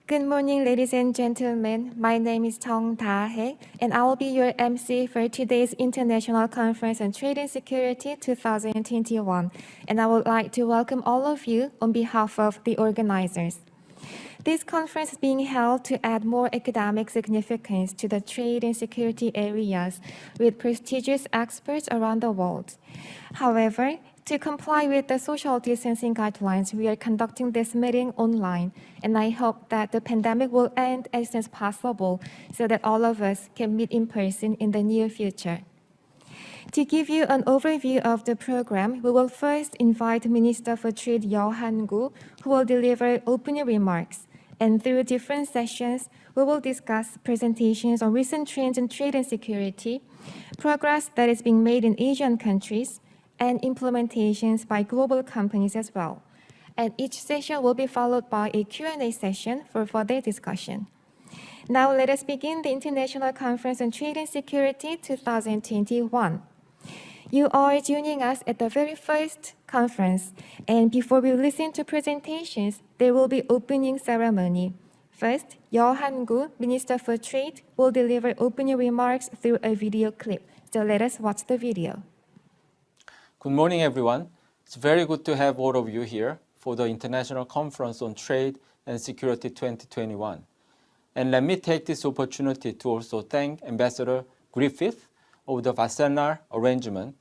Good morning, ladies and gentlemen. My name is Chong Da-hae, and I will be your MC for today's International Conference on Trade and Security 2021. And I would like to welcome all of you on behalf of the organizers. This conference is being held to add more academic significance to the trade and security areas with prestigious experts around the world. However, to comply with the social distancing guidelines, we are conducting this meeting online, and I hope that the pandemic will end as soon as possible so that all of us can meet in person in the near future. To give you an overview of the program, we will first invite Minister for Trade Yeo Han-gu, who will deliver opening remarks. And through different sessions, we will discuss presentations on recent trends in trade and security, progress that is being made in Asian countries, and implementations by global companies as well. And each session will be followed by a Q&A session for further discussion. Now let us begin the International Conference on Trade and Security 2021. You are joining us at the very first conference, and before we listen to presentations, there will be opening ceremony. First, Yeo Han-gu, Minister for Trade, will deliver opening remarks through a video clip. So let us watch the video. Good morning, everyone. It's very good to have all of you here for the International Conference on Trade and Security 2021. And let me take this opportunity to also thank Ambassador Griffith of the Wassenaar arrangement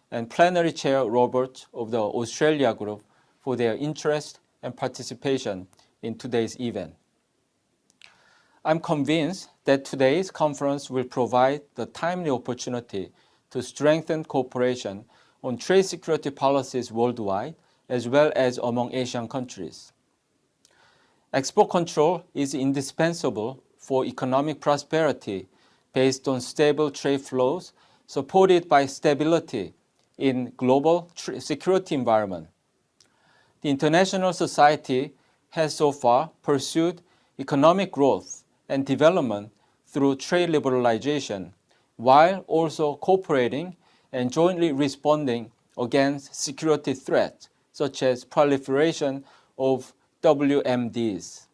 and Plenary Chair Robert of the Australia Group for their interest and participation in today's event. I'm convinced that today's conference will provide the timely opportunity to strengthen cooperation on trade security policies worldwide, as well as among Asian countries. Export control is indispensable for economic prosperity based on stable trade flows supported by stability in global security environment. The international society has so far pursued economic growth and development through trade liberalization, while also cooperating and jointly responding against security threats, such as proliferation of WMDs.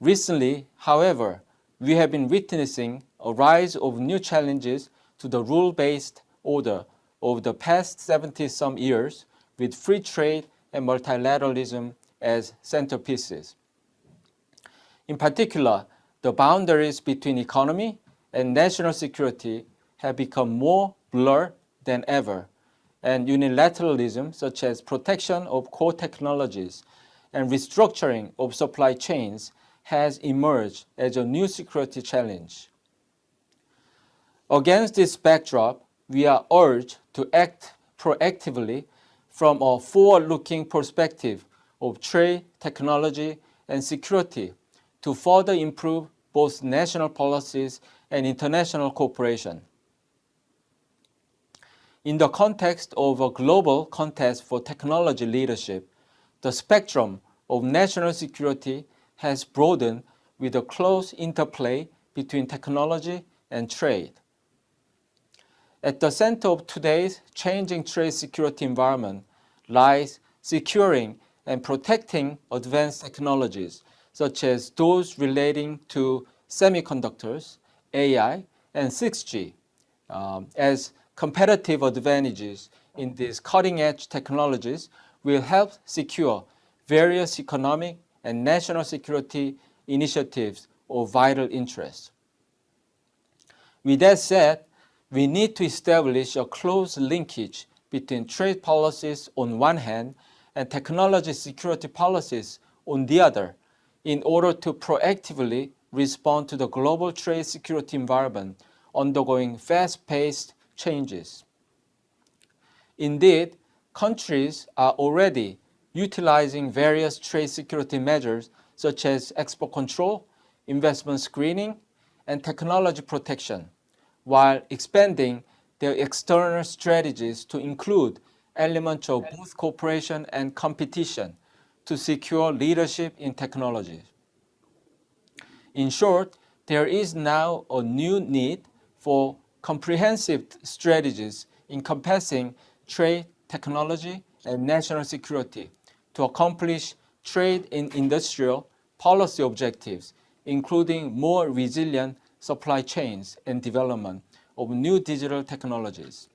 Recently, however, we have been witnessing a rise of new challenges to the rule-based order of the past 70-some years, with free trade and multilateralism as centerpieces. In particular, the boundaries between economy and national security have become more blurred than ever, and unilateralism, such as protection of core technologies and restructuring of supply chains, has emerged as a new security challenge. Against this backdrop, we are urged to act proactively from a forward-looking perspective of trade, technology, and security to further improve both national policies and international cooperation. In the context of a global contest for technology leadership, the spectrum of national security has broadened with a close interplay between technology and trade. At the center of today's changing trade security environment lies securing and protecting advanced technologies, such as those relating to semiconductors, AI, and 6G, as competitive advantages in these cutting-edge technologies will help secure various economic and national security initiatives of vital interest. With that said, we need to establish a close linkage between trade policies on one hand and technology security policies on the other in order to proactively respond to the global trade security environment undergoing fast-paced changes. Indeed, countries are already utilizing various trade security measures such as export control, investment screening, and technology protection, while expanding their external strategies to include elements of both cooperation and competition to secure leadership in technology. In short, there is now a new need for comprehensive strategies encompassing trade, technology, and national security to accomplish trade in industrial, policy objectives, including more resilient supply chains and development of new digital technologies.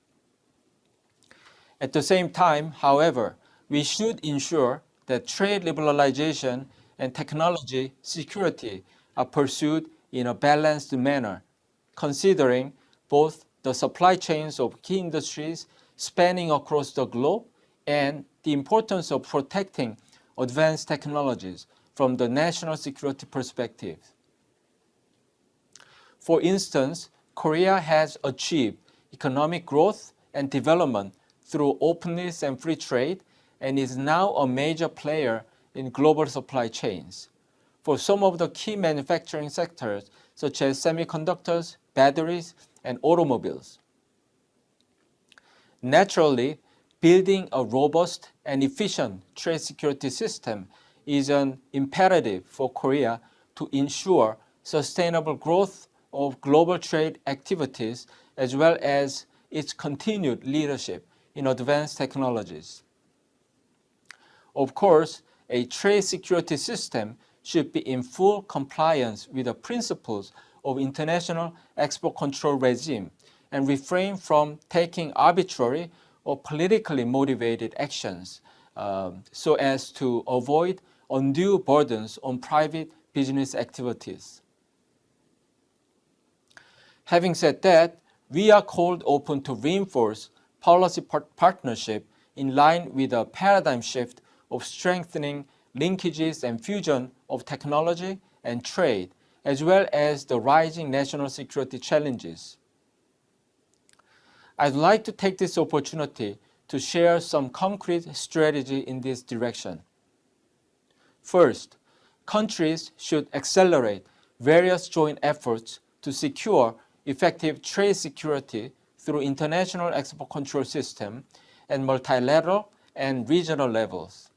At the same time, however, we should ensure that trade liberalization and technology security are pursued in a balanced manner, considering both the supply chains of key industries spanning across the globe and the importance of protecting advanced technologies from the national security perspective. For instance, Korea has achieved economic growth and development through openness and free trade and is now a major player in global supply chains. For some of the key manufacturing sectors, such as semiconductors, batteries, and automobiles. Naturally, building a robust and efficient trade security system is an imperative for Korea to ensure sustainable growth of global trade activities as well as its continued leadership in advanced technologies. Of course, a trade security system should be in full compliance with the principles of international export control regime and refrain from taking arbitrary or politically motivated actions so as to avoid undue burdens on private business activities. Having said that, we are called upon to reinforce policy partnership in line with a paradigm shift of strengthening linkages and fusion of technology and trade, as well as the rising national security challenges. I'd like to take this opportunity to share some concrete strategy in this direction. First, countries should accelerate various joint efforts to secure effective trade security through international export control system and multilateral and regional levels.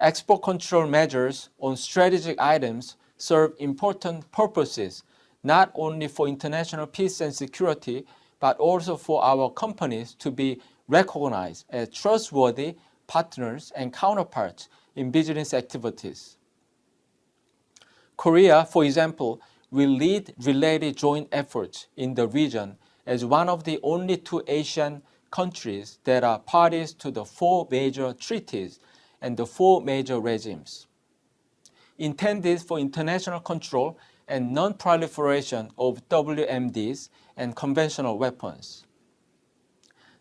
Export control measures on strategic items serve important purposes, not only for international peace and security, but also for our companies to be recognized as trustworthy partners and counterparts in business activities. Korea, for example, will lead related joint efforts in the region as one of the only two Asian countries that are parties to the 4 major treaties and the 4 major regimes, intended for international control and non-proliferation of WMDs and conventional weapons.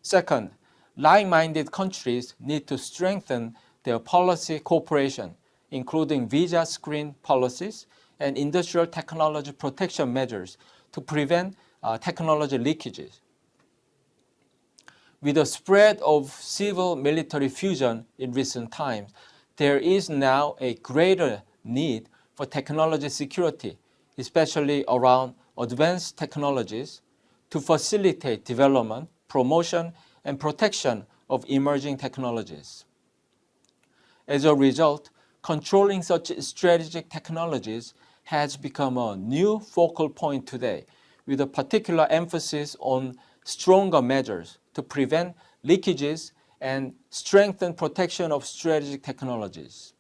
Second, like-minded countries need to strengthen their policy cooperation, including visa screen policies and industrial technology protection measures to prevent technology leakages. With the spread of civil-military fusion in recent times, there is now a greater need for technology security, especially around advanced technologies, to facilitate development, promotion, and protection of emerging technologies. As a result, controlling such strategic technologies has become a new focal point today, with a particular emphasis on stronger measures to prevent leakages and strengthen protection of strategic technologies.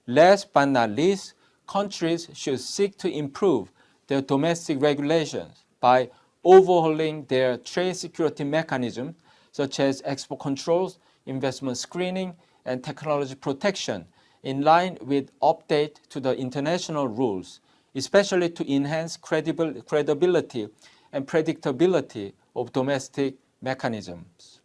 Last but not least, countries should seek to improve their domestic regulations by overhauling their trade security mechanisms, such as export controls, investment screening, and technology protection, in line with update to the international rules, especially to enhance credibility and predictability of domestic mechanisms.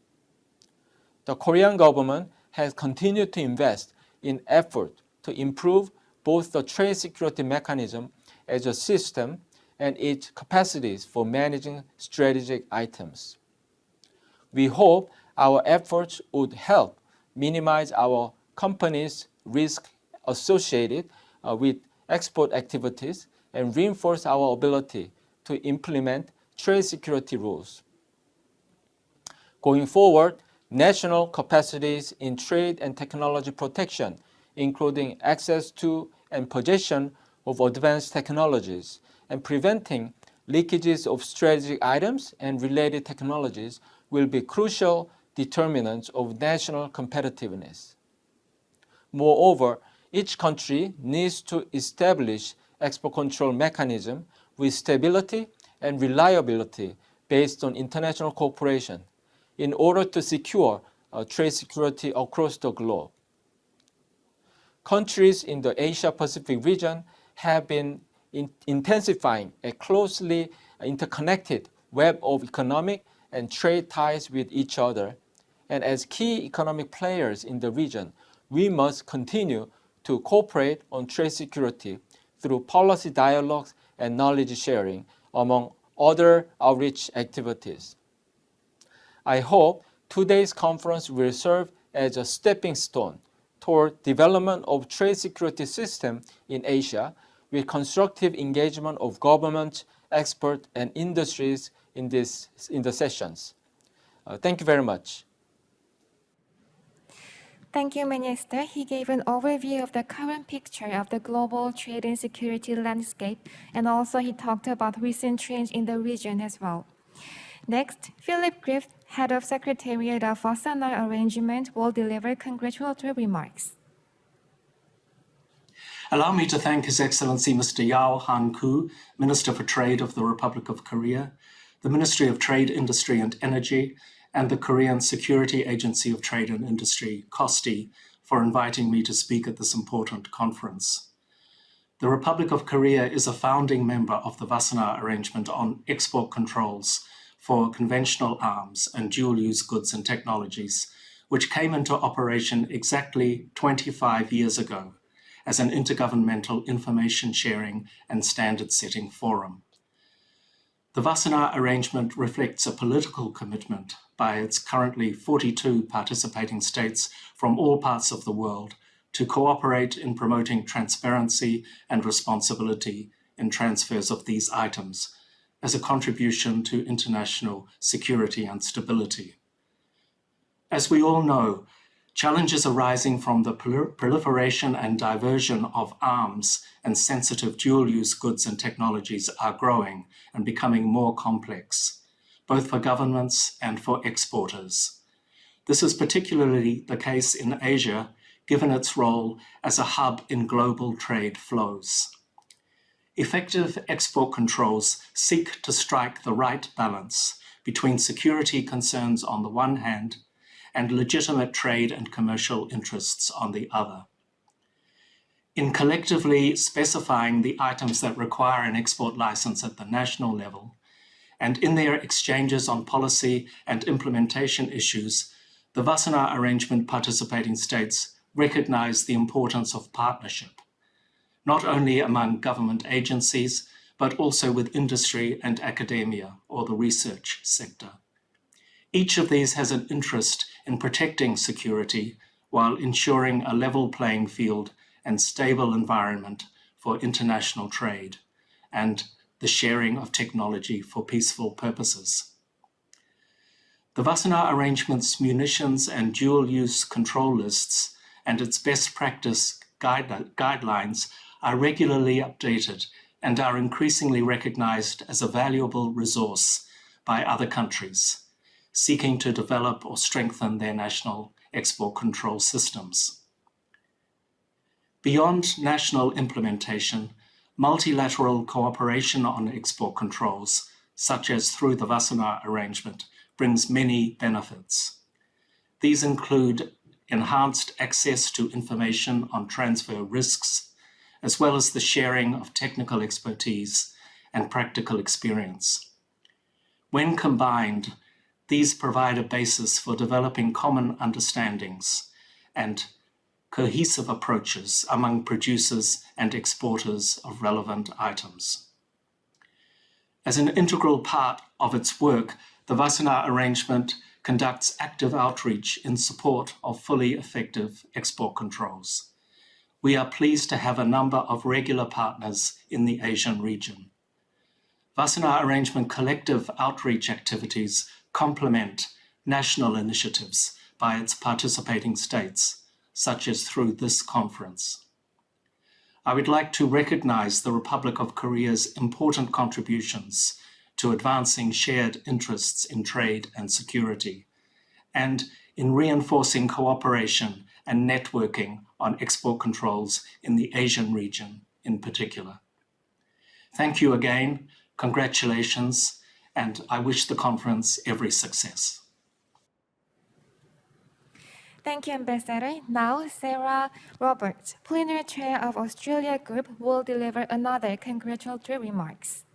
The Korean government has continued to invest in effort to improve both the trade security mechanism as a system and its capacities for managing strategic items. We hope our efforts would help minimize our company's risk associated with export activities and reinforce our ability to implement trade security rules. Going forward, national capacities in trade and technology protection, including access to and possession of advanced technologies, and preventing leakages of strategic items and related technologies will be crucial determinants of national competitiveness. Moreover, each country needs to establish export control mechanism with stability and reliability based on international cooperation in order to secure trade security across the globe. Countries in the Asia-Pacific region have been intensifying a closely interconnected web of economic and trade ties with each other. And as key economic players in the region, we must continue to cooperate on trade security through policy dialogues and knowledge sharing, among other outreach activities. I hope today's conference will serve as a stepping stone toward development of trade security system in Asia with constructive engagement of government, experts, and industries in the sessions. Thank you very much. Thank you, Minister. He gave an overview of the current picture of the global trade and security landscape, and also he talked about recent trends in the region as well. Next, Philip Griffith, Head of Secretariat of Wassenaar Arrangement, will deliver congratulatory remarks. Allow me to thank His Excellency Mr. Yao Han-koo, Minister for Trade of the Republic of Korea, the Ministry of Trade, Industry and Energy, and the Korean Security Agency of Trade and Industry, KOSTI, for inviting me to speak at this important conference. The Republic of Korea is a founding member of the Wassenaar Arrangement on export controls for conventional arms and dual-use goods and technologies, which came into operation exactly 25 years ago as an intergovernmental information sharing and standard setting forum. The Wassenaar Arrangement reflects a political commitment by its currently 42 participating states from all parts of the world to cooperate in promoting transparency and responsibility in transfers of these items as a contribution to international security and stability. As we all know, challenges arising from the proliferation and diversion of arms and sensitive dual-use goods and technologies are growing and becoming more complex, both for governments and for exporters. This is particularly the case in Asia, given its role as a hub in global trade flows. Effective export controls seek to strike the right balance between security concerns on the one hand and legitimate trade and commercial interests on the other. In collectively specifying the items that require an export license at the national level, and in their exchanges on policy and implementation issues, the Wassenaar Arrangement participating states recognize the importance of partnership, not only among government agencies, but also with industry and academia or the research sector. Each of these has an interest in protecting security while ensuring a level playing field and stable environment for international trade and the sharing of technology for peaceful purposes. The Wassenaar Arrangement's munitions and dual-use control lists and its best practice guidelines are regularly updated and are increasingly recognized as a valuable resource by other countries seeking to develop or strengthen their national export control systems. Beyond national implementation, multilateral cooperation on export controls, such as through the Wassenaar Arrangement, brings many benefits. These include enhanced access to information on transfer risks, as well as the sharing of technical expertise and practical experience. When combined, these provide a basis for developing common understandings and cohesive approaches among producers and exporters of relevant items. As an integral part of its work, the Wassenaar Arrangement conducts active outreach in support of fully effective export controls. We are pleased to have a number of regular partners in the Asian region. Wassenaar Arrangement collective outreach activities complement national initiatives by its participating states, such as through this conference. I would like to recognize the Republic of Korea's important contributions to advancing shared interests in trade and security, and in reinforcing cooperation and networking on export controls in the Asian region in particular. Thank you again, congratulations, and I wish the conference every success. Thank you, Ambassador. Now, Sarah Roberts, Plenary Chair of Australia Group, will deliver another congratulatory remarks.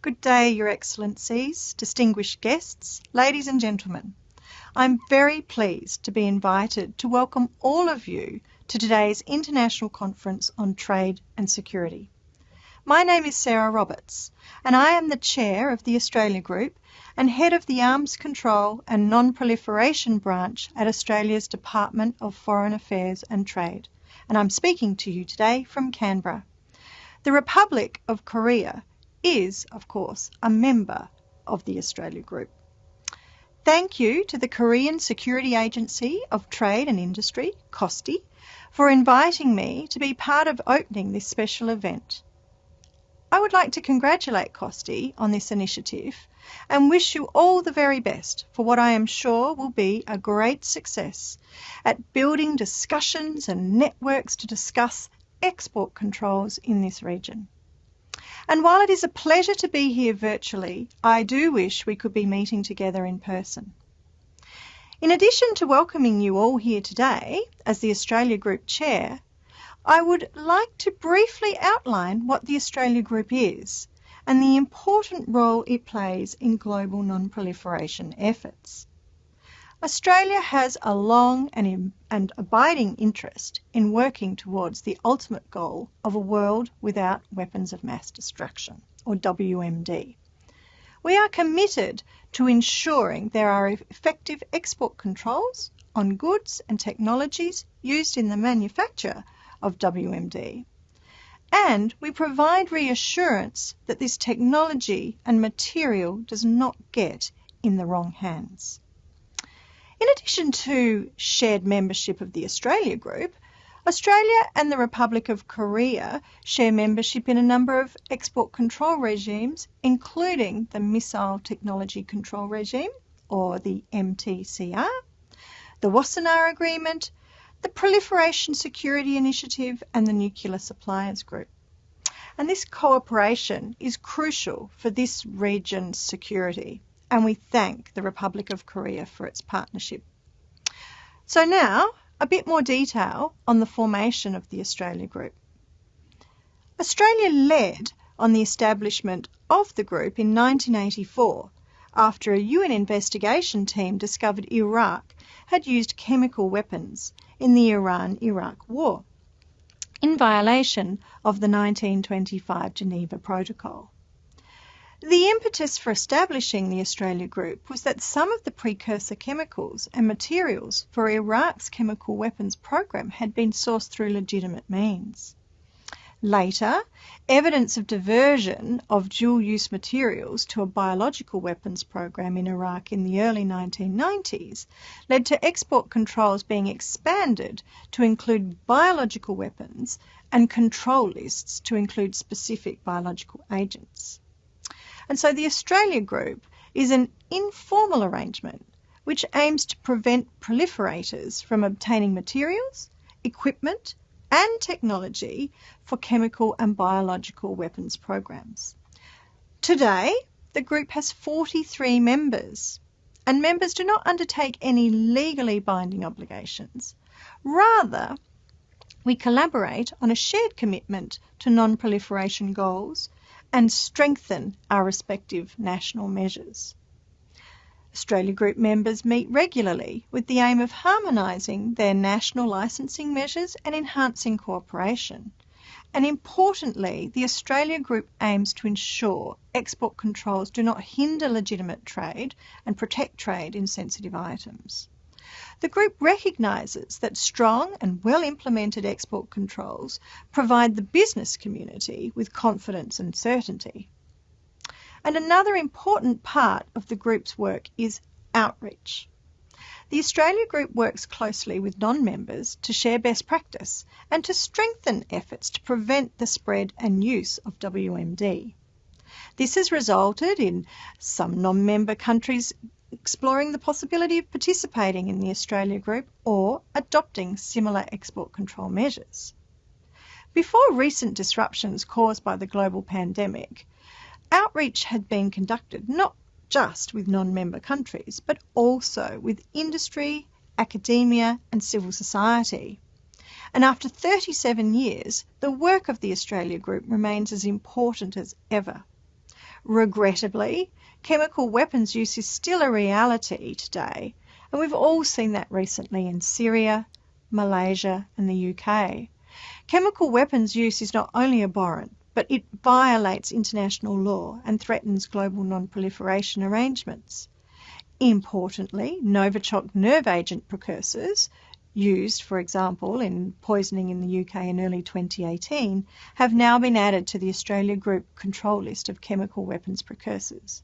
Good day, Your Excellencies, distinguished guests, ladies and gentlemen. I'm very pleased to be invited to welcome all of you to today's International Conference on Trade and Security. My name is Sarah Roberts, and I am the Chair of the Australia Group and Head of the Arms Control and Non-Proliferation Branch at Australia's Department of Foreign Affairs and Trade, and I'm speaking to you today from Canberra. The Republic of Korea is, of course, a member of the Australia Group. Thank you to the Korean Security Agency of Trade and Industry, KOSTI, for inviting me to be part of opening this special event. I would like to congratulate KOSTI on this initiative and wish you all the very best for what I am sure will be a great success at building discussions and networks to discuss export controls in this region. And while it is a pleasure to be here virtually, I do wish we could be meeting together in person. In addition to welcoming you all here today as the Australia Group Chair, I would like to briefly outline what the Australia Group is and the important role it plays in global non-proliferation efforts. Australia has a long and abiding interest in working towards the ultimate goal of a world without weapons of mass destruction, or WMD. We are committed to ensuring there are effective export controls on goods and technologies used in the manufacture of WMD, and we provide reassurance that this technology and material does not get in the wrong hands. In addition to shared membership of the Australia Group, Australia and the Republic of Korea share membership in a number of export control regimes, including the Missile Technology Control Regime, or the MTCR, the Wassenaar Agreement, the Proliferation Security Initiative, and the Nuclear Suppliers Group. And this cooperation is crucial for this region's security, and we thank the Republic of Korea for its partnership. So now, a bit more detail on the formation of the Australia Group. Australia led on the establishment of the group in 1984 after a UN investigation team discovered Iraq had used chemical weapons in the Iran-Iraq War, in violation of the 1925 Geneva Protocol. The impetus for establishing the Australia Group was that some of the precursor chemicals and materials for Iraq's chemical weapons program had been sourced through legitimate means. Later, evidence of diversion of dual-use materials to a biological weapons program in Iraq in the early 1990s led to export controls being expanded to include biological weapons and control lists to include specific biological agents. And so the Australia Group is an informal arrangement which aims to prevent proliferators from obtaining materials, equipment, and technology for chemical and biological weapons programs. Today, the group has 43 members, and members do not undertake any legally binding obligations. Rather, we collaborate on a shared commitment to non-proliferation goals and strengthen our respective national measures. Australia Group members meet regularly with the aim of harmonising their national licensing measures and enhancing cooperation. And importantly, the Australia Group aims to ensure export controls do not hinder legitimate trade and protect trade in sensitive items. The group recognises that strong and well-implemented export controls provide the business community with confidence and certainty. And another important part of the group's work is outreach. The Australia Group works closely with non-members to share best practice and to strengthen efforts to prevent the spread and use of WMD. This has resulted in some non-member countries exploring the possibility of participating in the Australia Group or adopting similar export control measures. Before recent disruptions caused by the global pandemic, outreach had been conducted not just with non-member countries, but also with industry, academia and civil society. And after 37 years, the work of the Australia Group remains as important as ever. Regrettably, chemical weapons use is still a reality today, and we've all seen that recently in Syria, Malaysia and the UK. Chemical weapons use is not only abhorrent, but it violates international law and threatens global non-proliferation arrangements. Importantly, Novichok nerve agent precursors, used, for example, in poisoning in the UK in early 2018, have now been added to the Australia Group control list of chemical weapons precursors.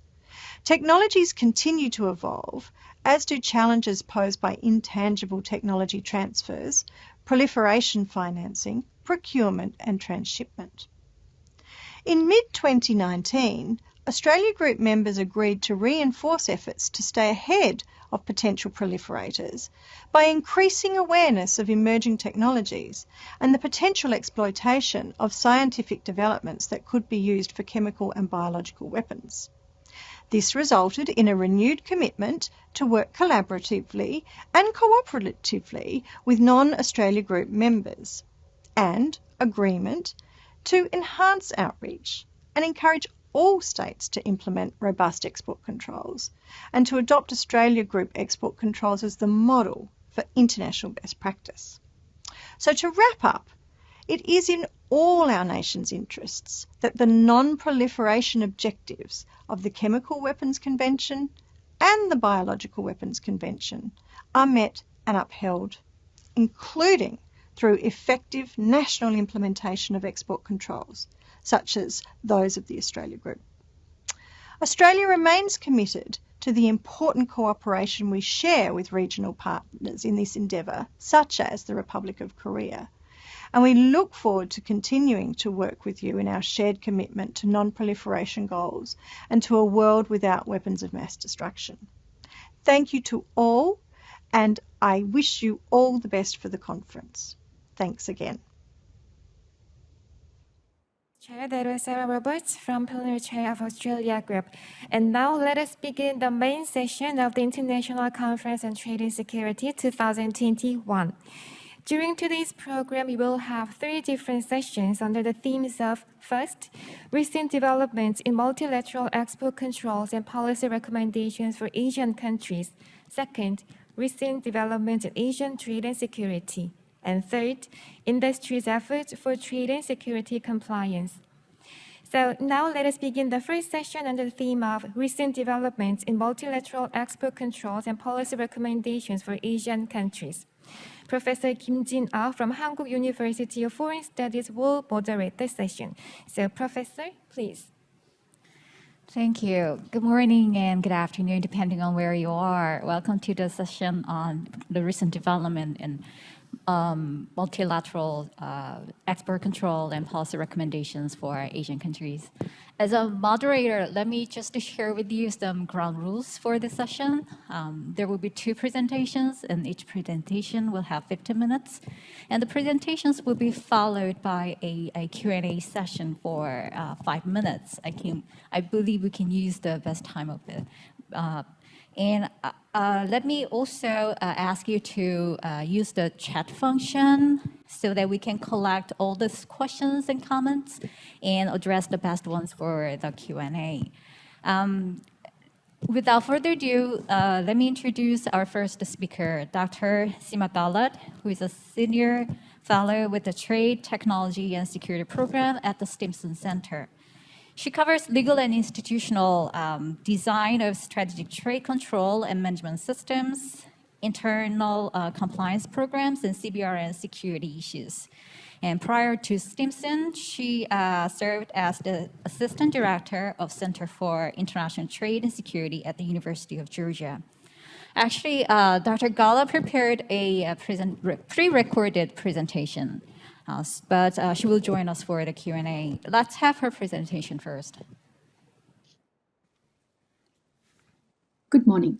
Technologies continue to evolve, as do challenges posed by intangible technology transfers, proliferation financing, procurement and transshipment. In mid-2019, Australia Group members agreed to reinforce efforts to stay ahead of potential proliferators by increasing awareness of emerging technologies and the potential exploitation of scientific developments that could be used for chemical and biological weapons. This resulted in a renewed commitment to work collaboratively and cooperatively with non-Australia Group members, and agreement to enhance outreach and encourage all states to implement robust export controls and to adopt Australia Group export controls as the model for international best practice. So to wrap up, it is in all our nation's interests that the non-proliferation objectives of the Chemical Weapons Convention and the Biological Weapons Convention are met and upheld, including through effective national implementation of export controls, such as those of the Australia Group. Australia remains committed to the important cooperation we share with regional partners in this endeavour, such as the Republic of Korea, and we look forward to continuing to work with you in our shared commitment to non-proliferation goals and to a world without weapons of mass destruction. Thank you to all, and I wish you all the best for the conference. Thanks again. Chair, that was Sarah Roberts from Plenary Chair of Australia Group. And now let us begin the main session of the International Conference on Trade and Security 2021. During today's program, we will have 3 different sessions under the themes of, first, recent developments in multilateral export controls and policy recommendations for Asian countries. Second, recent developments in Asian trade and security. And third, industry's efforts for trade and security compliance. So now let us begin the first session under the theme of recent developments in multilateral export controls and policy recommendations for Asian countries. Professor Kim Jin-ah from Hankuk University of Foreign Studies will moderate the session. So Professor, please. Thank you. Good morning and good afternoon, depending on where you are. Welcome to the session on the recent development in multilateral export control and policy recommendations for Asian countries. As a moderator, let me just share with you some ground rules for this session. There will be 2 presentations, and each presentation will have 15 minutes. And the presentations will be followed by a Q&A session for 5 minutes. I believe we can use the best time of it. Let me also ask you to use the chat function so that we can collect all these questions and comments and address the best ones for the Q&A. Without further ado, let me introduce our first speaker, Dr. Sima Balad, who is a senior fellow with the Trade, Technology, and Security Program at the Stimson Center. She covers legal and institutional design of strategic trade control and management systems, internal compliance programs, and CBRN security issues. And prior to Stimson, she served as the Assistant Director of Center for International Trade and Security at the University of Georgia. Actually, Dr. Gala prepared a pre-recorded presentation, but she will join us for the Q&A. Let's have her presentation first. Good morning.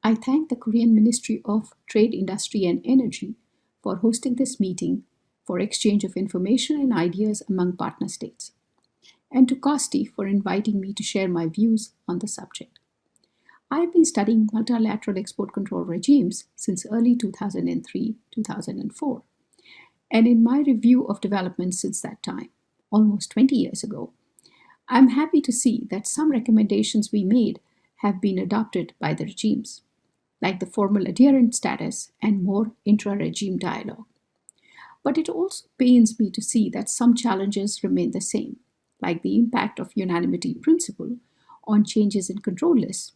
I thank the Korean Ministry of Trade, Industry and Energy for hosting this meeting for exchange of information and ideas among partner states, and to KOSTI for inviting me to share my views on the subject. I have been studying multilateral export control regimes since early 2003-2004, and in my review of developments since that time, almost 20 years ago, I'm happy to see that some recommendations we made have been adopted by the regimes, like the formal adherent status and more intra-regime dialogue. But it also pains me to see that some challenges remain the same, like the impact of unanimity principle on changes in control lists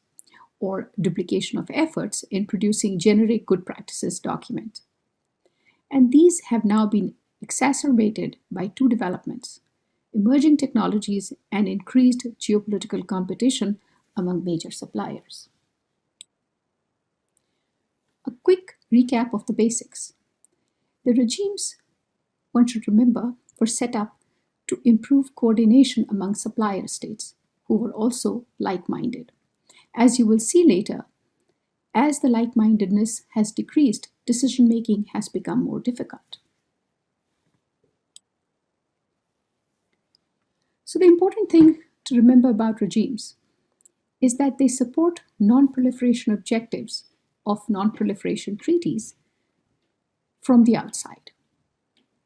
or duplication of efforts in producing generic good practices documents. And these have now been exacerbated by two developments: emerging technologies and increased geopolitical competition among major suppliers. A quick recap of the basics. The regimes, one should remember, were set up to improve coordination among supplier states who were also like-minded. As you will see later, as the like-mindedness has decreased, decision-making has become more difficult. So the important thing to remember about regimes is that they support non-proliferation objectives of non-proliferation treaties from the outside.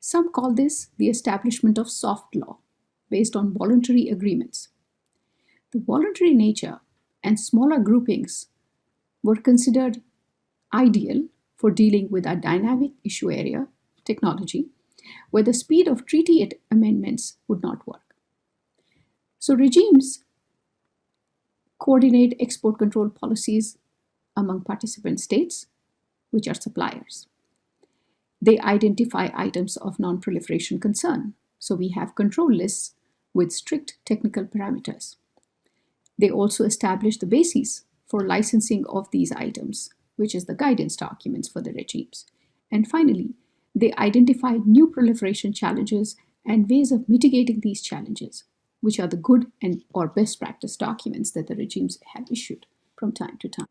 Some call this the establishment of soft law based on voluntary agreements. The voluntary nature and smaller groupings were considered ideal for dealing with a dynamic issue area, technology, where the speed of treaty amendments would not work. So regimes coordinate export control policies among participant states, which are suppliers. They identify items of non-proliferation concern. So we have control lists with strict technical parameters. They also establish the basis for licensing of these items, which is the guidance documents for the regimes. And finally, they identify new proliferation challenges and ways of mitigating these challenges, which are the good and or best practice documents that the regimes have issued from time to time.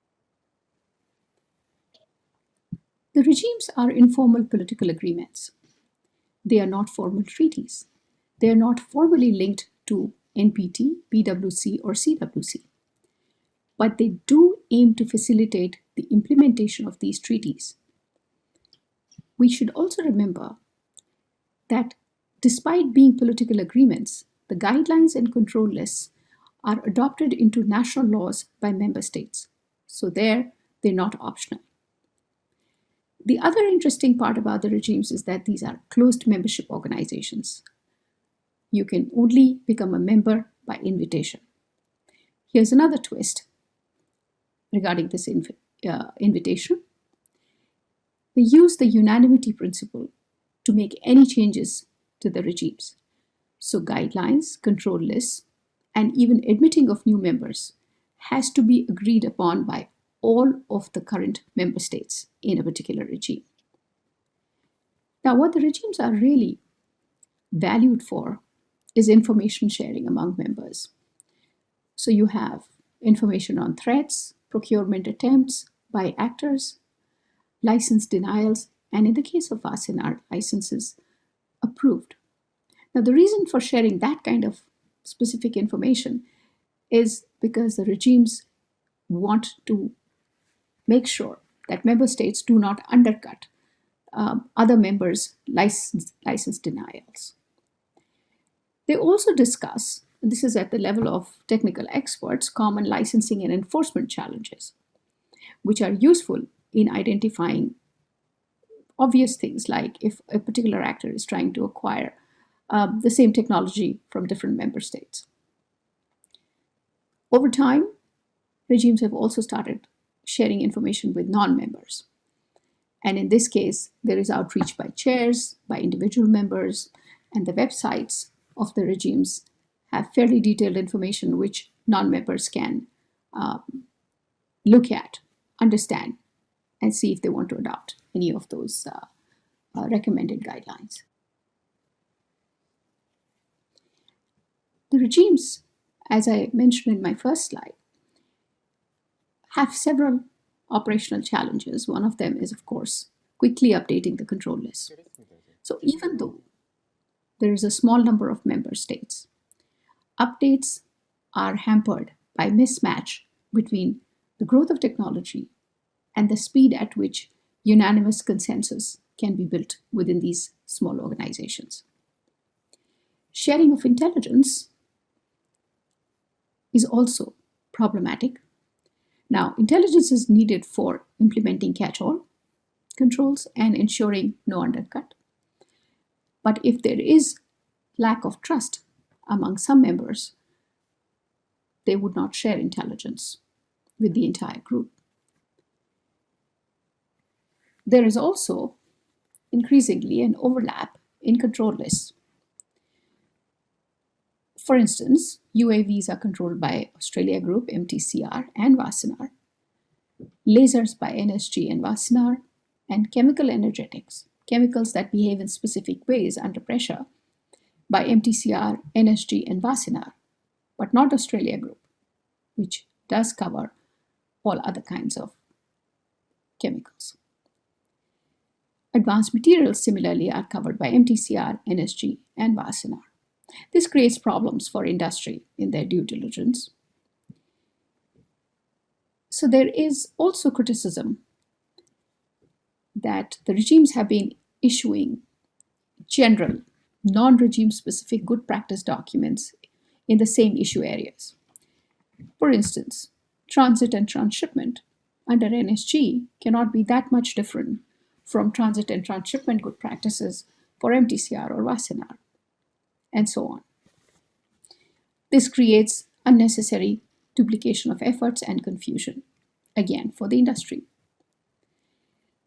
The regimes are informal political agreements. They are not formal treaties. They are not formally linked to NPT, PwC, or CwC. But they do aim to facilitate the implementation of these treaties. We should also remember that despite being political agreements, the guidelines and control lists are adopted into national laws by member states. So they're not optional. The other interesting part about the regimes is that these are closed membership organizations. You can only become a member by invitation. Here's another twist regarding this invitation. They use the unanimity principle to make any changes to the regimes. So guidelines, control lists, and even admitting of new members has to be agreed upon by all of the current member states in a particular regime. Now, what the regimes are really valued for is information sharing among members. So you have information on threats, procurement attempts by actors, license denials, and in the case of us, in our licenses, approved. Now, the reason for sharing that kind of specific information is because the regimes want to make sure that member states do not undercut other members' license denials. They also discuss, and this is at the level of technical experts, common licensing and enforcement challenges, which are useful in identifying obvious things like if a particular actor is trying to acquire the same technology from different member states. Over time, regimes have also started sharing information with non-members. And in this case, there is outreach by chairs, by individual members, and the websites of the regimes have fairly detailed information which non-members can look at, understand, and see if they want to adopt any of those recommended guidelines. The regimes, as I mentioned in my first slide, have several operational challenges. One of them is, of course, quickly updating the control list. So even though there is a small number of member states, updates are hampered by mismatch between the growth of technology and the speed at which unanimous consensus can be built within these small organizations. Sharing of intelligence is also problematic. Now, intelligence is needed for implementing catch-all controls and ensuring no undercut. But if there is lack of trust among some members, they would not share intelligence with the entire group. There is also increasingly an overlap in control lists. For instance, UAVs are controlled by Australia Group, MTCR, and Wassenaar, lasers by NSG and Wassenaar, and chemical energetics, chemicals that behave in specific ways under pressure, by MTCR, NSG, and Wassenaar, but not Australia Group, which does cover all other kinds of chemicals. Advanced materials similarly are covered by MTCR, NSG, and Wassenaar. This creates problems for industry in their due diligence. So there is also criticism that the regimes have been issuing general, non-regime specific good practice documents in the same issue areas. For instance, transit and transshipment under NSG cannot be that much different from transit and transshipment good practices for MTCR or Wassenaar, and so on. This creates unnecessary duplication of efforts and confusion, again, for the industry.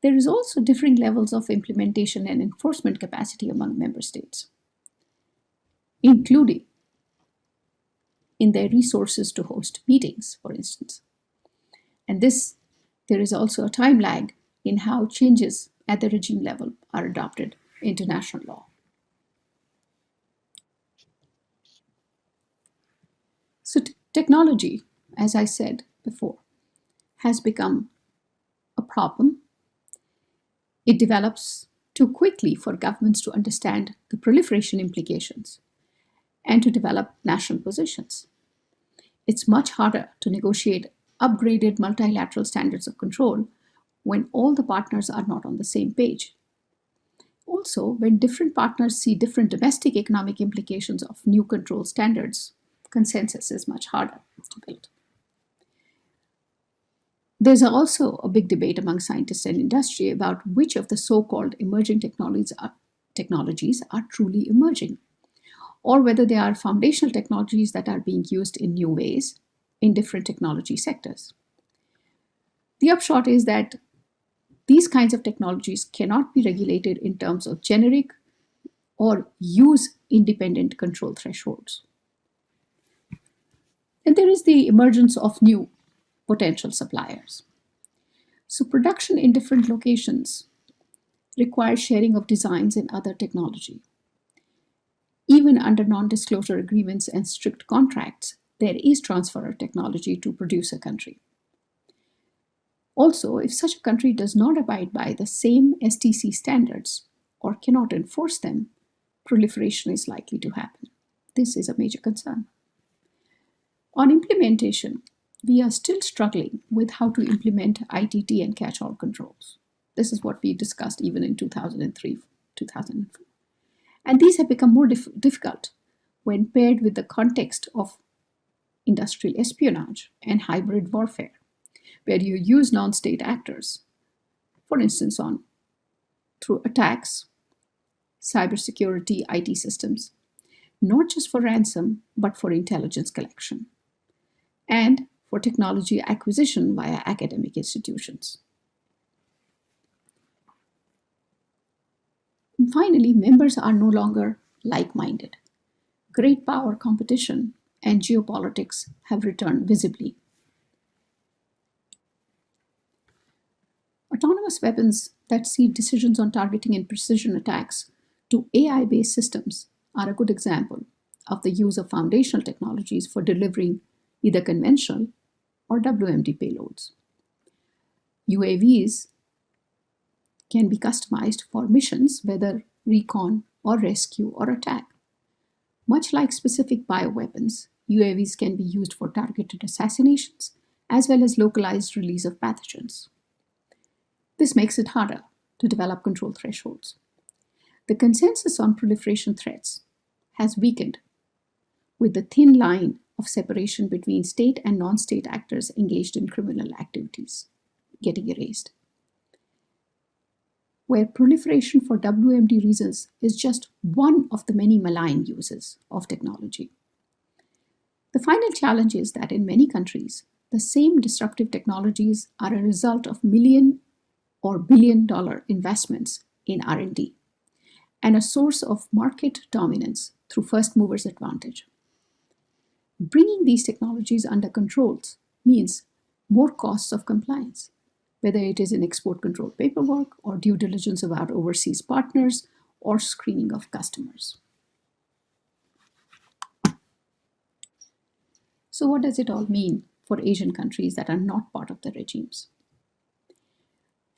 There is also differing levels of implementation and enforcement capacity among member states, including in their resources to host meetings, for instance. And there is also a time lag in how changes at the regime level are adopted into national law. So technology, as I said before, has become a problem. It develops too quickly for governments to understand the proliferation implications and to develop national positions. It's much harder to negotiate upgraded multilateral standards of control when all the partners are not on the same page. Also, when different partners see different domestic economic implications of new control standards, consensus is much harder to build. There's also a big debate among scientists and industry about which of the so-called emerging technologies are truly emerging, or whether they are foundational technologies that are being used in new ways in different technology sectors. The upshot is that these kinds of technologies cannot be regulated in terms of generic or use-independent control thresholds. And there is the emergence of new potential suppliers. So production in different locations requires sharing of designs and other technology. Even under non-disclosure agreements and strict contracts, there is transfer of technology to producer country. Also, if such a country does not abide by the same STC standards or cannot enforce them, proliferation is likely to happen. This is a major concern. On implementation, we are still struggling with how to implement ITT and catch-all controls. This is what we discussed even in 2003, 2004. And these have become more difficult when paired with the context of industrial espionage and hybrid warfare, where you use non-state actors, for instance, through attacks, cybersecurity, IT systems, not just for ransom, but for intelligence collection, and for technology acquisition via academic institutions. And finally, members are no longer like-minded. Great power competition and geopolitics have returned visibly. Autonomous weapons that cede decisions on targeting and precision attacks to AI-based systems are a good example of the use of foundational technologies for delivering either conventional or WMD payloads. UAVs can be customized for missions, whether recon or rescue or attack. Much like specific bioweapons, UAVs can be used for targeted assassinations as well as localized release of pathogens. This makes it harder to develop control thresholds. The consensus on proliferation threats has weakened, with the thin line of separation between state and non-state actors engaged in criminal activities getting erased. Where proliferation for WMD reasons is just one of the many malign uses of technology. The final challenge is that in many countries, the same disruptive technologies are a result of million or billion-dollar investments in R&D and a source of market dominance through first movers' advantage. Bringing these technologies under controls means more costs of compliance, whether it is in export control paperwork or due diligence about overseas partners or screening of customers. So what does it all mean for Asian countries that are not part of the regimes?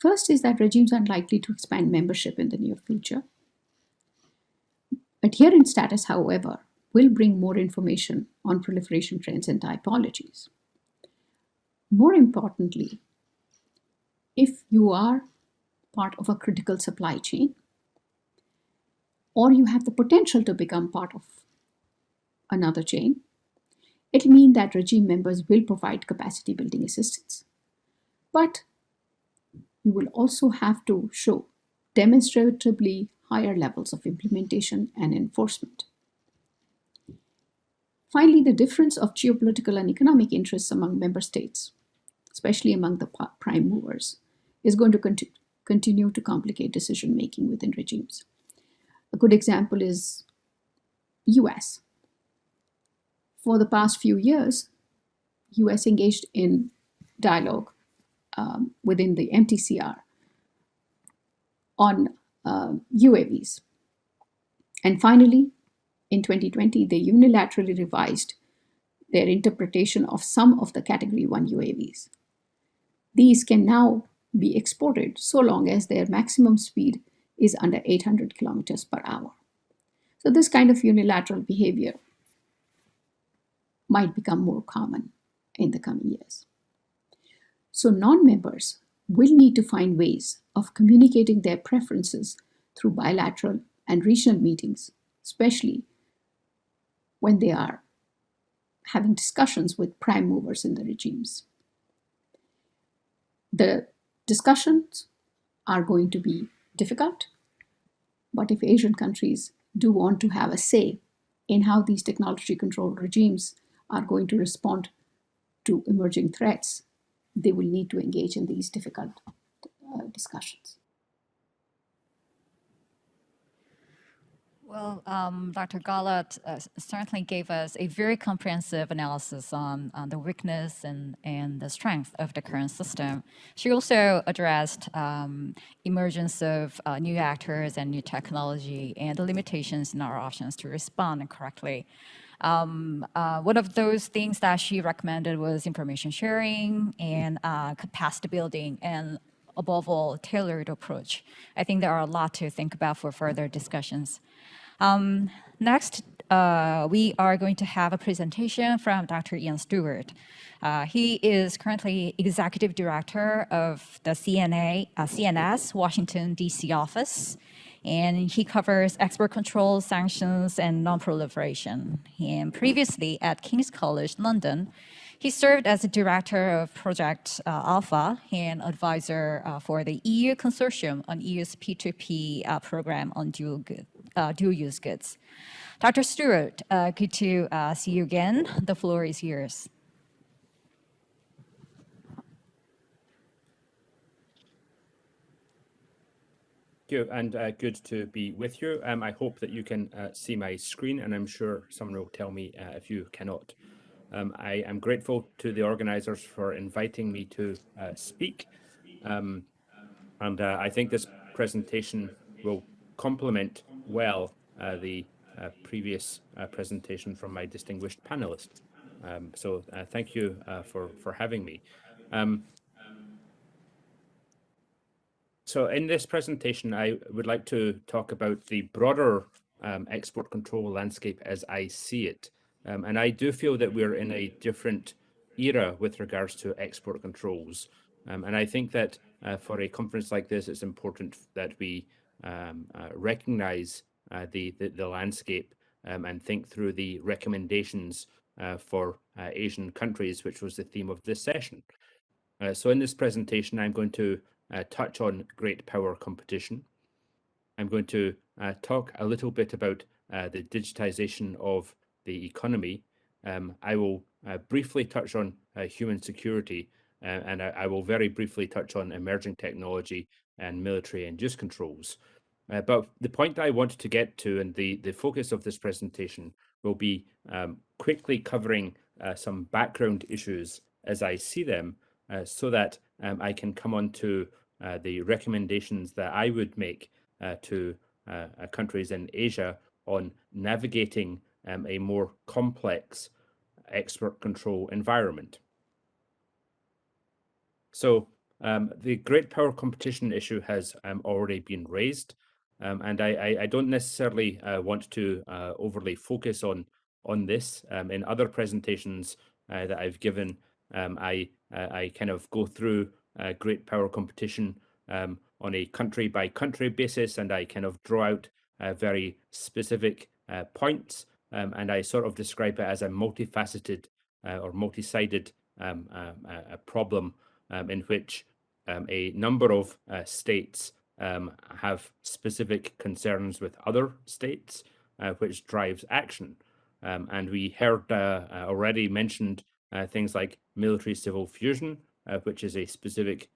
First is that regimes are likely to expand membership in the near future. Adherent status, however, will bring more information on proliferation trends and typologies. More importantly, if you are part of a critical supply chain, or you have the potential to become part of another chain, it'll mean that regime members will provide capacity building assistance. But you will also have to show demonstrably higher levels of implementation and enforcement. Finally, the difference of geopolitical and economic interests among member states, especially among the prime movers, is going to continue to complicate decision-making within regimes. A good example is US. For the past few years, US engaged in dialogue within the MTCR on UAVs. And finally, in 2020, they unilaterally revised their interpretation of some of the Category 1 UAVs. These can now be exported so long as their maximum speed is under 800 kilometers per hour. So this kind of unilateral behavior might become more common in the coming years. So non-members will need to find ways of communicating their preferences through bilateral and regional meetings, especially when they are having discussions with prime movers in the regimes. The discussions are going to be difficult, but if Asian countries do want to have a say in how these technology control regimes are going to respond to emerging threats, they will need to engage in these difficult discussions. Well, Dr. Galat certainly gave us a very comprehensive analysis on the weakness and the strength of the current system. She also addressed emergence of new actors and new technology and the limitations in our options to respond correctly. One of those things that she recommended was information sharing and capacity building and, above all, tailored approach. I think there are a lot to think about for further discussions. Next, we are going to have a presentation from Dr. Ian Stewart. He is currently Executive Director of the CNS Washington, D.C. office, and he covers export control, sanctions, and non-proliferation. And previously at King's College London, he served as a director of Project Alpha and advisor for the EU consortium on EU's P2P program on dual-use goods. Dr. Stewart, good to see you again. The floor is yours. Thank you, and good to be with you. I hope that you can see my screen, and I'm sure someone will tell me if you cannot. I am grateful to the organizers for inviting me to speak, and I think this presentation will complement well the previous presentation from my distinguished panelist. So thank you for having me. So in this presentation, I would like to talk about the broader export control landscape as I see it. And I do feel that we're in a different era with regards to export controls. And I think that for a conference like this, it's important that we recognize the landscape and think through the recommendations for Asian countries, which was the theme of this session. So in this presentation, I'm going to touch on great power competition. I'm going to talk a little bit about the digitization of the economy. I will briefly touch on human security, and I will very briefly touch on emerging technology and military induced controls. But the point that I want to get to, and the focus of this presentation, will be quickly covering some background issues as I see them, so that I can come on to the recommendations that I would make to countries in Asia on navigating a more complex export control environment. So the great power competition issue has already been raised, and I don't necessarily want to overly focus on this. In other presentations that I've given, I kind of go through great power competition on a country by country basis, and I kind of draw out very specific points, and I sort of describe it as a multifaceted or multi-sided problem in which a number of states have specific concerns with other states, which drives action. And we heard already mentioned things like military-civil fusion, which is a specific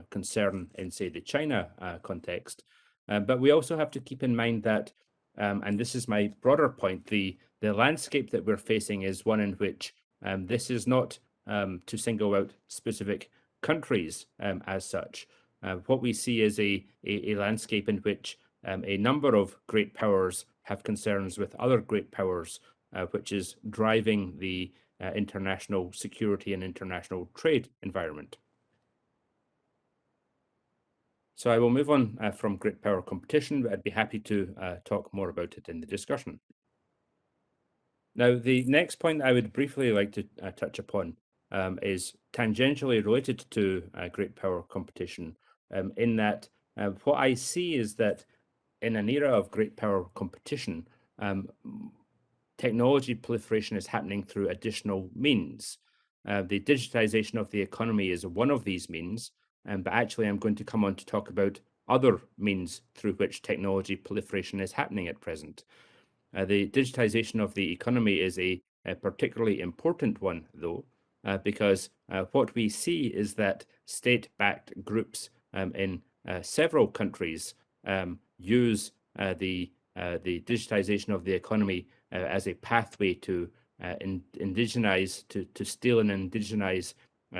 concern in, say, the China context. But we also have to keep in mind that, and this is my broader point, the landscape that we're facing is one in which this is not to single out specific countries as such. What we see is a landscape in which a number of great powers have concerns with other great powers, which is driving the international security and international trade environment. So I will move on from great power competition, but I'd be happy to talk more about it in the discussion. Now, the next point I would briefly like to touch upon is tangentially related to great power competition, in that what I see is that in an era of great power competition, technology proliferation is happening through additional means. The digitization of the economy is one of these means, but actually I'm going to come on to talk about other means through which technology proliferation is happening at present. The digitization of the economy is a particularly important one, though, because what we see is that state-backed groups in several countries use the digitization of the economy as a pathway to indigenize, to steal and indigenize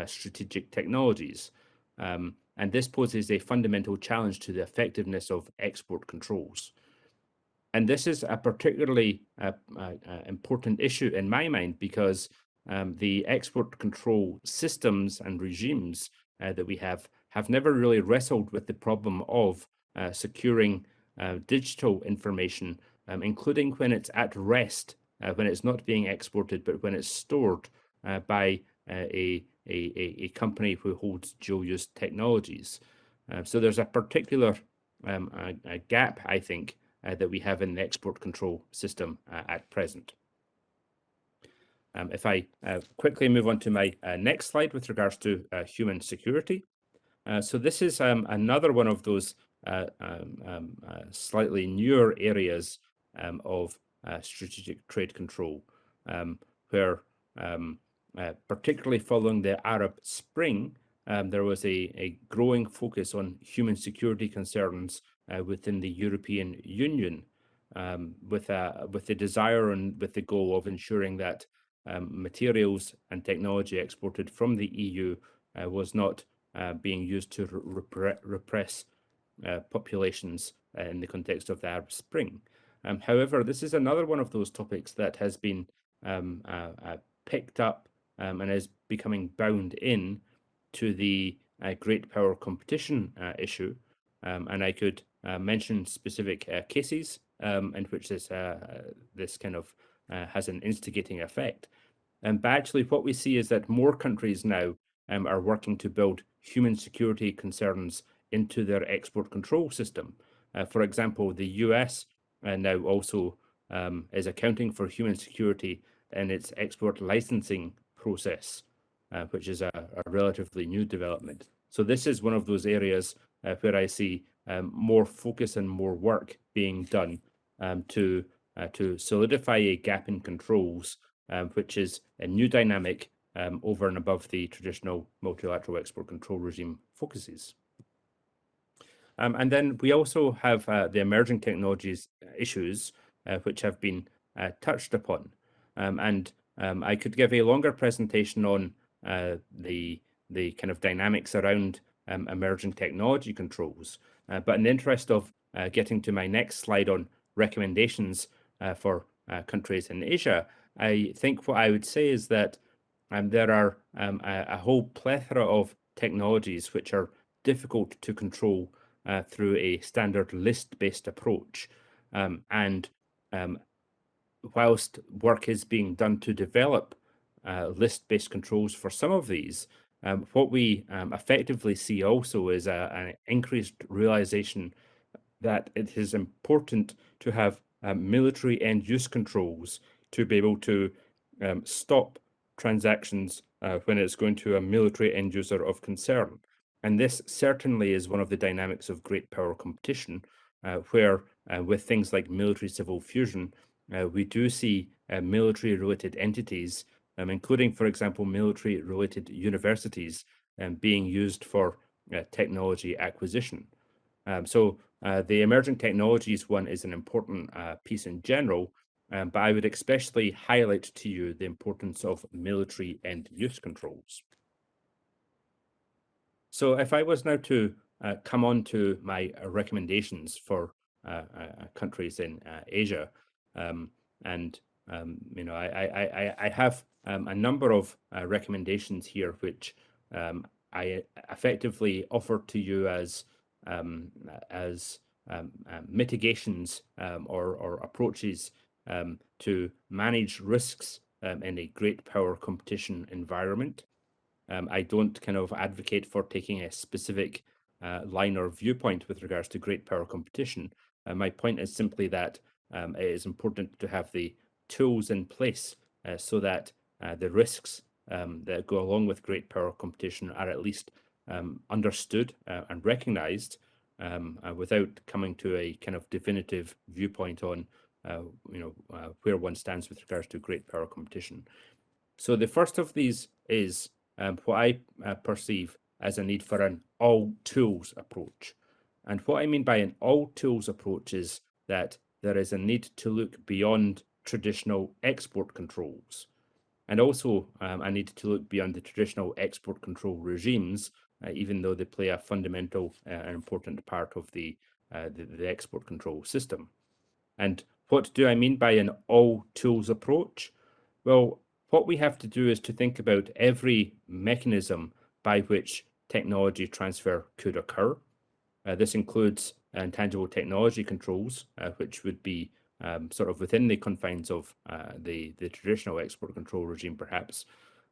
strategic technologies. And this poses a fundamental challenge to the effectiveness of export controls. And this is a particularly important issue in my mind, because the export control systems and regimes that we have never really wrestled with the problem of securing digital information, including when it's at rest, when it's not being exported, but when it's stored by a company who holds dual-use technologies. So there's a particular a gap, I think, that we have in the export control system at present. If I quickly move on to my next slide with regards to human security. So this is another one of those slightly newer areas of strategic trade control, where particularly following the Arab Spring, there was a growing focus on human security concerns within the European Union, with the desire and with the goal of ensuring that materials and technology exported from the EU was not being used to repress populations in the context of the Arab Spring. However, this is another one of those topics that has been picked up and is becoming bound in to the great power competition issue, and I could mention specific cases in which this kind of has an instigating effect. But actually what we see is that more countries now are working to build human security concerns into their export control system. For example, the US now also is accounting for human security in its export licensing process, which is a relatively new development. So this is one of those areas where I see more focus and more work being done to solidify a gap in controls, which is a new dynamic over and above the traditional multilateral export control regime focuses. And then we also have the emerging technologies issues, which have been touched upon. I could give a longer presentation on the kind of dynamics around emerging technology controls. But in the interest of getting to my next slide on recommendations for countries in Asia, I think what I would say is that there are a whole plethora of technologies which are difficult to control through a standard list-based approach. Whilst work is being done to develop list-based controls for some of these, what we effectively see also is an increased realization that it is important to have military end-use controls to be able to stop transactions when it's going to a military end user of concern. And this certainly is one of the dynamics of great power competition, where with things like military-civil fusion, we do see military-related entities, including, for example, military-related universities being used for technology acquisition. So the emerging technologies one is an important piece in general, but I would especially highlight to you the importance of military end-use controls. So if I was now to come on to my recommendations for countries in Asia, you know, I have a number of recommendations here which I effectively offer to you as mitigations or approaches to manage risks in a great power competition environment. I don't kind of advocate for taking a specific line or viewpoint with regards to great power competition. My point is simply that it is important to have the tools in place so that the risks that go along with great power competition are at least understood and recognized without coming to a kind of definitive viewpoint on you know, where one stands with regards to great power competition. So the first of these is what I perceive as a need for an all-tools approach. And what I mean by an all-tools approach is that there is a need to look beyond traditional export controls, and also a need to look beyond the traditional export control regimes, even though they play a fundamental and important part of the export control system. And what do I mean by an all-tools approach? Well, what we have to do is to think about every mechanism by which technology transfer could occur. This includes intangible technology controls, which would be sort of within the confines of the traditional export control regime, perhaps.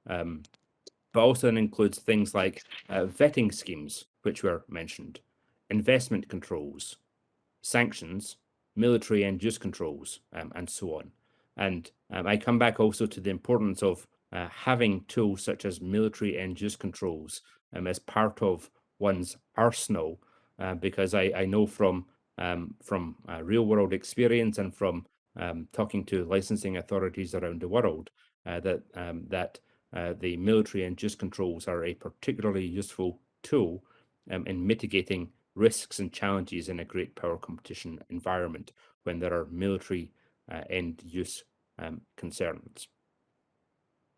But also includes things like vetting schemes, which were mentioned, investment controls, sanctions, military end-use controls, and so on. And I come back also to the importance of having tools such as military end-use controls as part of one's arsenal, because I know from real-world experience and from talking to licensing authorities around the world that the military end-use controls are a particularly useful tool in mitigating risks and challenges in a great power competition environment when there are military end-use concerns.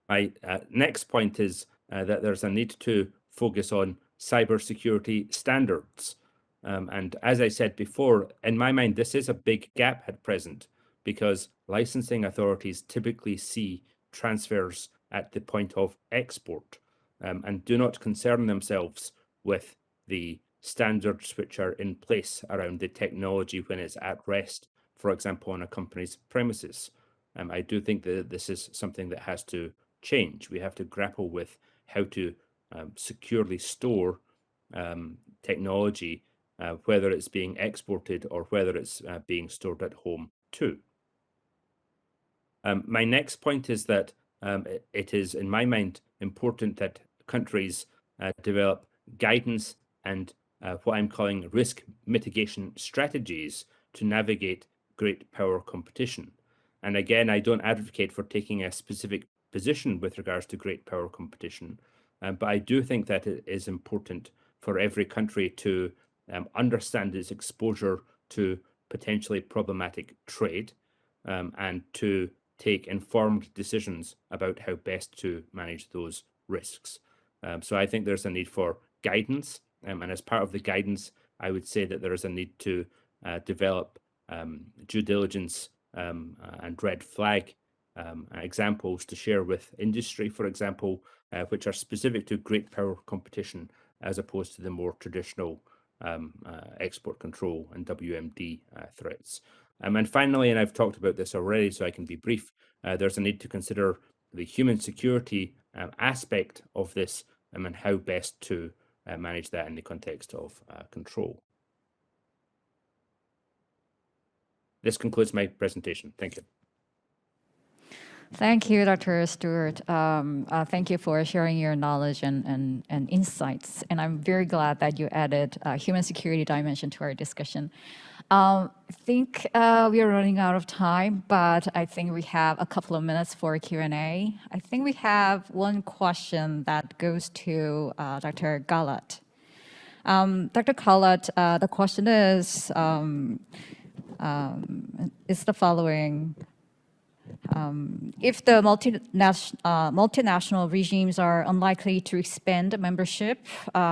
My next point is that there's a need to focus on cybersecurity standards. And as I said before, in my mind, this is a big gap at present because licensing authorities typically see transfers at the point of export and do not concern themselves with the standards which are in place around the technology when it's at rest, for example, on a company's premises. I do think that this is something that has to change. We have to grapple with how to securely store technology, whether it's being exported or whether it's being stored at home too. My next point is that it is, in my mind, important that countries develop guidance and what I'm calling risk mitigation strategies to navigate great power competition. And again, I don't advocate for taking a specific position with regards to great power competition, but I do think that it is important for every country to understand its exposure to potentially problematic trade and to take informed decisions about how best to manage those risks. So I think there's a need for guidance, and as part of the guidance, I would say that there is a need to develop due diligence and red flag examples to share with industry, for example, which are specific to great power competition as opposed to the more traditional export control and WMD threats. And finally, and I've talked about this already, so I can be brief, there's a need to consider the human security aspect of this and how best to manage that in the context of control. This concludes my presentation. Thank you. Thank you, Dr. Stewart. Thank you for sharing your knowledge and insights. And I'm very glad that you added human security dimension to our discussion. I think we are running out of time, but I think we have a couple of minutes for Q&A. I think we have one question that goes to Dr. Galat. Dr. Galat, the question is the following. If the multinational regimes are unlikely to expand membership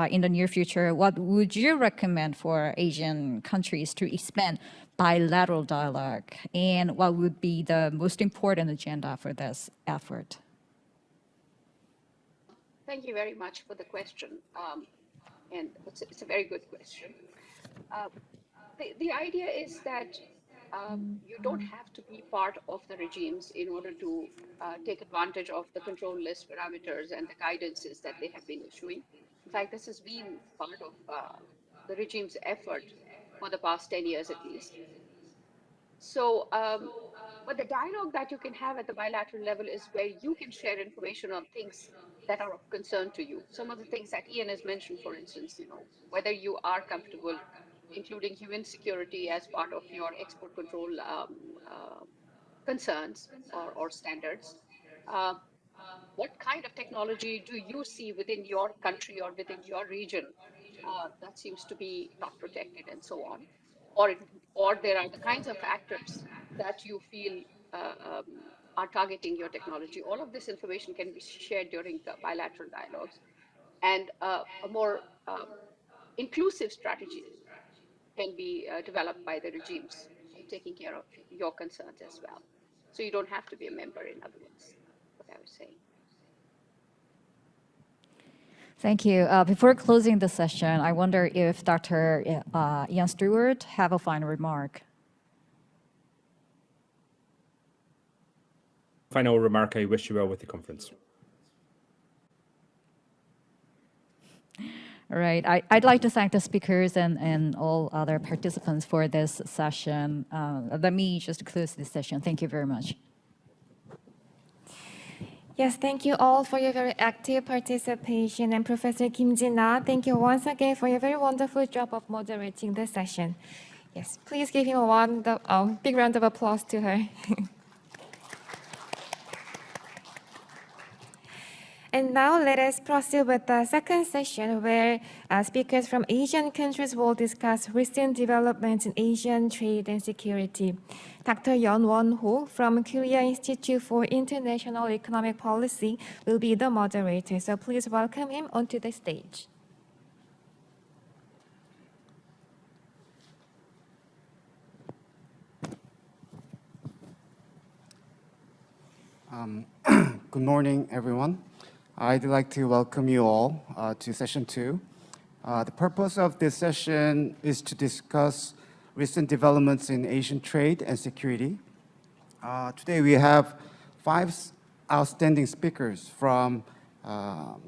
in the near future, what would you recommend for Asian countries to expand bilateral dialogue? And what would be the most important agenda for this effort? Thank you very much for the question. And it's a very good question. The idea is that you don't have to be part of the regimes in order to take advantage of the control list parameters and the guidances that they have been issuing. In fact, this has been part of the regime's effort for the past 10 years at least. So, but the dialogue that you can have at the bilateral level is where you can share information on things that are of concern to you. Some of the things that Ian has mentioned, for instance, whether you are comfortable including human security as part of your export control concerns or standards. What kind of technology do you see within your country or within your region that seems to be not protected and so on? Or there are the kinds of actors that you feel are targeting your technology. All of this information can be shared during the bilateral dialogues. And a more inclusive strategy can be developed by the regimes in taking care of your concerns as well. So you don't have to be a member, in other words, what I was saying. Thank you. Before closing the session, I wonder if Dr. Ian Stewart have a final remark. Final remark, I wish you well with the conference. All right. I'd like to thank the speakers and all other participants for this session. Let me just close this session. Thank you very much. Yes, thank you all for your very active participation. And Professor Kim Jin-na, thank you once again for your very wonderful job of moderating the session. Yes, please give him a big round of applause to her. And now let us proceed with the second session where speakers from Asian countries will discuss recent developments in Asian trade and security. Dr. Yeon Won-ho from Korea Institute for International Economic Policy will be the moderator. So please welcome him onto the stage. Good morning, everyone. I'd like to welcome you all to session 2 The purpose of this session is to discuss recent developments in Asian trade and security. Today we have 5 outstanding speakers from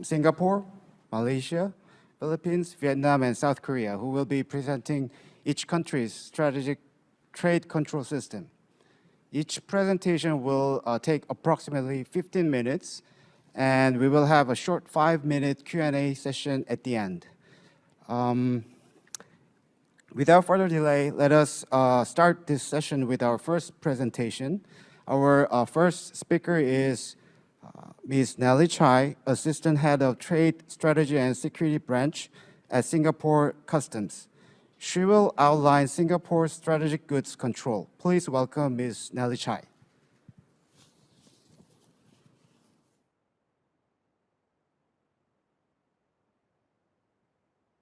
Singapore, Malaysia, Philippines, Vietnam, and South Korea, who will be presenting each country's strategic trade control system. Each presentation will take approximately 15 minutes, and we will have a short 5-minute Q&A session at the end. Without further delay, let us start this session with our first presentation. Our first speaker is Ms. Nellie Chai, Assistant Head of Trade Strategy and Security Branch at Singapore Customs. She will outline Singapore's strategic goods control. Please welcome Ms. Nellie Chai.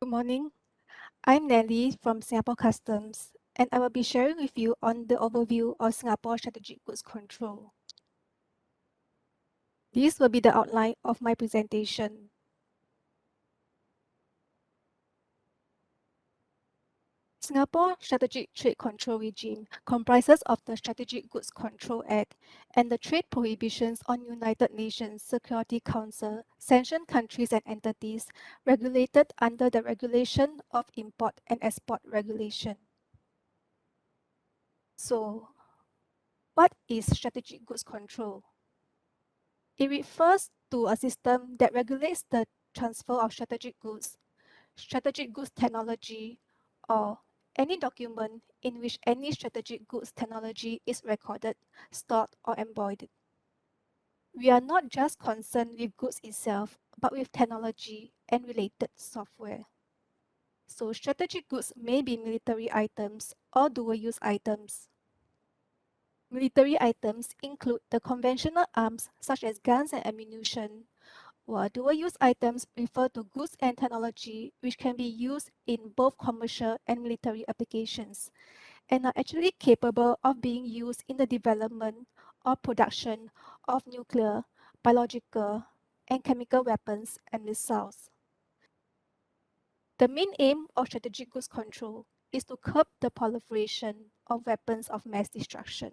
Good morning. I'm Nellie from Singapore Customs, and I will be sharing with you on the overview of Singapore Strategic Goods Control. This will be the outline of my presentation. Singapore Strategic Trade Control Regime comprises of the Strategic Goods Control Act and the trade prohibitions on United Nations Security Council sanctioned countries and entities regulated under the Regulation of Import and Export Regulation. So, what is strategic goods control? It refers to a system that regulates the transfer of strategic goods technology, or any document in which any strategic goods technology is recorded, stored, or embodied. We are not just concerned with goods itself, but with technology and related software. So strategic goods may be military items or dual-use items. Military items include the conventional arms such as guns and ammunition, while dual-use items refer to goods and technology which can be used in both commercial and military applications, and are actually capable of being used in the development or production of nuclear, biological, and chemical weapons and missiles. The main aim of strategic goods control is to curb the proliferation of weapons of mass destruction.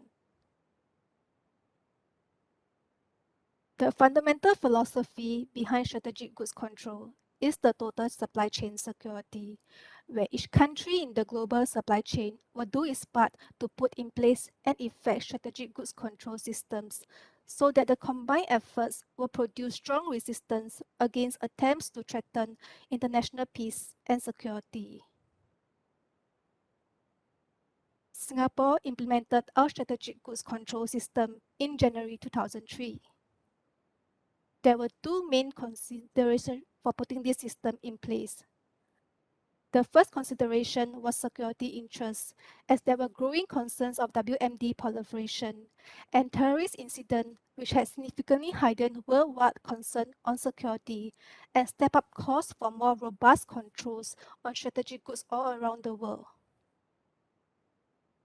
The fundamental philosophy behind strategic goods control is the total supply chain security, where each country in the global supply chain will do its part to put in place and effect strategic goods control systems so that the combined efforts will produce strong resistance against attempts to threaten international peace and security. Singapore implemented our strategic goods control system in January 2003. There were 2 main considerations for putting this system in place. The first consideration was security interests, as there were growing concerns of WMD proliferation and terrorist incidents which had significantly heightened worldwide concern on security and stepped up calls for more robust controls on strategic goods all around the world.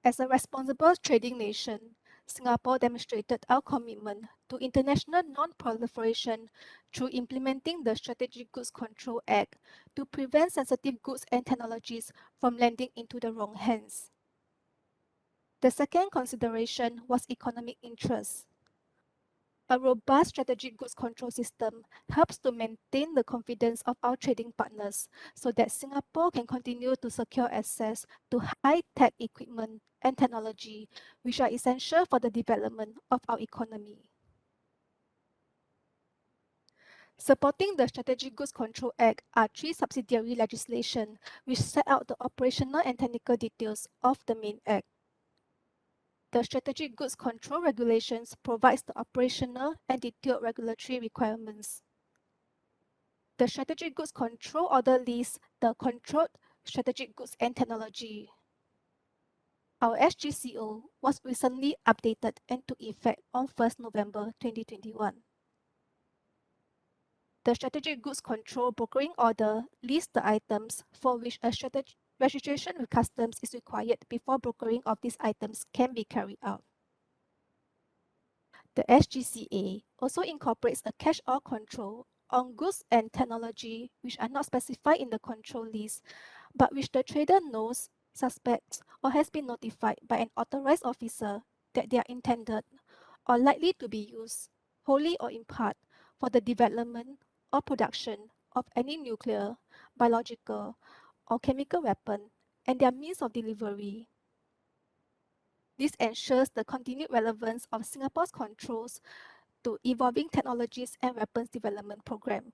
As a responsible trading nation, Singapore demonstrated our commitment to international non-proliferation through implementing the Strategic Goods Control Act to prevent sensitive goods and technologies from landing into the wrong hands. The second consideration was economic interests. A robust strategic goods control system helps to maintain the confidence of our trading partners so that Singapore can continue to secure access to high-tech equipment and technology, which are essential for the development of our economy. Supporting the Strategic Goods Control Act are 3 subsidiary legislation which set out the operational and technical details of the main act. The Strategic Goods Control Regulations provides the operational and detailed regulatory requirements. The Strategic Goods Control Order lists the controlled strategic goods and technology. Our SGCO was recently updated and took effect on 1st November 2021. The Strategic Goods Control Brokering Order lists the items for which a registration with customs is required before brokering of these items can be carried out. The SGCA also incorporates a catch-all control on goods and technology which are not specified in the control list, but which the trader knows, suspects, or has been notified by an authorized officer that they are intended or likely to be used, wholly or in part, for the development or production of any nuclear, biological, or chemical weapon and their means of delivery. This ensures the continued relevance of Singapore's controls to evolving technologies and weapons development program.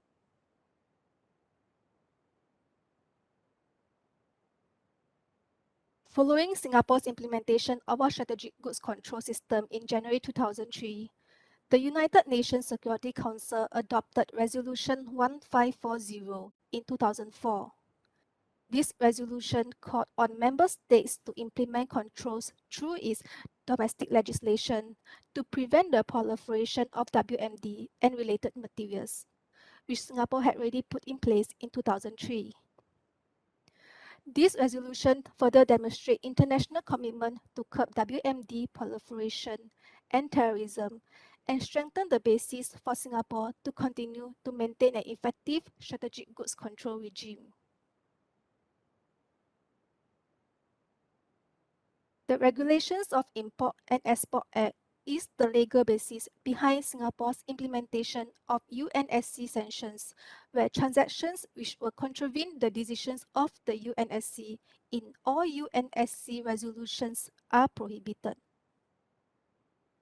Following Singapore's implementation of our strategic goods control system in January 2003, the United Nations Security Council adopted Resolution 1540 in 2004. This resolution called on member states to implement controls through its domestic legislation to prevent the proliferation of WMD and related materials, which Singapore had already put in place in 2003. This resolution further demonstrates international commitment to curb WMD proliferation and terrorism and strengthen the basis for Singapore to continue to maintain an effective strategic goods control regime. The Regulations of Import and Export Act is the legal basis behind Singapore's implementation of UNSC sanctions, where transactions which will contravene the decisions of the UNSC in all UNSC resolutions are prohibited.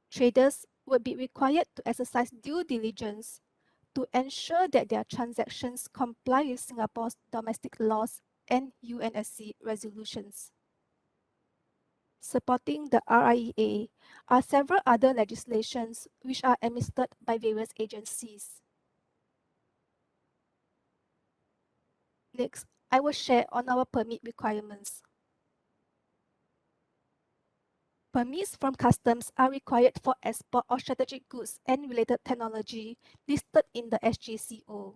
Traders will be required to exercise due diligence to ensure that their transactions comply with Singapore's domestic laws and UNSC resolutions. Supporting the RIEA are several other legislations which are administered by various agencies. Next, I will share on our permit requirements. Permits from customs are required for export of strategic goods and related technology listed in the SGCO.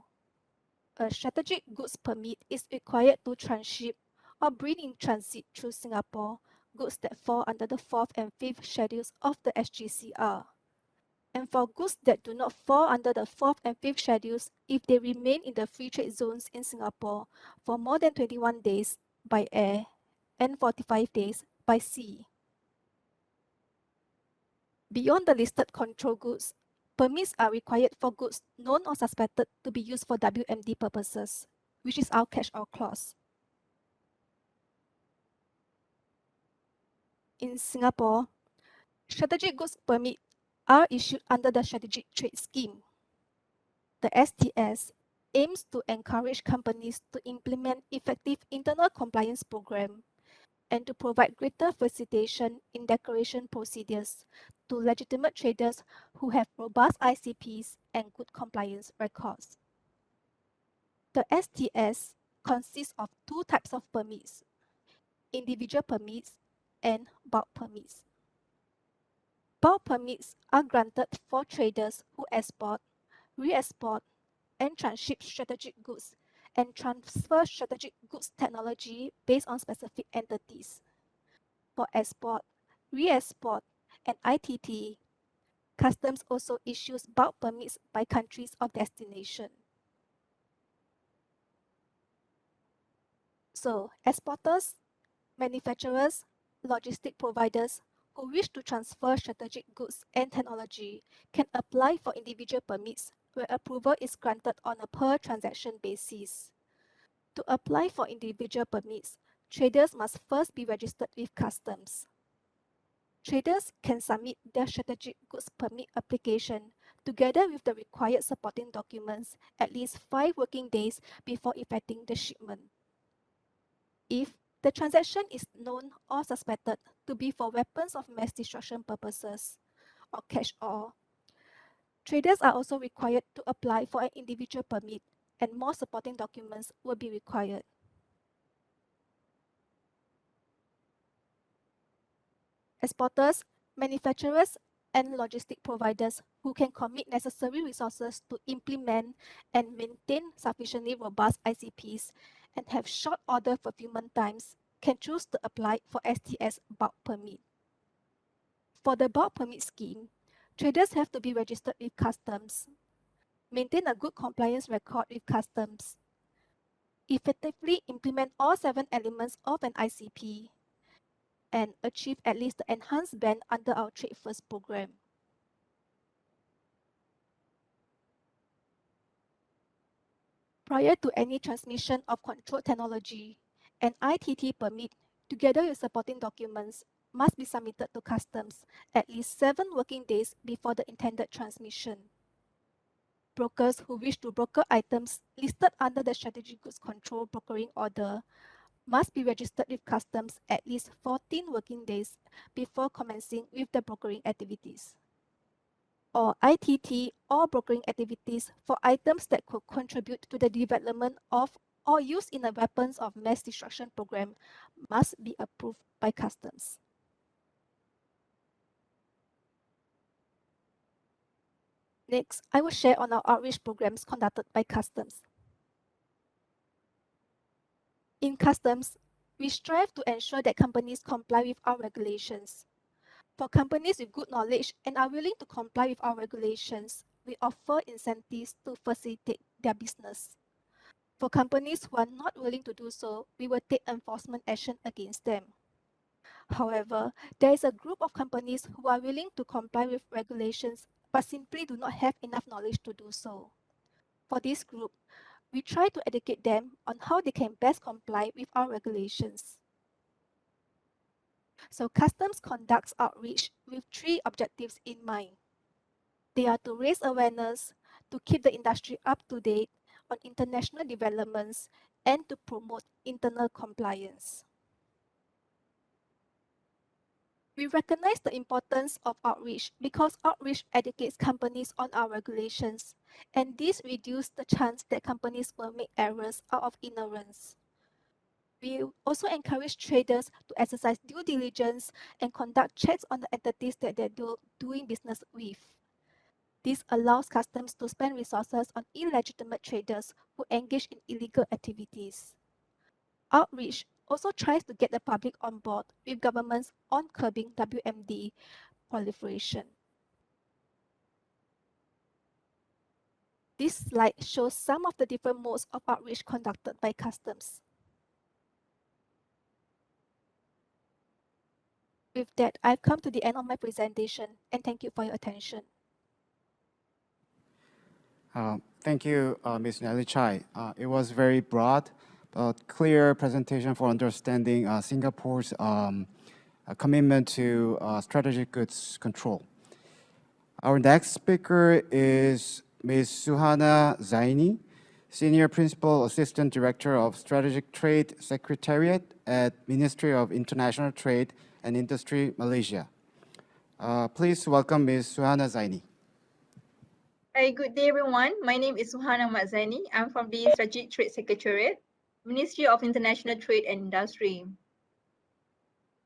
A strategic goods permit is required to transship or bring in transit through Singapore goods that fall under the 4th and 5th schedules of the SGCR. And for goods that do not fall under the 4th and 5th schedules, if they remain in the free trade zones in Singapore for more than 21 days by air and 45 days by sea. Beyond the listed control goods, permits are required for goods known or suspected to be used for WMD purposes, which is our catch-all clause. In Singapore, strategic goods permits are issued under the Strategic Trade Scheme. The STS aims to encourage companies to implement effective internal compliance program and to provide greater facilitation in declaration procedures to legitimate traders who have robust ICPs and good compliance records. The STS consists of two types of permits: individual permits and bulk permits. Bulk permits are granted for traders who export, re-export, and transship strategic goods and transfer strategic goods technology based on specific entities. For export, re-export, and ITT, customs also issues bulk permits by countries of destination. So, exporters, manufacturers, logistic providers who wish to transfer strategic goods and technology can apply for individual permits where approval is granted on a per transaction basis. To apply for individual permits, traders must first be registered with customs. Traders can submit their strategic goods permit application together with the required supporting documents at least 5 working days before effecting the shipment. If the transaction is known or suspected to be for weapons of mass destruction purposes or catch-all, traders are also required to apply for an individual permit and more supporting documents will be required. Exporters, manufacturers, and logistic providers who can commit necessary resources to implement and maintain sufficiently robust ICPs and have short order fulfillment times can choose to apply for STS bulk permit. For the bulk permit scheme, traders have to be registered with customs. maintain a good compliance record with customs, effectively implement all 7 elements of an ICP, and achieve at least the enhanced band under our Trade First program. Prior to any transmission of control technology, an ITT permit, together with supporting documents, must be submitted to customs at least 7 working days before the intended transmission. Brokers who wish to broker items listed under the Strategic Goods Control Brokering Order must be registered with customs at least 14 working days before commencing with the brokering activities. Or ITT or brokering activities for items that could contribute to the development of or use in a weapons of mass destruction program must be approved by customs. Next, I will share on our outreach programs conducted by customs. In customs, we strive to ensure that companies comply with our regulations. For companies with good knowledge and are willing to comply with our regulations, we offer incentives to facilitate their business. For companies who are not willing to do so, we will take enforcement action against them. However, there is a group of companies who are willing to comply with regulations but simply do not have enough knowledge to do so. For this group, we try to educate them on how they can best comply with our regulations. So customs conducts outreach with 3 objectives in mind. They are to raise awareness, to keep the industry up to date on international developments, and to promote internal compliance. We recognize the importance of outreach because outreach educates companies on our regulations, and this reduces the chance that companies will make errors out of ignorance. We also encourage traders to exercise due diligence and conduct checks on the entities that they're doing business with. This allows customs to spend resources on illegitimate traders who engage in illegal activities. Outreach also tries to get the public on board with governments on curbing WMD proliferation. This slide shows some of the different modes of outreach conducted by customs. With that, I've come to the end of my presentation, and thank you for your attention. Thank you, Ms. Nelly Chai. It was very broad, but clear presentation for understanding Singapore's commitment to strategic goods control. Our next speaker is Ms. Suhana Zaini, Senior Principal Assistant Director of Strategic Trade Secretariat at Ministry of International Trade and Industry, Malaysia. Please welcome Ms. Suhana Zaini. Hi, good day everyone. My name is Suhana Zaini. I'm from the Strategic Trade Secretariat, Ministry of International Trade and Industry.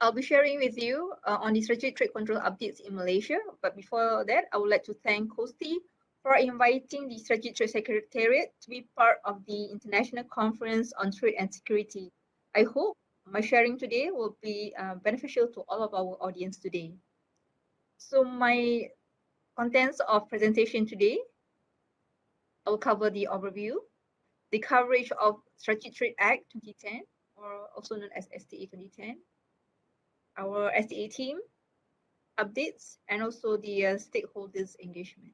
I'll be sharing with you on the strategic trade control updates in Malaysia. But before that, I would like to thank KOSTI for inviting the Strategic Trade Secretariat to be part of the International Conference on Trade and Security. I hope my sharing today will be beneficial to all of our audience today. So my contents of presentation today, I will cover the overview, the coverage of Strategic Trade Act 2010, or also known as STA 2010, our STA team, updates, and also the stakeholders engagement.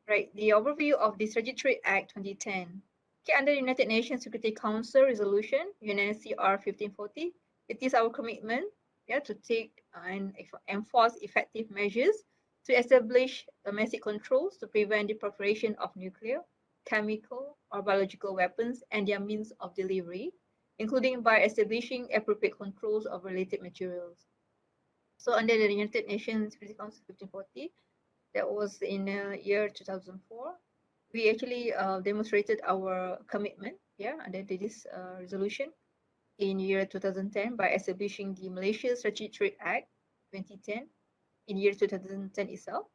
Right, the overview of the Strategic Trade Act 2010. Okay, under the United Nations Security Council Resolution, UNSCR 1540, it is our commitment to take and enforce effective measures to establish domestic controls to prevent the proliferation of nuclear, chemical, or biological weapons and their means of delivery, including by establishing appropriate controls of related materials. So under the United Nations Security Council 1540, that was in year 2004, we actually demonstrated our commitment under this resolution in year 2010 by establishing the Malaysia Strategic Trade Act 2010 in year 2010 itself,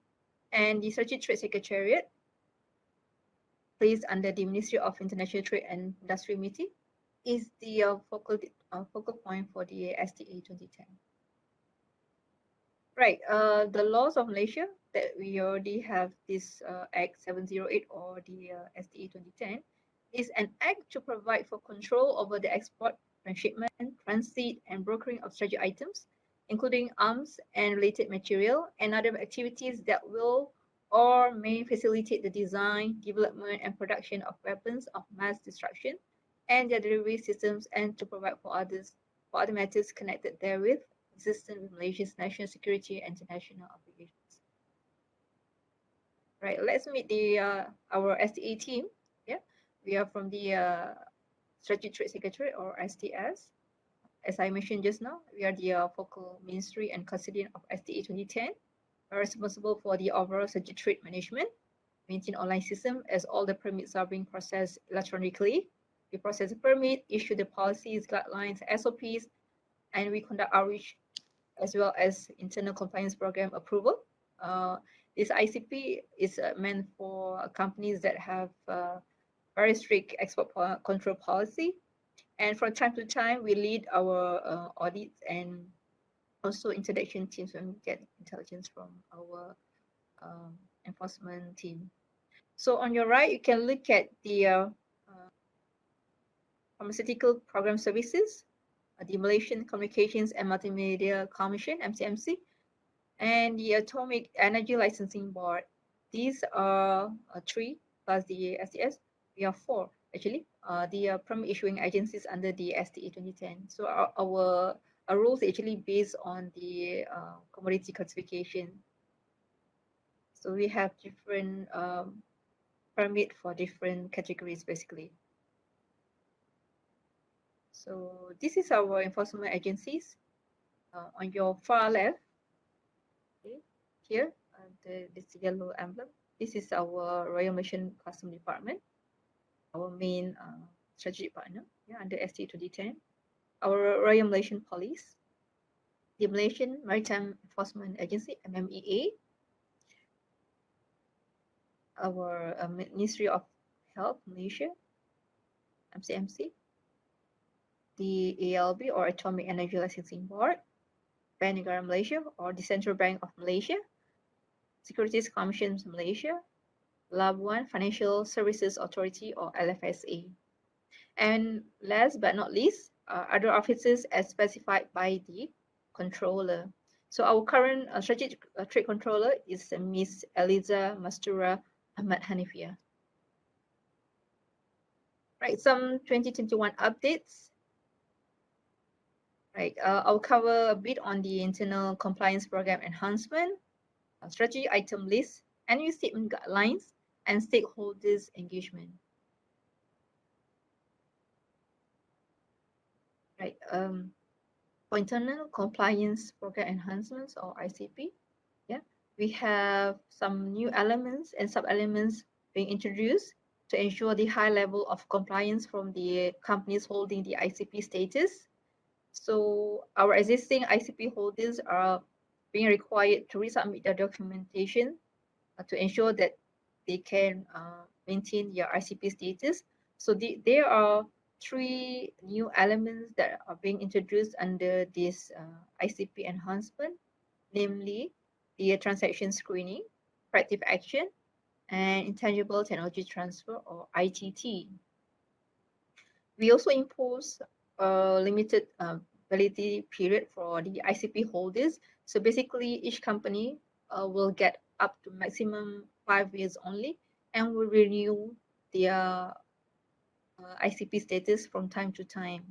and the Strategic Trade Secretariat placed under the Ministry of International Trade and Industry meeting is the focal point for the STA 2010. Right. The laws of Malaysia that we already have this Act 708 or the STA 2010 is an act to provide for control over the export, transshipment, transit, and brokering of strategic items, including arms and related material and other activities that will or may facilitate the design, development, and production of weapons of mass destruction and their delivery systems, and to provide for other matters connected therewith, consistent with Malaysia's national security and international obligations. Right, let's meet the our STA team. Yeah, we are from the Strategic Trade Secretary or STS. As I mentioned just now, we are the focal ministry and custodian of STA 2010. We are responsible for the overall strategic trade management, maintain online system as all the permits are being processed electronically. We process the permit, issue the policies, guidelines, SOPs, and we conduct outreach as well as internal compliance program approval. This ICP is meant for companies that have very strict export control policy. And from time to time, we lead our audits and also interdiction teams when we get intelligence from our enforcement team. So on your right, you can look at the Pharmaceutical Program Services, the Malaysian Communications and Multimedia Commission, MCMC, and the Atomic Energy Licensing Board. These are 3 plus the STS. We are 4 actually. The permit issuing agencies under the STA 2010. So our rules actually based on the commodity classification. So we have different permit for different categories basically. So this is our enforcement agencies. On your far left, okay, here, this yellow emblem. This is our Royal Malaysian Customs Department, our main strategic partner, yeah, under STA 2010. Our Royal Malaysian Police, the Malaysian Maritime Enforcement Agency, MMEA, our Ministry of Health, Malaysia, MCMC, the ALB or Atomic Energy Licensing Board, Bank Negara Malaysia or the Central Bank of Malaysia, Securities Commission Malaysia, Labuan Financial Services Authority or LFSA. And last but not least, other officers as specified by the controller. So our current strategic trade controller is Ms. Eliza Mastura Ahmad Hanifia. Right, some 2021 updates. Right, I'll cover a bit on the internal compliance program enhancement, strategy item list, annual statement guidelines, and stakeholders engagement. Right, for internal compliance program enhancements or ICP, yeah, we have some new elements and sub-elements being introduced to ensure the high level of compliance from the companies holding the ICP status. So our existing ICP holders are being required to resubmit their documentation to ensure that they can maintain their ICP status. So there are 3 new elements that are being introduced under this ICP enhancement, namely the transaction screening, corrective action, and intangible technology transfer or ITT. We also impose a limited validity period for the ICP holders. So basically each company will get up to maximum 5 years only and will renew their ICP status from time to time.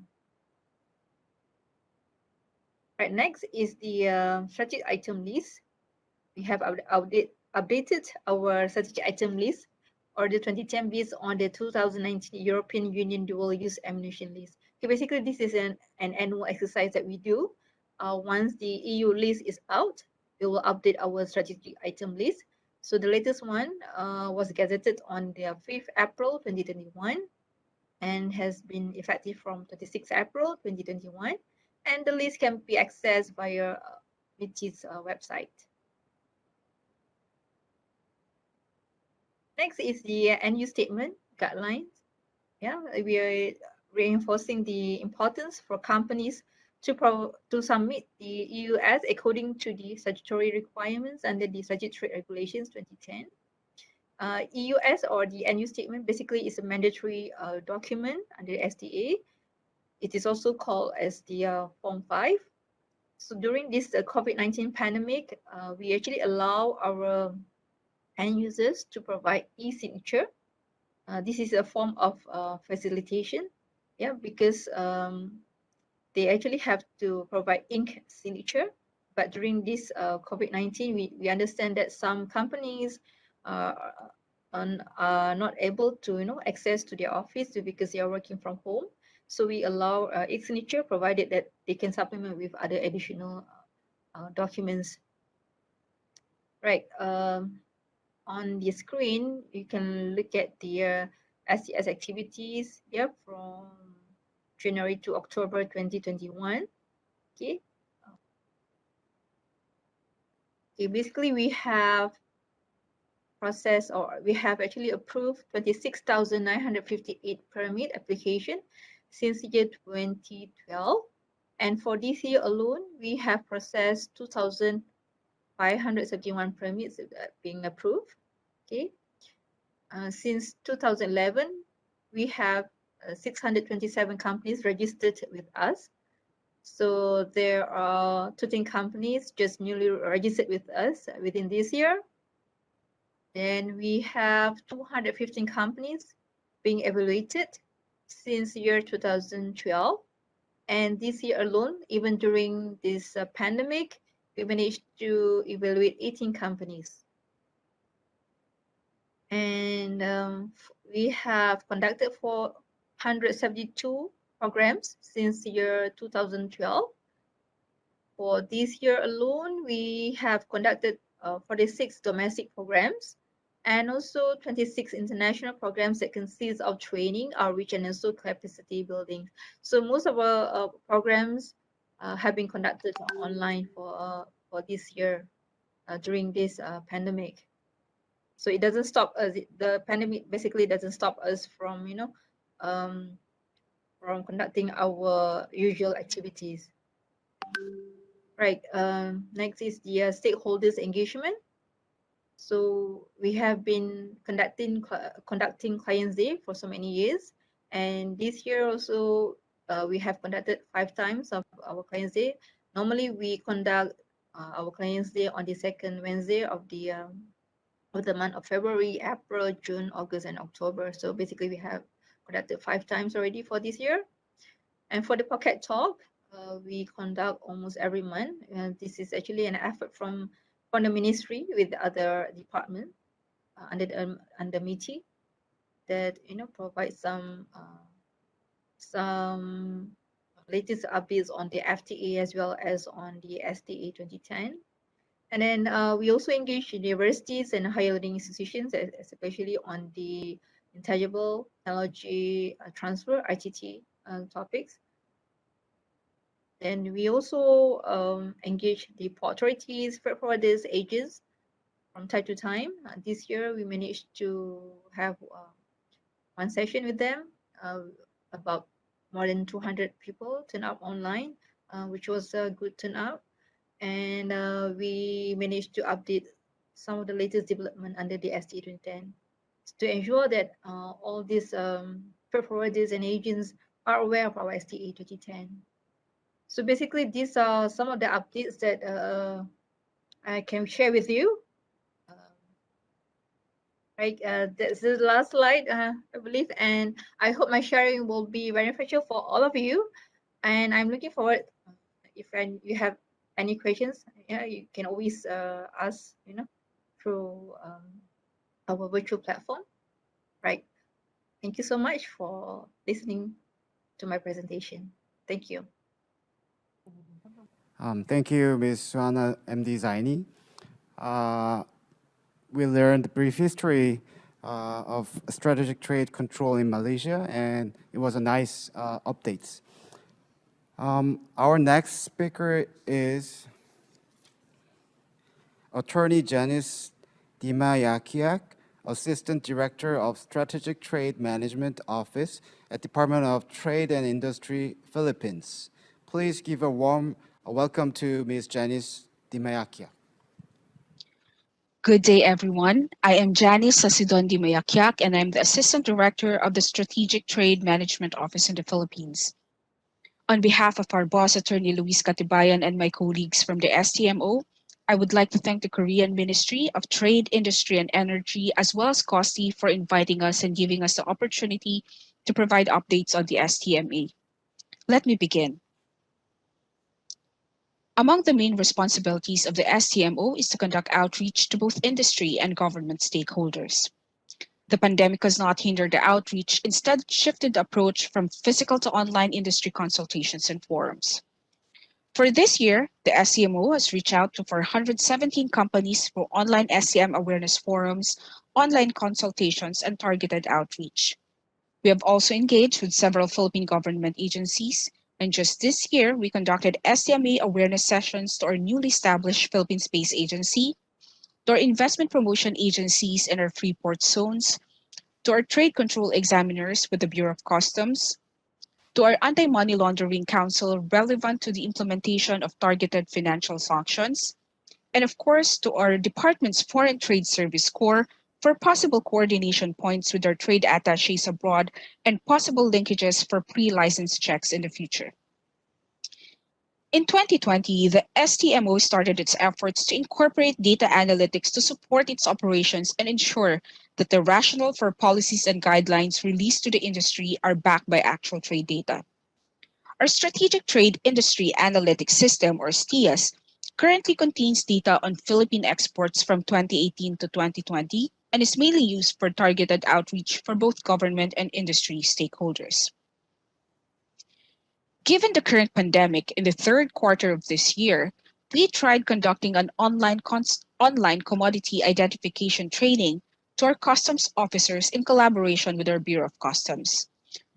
Right, next is the strategic item list. We have updated our strategic item list or the 2010 based on the 2019 European Union dual-use ammunition list. Okay, basically this is an annual exercise that we do. Once the EU list is out, we will update our strategic item list. So the latest one was gazetted on the 5th April 2021 and has been effective from 26 April 2021. And the list can be accessed via MITI's website. Next is the annual statement guidelines. Yeah, we are reinforcing the importance for companies to submit the EUS according to the statutory requirements under the Statutory Regulations 2010. EUS, or the annual statement, basically is a mandatory document under the STA. It is also called as the Form 5. So during this COVID-19 pandemic, we actually allow our end users to provide e-signature. This is a form of facilitation, yeah, because they actually have to provide ink signature. But during this COVID-19, we understand that some companies are not able to access to their office because they are working from home. So we allow e-signature, provided that they can supplement with other additional documents. Right. On the screen, you can look at the STS activities here from January to October 2021. Okay. Okay, basically we have processed, or we have actually approved 26,958 permit application since year 2012. And for this year alone, we have processed 2,571 permits being approved. Okay. Since 2011, we have 627 companies registered with us. So there are 13 companies just newly registered with us within this year. Then we have 215 companies being evaluated since year 2012. And this year alone, even during this pandemic, we managed to evaluate 18 companies. And we have conducted 472 programs since year 2012. For this year alone, we have conducted 46 domestic programs and also 26 international programs that consist of training, outreach, and also capacity building. So most of our programs have been conducted online for this year during this pandemic. So it doesn't stop us. The pandemic basically doesn't stop us from from conducting our usual activities. Right. Next is the stakeholders engagement. So we have been conducting Clients Day for so many years, and this year also we have conducted 5 times of our Clients Day. Normally we conduct our Clients Day on the second Wednesday of the month of February, April, June, August, and October. So basically we have conducted 5 times already for this year. And for the Pocket Talk, we conduct almost every month. This is actually an effort from the ministry with other departments under MITI that provide some latest updates on the FTA as well as on the STA 2010. And then we also engage universities and higher learning institutions, especially on the intangible technology transfer (ITT) topics. Then we also engage the port authorities, freight forwarders, agents from time to time. This year we managed to have one session with them. About more than 200 people turn up online, which was a good turnout. And we managed to update some of the latest development under the STA 2010 to ensure that all these freight forwarders and agents are aware of our STA 2010. So basically, these are some of the updates that I can share with you. Right, that's the last slide, I believe, and I hope my sharing will be beneficial for all of you. And I'm looking forward. If you have any questions, yeah, you can always ask, through our virtual platform. Right. Thank you so much for listening to my presentation. Thank you. Thank you, Ms. Suhana MD Zaini. We learned the brief history of strategic trade control in Malaysia, and it was a nice update. Our next speaker is Attorney Janice Dimayakiak, Assistant Director of Strategic Trade Management Office at Department of Trade and Industry, Philippines. Please give a warm welcome to Ms. Janice Dimayakia. Good day, everyone. I am Janice Sasidon Dimayakiak, and I'm the Assistant Director of the Strategic Trade Management Office in the Philippines. On behalf of our boss, Attorney Luis Katibayan, and my colleagues from the STMO, I would like to thank the Korean Ministry of Trade, Industry, and Energy, as well as KOSTI, for inviting us and giving us the opportunity to provide updates on the STMA. Let me begin. Among the main responsibilities of the STMO is to conduct outreach to both industry and government stakeholders. The pandemic has not hindered the outreach, instead shifted the approach from physical to online industry consultations and forums. For this year, the STMO has reached out to 417 companies for online STM awareness forums, online consultations, and targeted outreach. We have also engaged with several Philippine government agencies, and just this year, we conducted STMA awareness sessions to our newly established Philippine Space Agency, to our investment promotion agencies in our free port zones, to our trade control examiners with the Bureau of Customs, to our Anti-Money Laundering Council relevant to the implementation of targeted financial sanctions, and of course, to our department's Foreign Trade Service Corps for possible coordination points with our trade attachés abroad and possible linkages for pre-license checks in the future. In 2020, the STMO started its efforts to incorporate data analytics to support its operations and ensure that the rationale for policies and guidelines released to the industry are backed by actual trade data. Our Strategic Trade Industry Analytics System, or STIAS, currently contains data on Philippine exports from 2018 to 2020 and is mainly used for targeted outreach for both government and industry stakeholders. Given the current pandemic, in the third quarter of this year, we tried conducting an online commodity identification training to our customs officers in collaboration with our Bureau of Customs.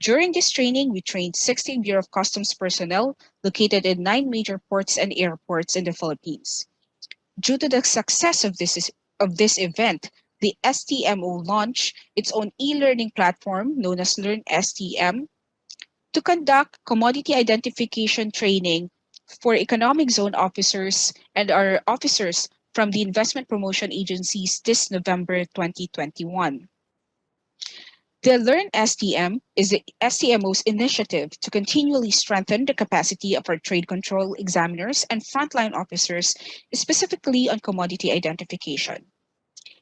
During this training, we trained 60 Bureau of Customs personnel located in 9 major ports and airports in the Philippines. Due to the success of this event, the STMO launched its own e-learning platform known as Learn STM to conduct commodity identification training for economic zone officers and our officers from the investment promotion agencies this November 2021. The Learn STM is the STMO's initiative to continually strengthen the capacity of our trade control examiners and frontline officers, specifically on commodity identification.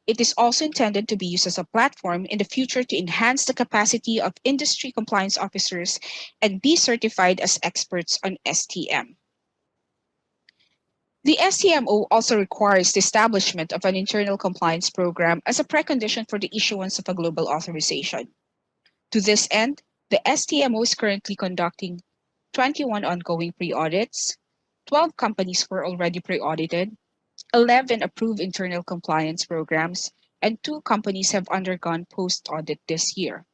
It is also intended to be used as a platform in the future to enhance the capacity of industry compliance officers and be certified as experts on STM. The STMO also requires the establishment of an internal compliance program as a precondition for the issuance of a global authorization. To this end, the STMO is currently conducting 21 ongoing pre-audits, 12 companies were already pre-audited, 11 approved internal compliance programs, and 2 companies have undergone post-audit this year.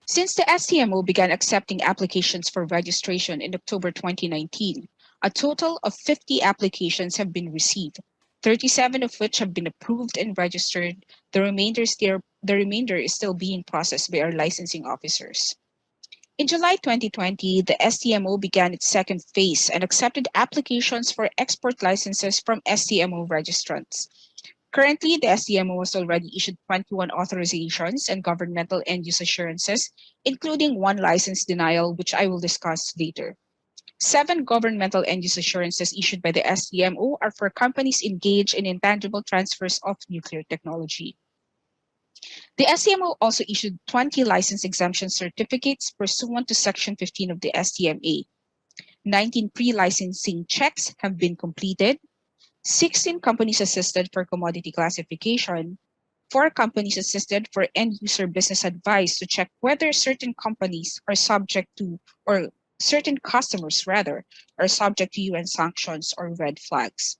Since the STMO began accepting applications for registration in October 2019, a total of 50 applications have been received, 37 of which have been approved and registered. The remainder is still being processed by our licensing officers. In July 2020, the STMO began its second phase and accepted applications for export licenses from STMO registrants. Currently, the STMO has already issued 21 authorizations and governmental end-use assurances, including 1 license denial, which I will discuss later. 7 governmental end-use assurances issued by the STMO are for companies engaged in intangible transfers of nuclear technology. The STMO also issued 20 license exemption certificates pursuant to Section 15 of the STMA. 19 pre-licensing checks have been completed. 16 companies assisted for commodity classification. 4 companies assisted for end-user business advice to check whether certain companies are subject to, or certain customers rather, are subject to UN sanctions or red flags.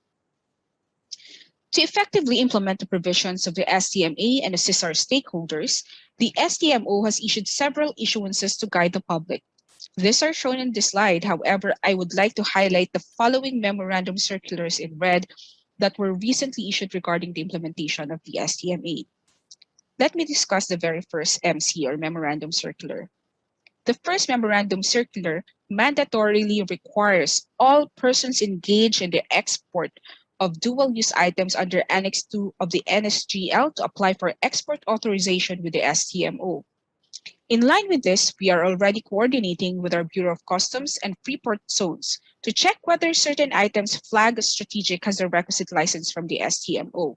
To effectively implement the provisions of the STMA and assist our stakeholders, the STMO has issued several issuances to guide the public. These are shown in this slide. However, I would like to highlight the following memorandum circulars in red that were recently issued regarding the implementation of the STMA. Let me discuss the very first MC, or memorandum circular. The first memorandum circular mandatorily requires all persons engaged in the export of dual-use items under Annex 2 of the NSGL to apply for export authorization with the STMO. In line with this, we are already coordinating with our Bureau of Customs and Freeport Zones to check whether certain items flagged as strategic has the requisite license from the STMO.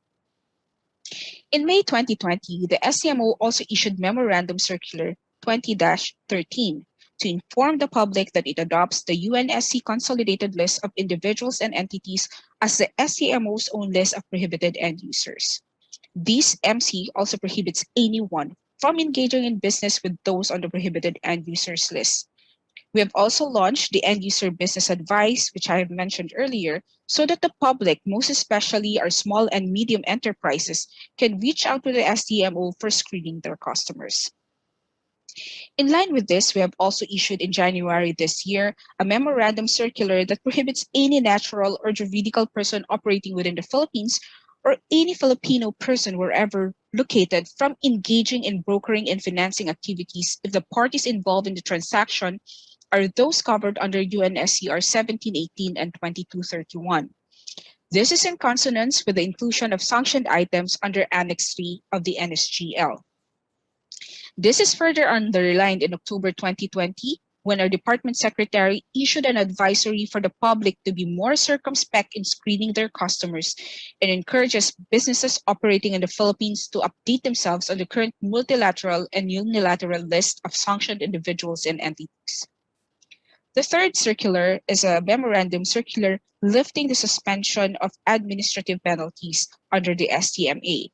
In May 2020, the STMO also issued Memorandum Circular 20-13 to inform the public that it adopts the UNSC Consolidated List of Individuals and Entities as the STMO's own list of prohibited end users. This MC also prohibits anyone from engaging in business with those on the prohibited end users list. We have also launched the End User Business Advice, which I have mentioned earlier, so that the public, most especially our small and medium enterprises, can reach out to the STMO for screening their customers. In line with this, we have also issued in January this year a memorandum circular that prohibits any natural or juridical person operating within the Philippines or any Filipino person wherever located from engaging in brokering and financing activities if the parties involved in the transaction are those covered under UNSCR 1718 and 2231. This is in consonance with the inclusion of sanctioned items under Annex 3 of the NSGL. This is further underlined in October 2020 when our department secretary issued an advisory for the public to be more circumspect in screening their customers and encourages businesses operating in the Philippines to update themselves on the current multilateral and unilateral list of sanctioned individuals and entities. The third circular is a memorandum circular lifting the suspension of administrative penalties under the STMA.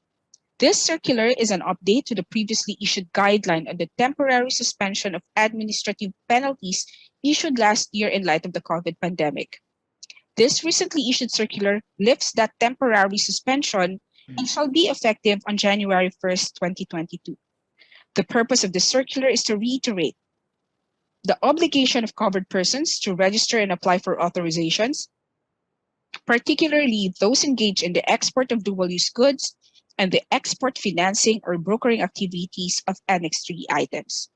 This circular is an update to the previously issued guideline on the temporary suspension of administrative penalties issued last year in light of the COVID pandemic. This recently issued circular lifts that temporary suspension and shall be effective on January 1st, 2022. The purpose of the circular is to reiterate the obligation of covered persons to register and apply for authorizations, particularly those engaged in the export of dual-use goods and the export financing or brokering activities of Annex 3 items.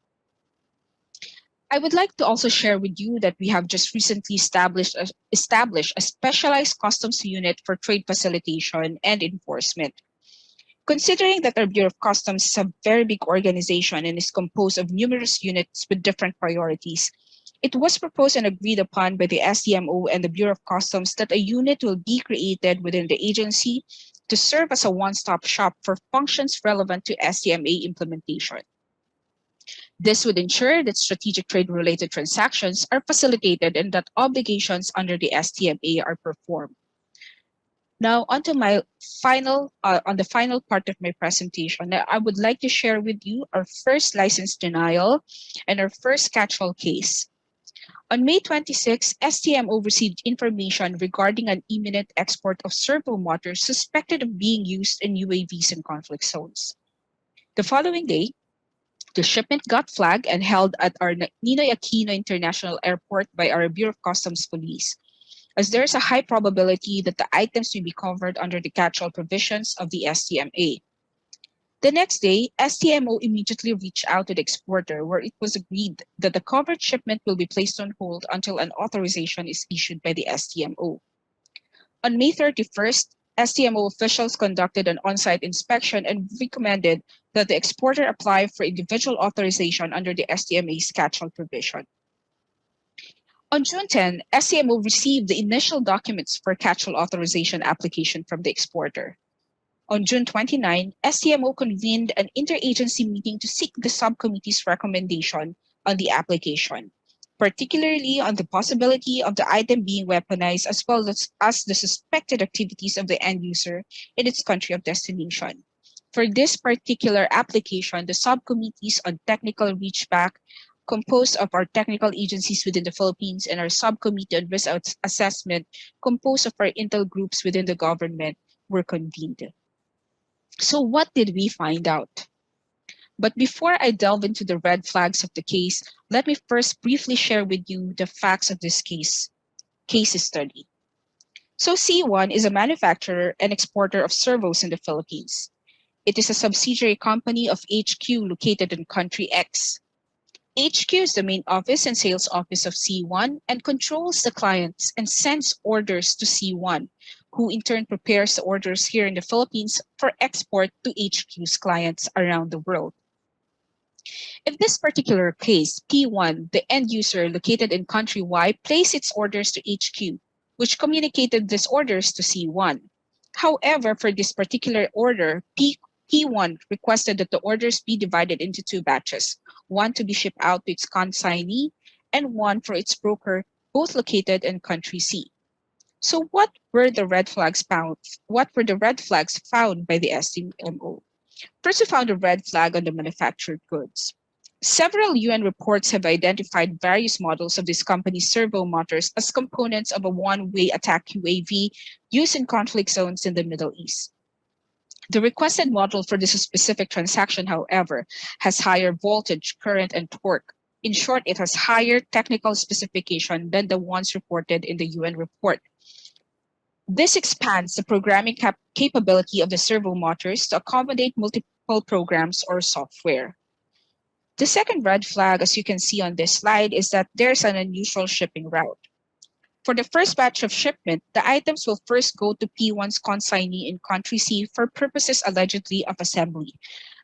I would like to also share with you that we have just recently established a specialized customs unit for trade facilitation and enforcement. Considering that our Bureau of Customs is a very big organization and is composed of numerous units with different priorities, it was proposed and agreed upon by the STMO and the Bureau of Customs that a unit will be created within the agency to serve as a one-stop shop for functions relevant to STMA implementation. This would ensure that strategic trade-related transactions are facilitated and that obligations under the STMA are performed. Now, on the final part of my presentation, I would like to share with you our first license denial and our first catch-all case. On May 26, STMO received information regarding an imminent export of servo motors suspected of being used in UAVs in conflict zones. The following day, the shipment got flagged and held at our Ninoy Aquino International Airport by our Bureau of Customs Police, as there is a high probability that the items may be covered under the catch-all provisions of the STMA. The next day, STMO immediately reached out to the exporter where it was agreed that the covered shipment will be placed on hold until an authorization is issued by the STMO. On May 31st, STMO officials conducted an on-site inspection and recommended that the exporter apply for individual authorization under the STMA's catch-all provision. On June 10, STMO received the initial documents for catch-all authorization application from the exporter. On June 29, STMO convened an interagency meeting to seek the subcommittee's recommendation on the application, particularly on the possibility of the item being weaponized as well as the suspected activities of the end user in its country of destination. For this particular application, the subcommittees on technical reachback, composed of our technical agencies within the Philippines, and our subcommittee on risk assessment, composed of our intel groups within the government, were convened. So what did we find out? But before I delve into the red flags of the case, let me first briefly share with you the facts of this case study. So C1 is a manufacturer and exporter of servos in the Philippines. It is a subsidiary company of HQ located in country X. HQ is the main office and sales office of C1 and controls the clients and sends orders to C1, who in turn prepares the orders here in the Philippines for export to HQ's clients around the world. In this particular case, P1, the end user located in country Y, placed its orders to HQ, which communicated these orders to C1. However, for this particular order, P1 requested that the orders be divided into two batches, one to be shipped out to its consignee and one for its broker, both located in country C. So what were the red flags found? What were the red flags found by the STMO? First, we found a red flag on the manufactured goods. Several UN reports have identified various models of this company's servo motors as components of a one-way attack UAV used in conflict zones in the Middle East. The requested model for this specific transaction, however, has higher voltage, current, and torque. In short, it has higher technical specification than the ones reported in the UN report. This expands the programming capability of the servo motors to accommodate multiple programs or software. The second red flag, as you can see on this slide, is that there's an unusual shipping route. For the first batch of shipment, the items will first go to P1's consignee in country C for purposes allegedly of assembly.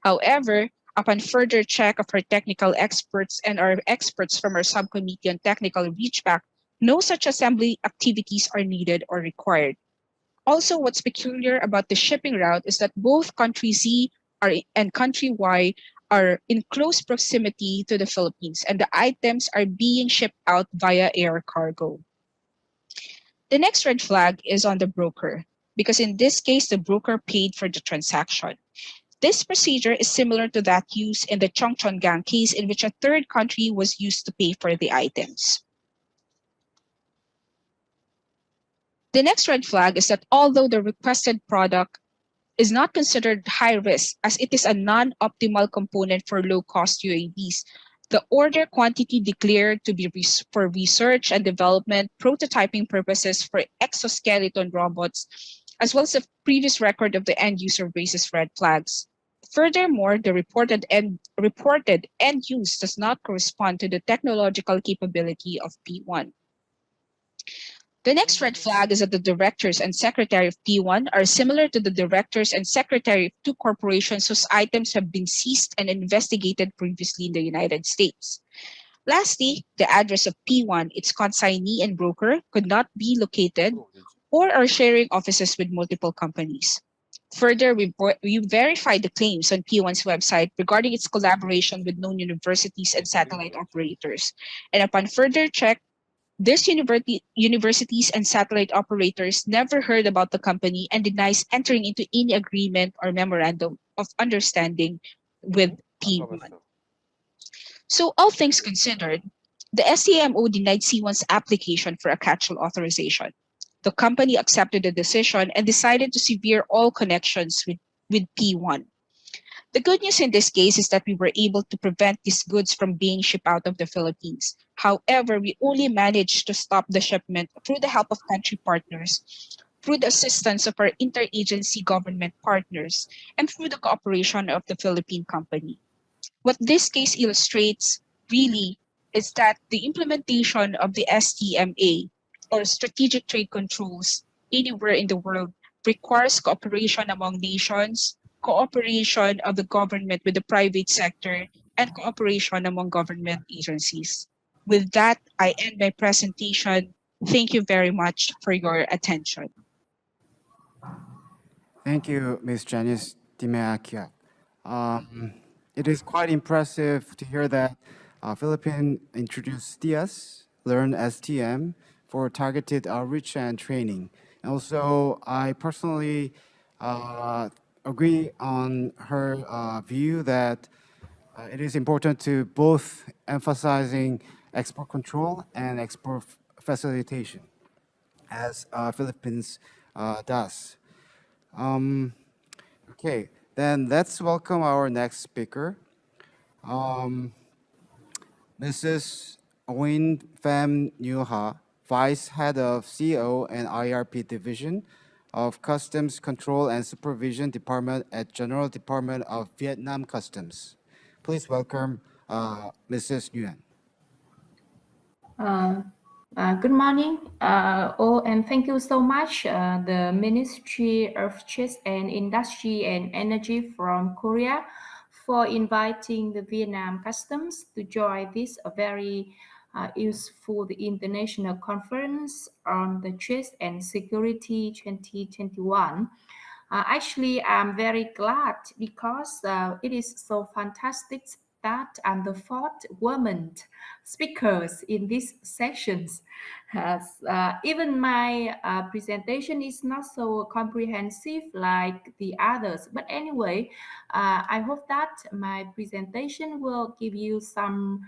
However, upon further check of our technical experts and our experts from our subcommittee on technical reachback, no such assembly activities are needed or required. Also, what's peculiar about the shipping route is that both country Z and country Y are in close proximity to the Philippines, and the items are being shipped out via air cargo. The next red flag is on the broker, because in this case, the broker paid for the transaction. This procedure is similar to that used in the Chongchongang case, in which a third country was used to pay for the items. The next red flag is that although the requested product is not considered high risk, as it is a non-optimal component for low-cost UAVs, the order quantity declared to be for research and development, prototyping purposes for exoskeleton robots, as well as a previous record of the end user raises red flags. Furthermore, the reported end use does not correspond to the technological capability of P1. The next red flag is that the directors and secretary of P1 are similar to the directors and secretary of two corporations whose items have been seized and investigated previously in the United States. Lastly, the address of P1, its consignee and broker, could not be located or are sharing offices with multiple companies. Further, we verified the claims on P1's website regarding its collaboration with known universities and satellite operators. And upon further check, these universities and satellite operators never heard about the company and denies entering into any agreement or memorandum of understanding with P1. So all things considered, the STMO denied C1's application for a catch-all authorization. The company accepted the decision and decided to sever all connections with P1. The good news in this case is that we were able to prevent these goods from being shipped out of the Philippines. However, we only managed to stop the shipment through the help of country partners, through the assistance of our interagency government partners, and through the cooperation of the Philippine company. What this case illustrates really is that the implementation of the STMA, or Strategic Trade Controls, anywhere in the world requires cooperation among nations, cooperation of the government with the private sector, and cooperation among government agencies. With that, I end my presentation. Thank you very much for your attention. Thank you, Ms. Janice Timeakia. It is quite impressive to hear that Philippines introduced STIAS, Learn STM, for targeted outreach and training. And also, I personally agree on her view that it is important to both emphasizing export control and export facilitation, as Philippines does. Okay, then let's welcome our next speaker, Mrs. Owen Pham Nhu Ha, Vice Head of CO and IRP Division of Customs Control and Supervision Department at General Department of Vietnam Customs. Please welcome Mrs. Nguyen. Good morning, all, and thank you so much, the Ministry of Trade and Industry and Energy from Korea, for inviting the Vietnam Customs to join this very useful international conference on the Trade and Security 2021. Actually, I'm very glad because it is so fantastic that I'm the fourth woman speakers in these sessions. Even my presentation is not so comprehensive like the others. But anyway, I hope that my presentation will give you some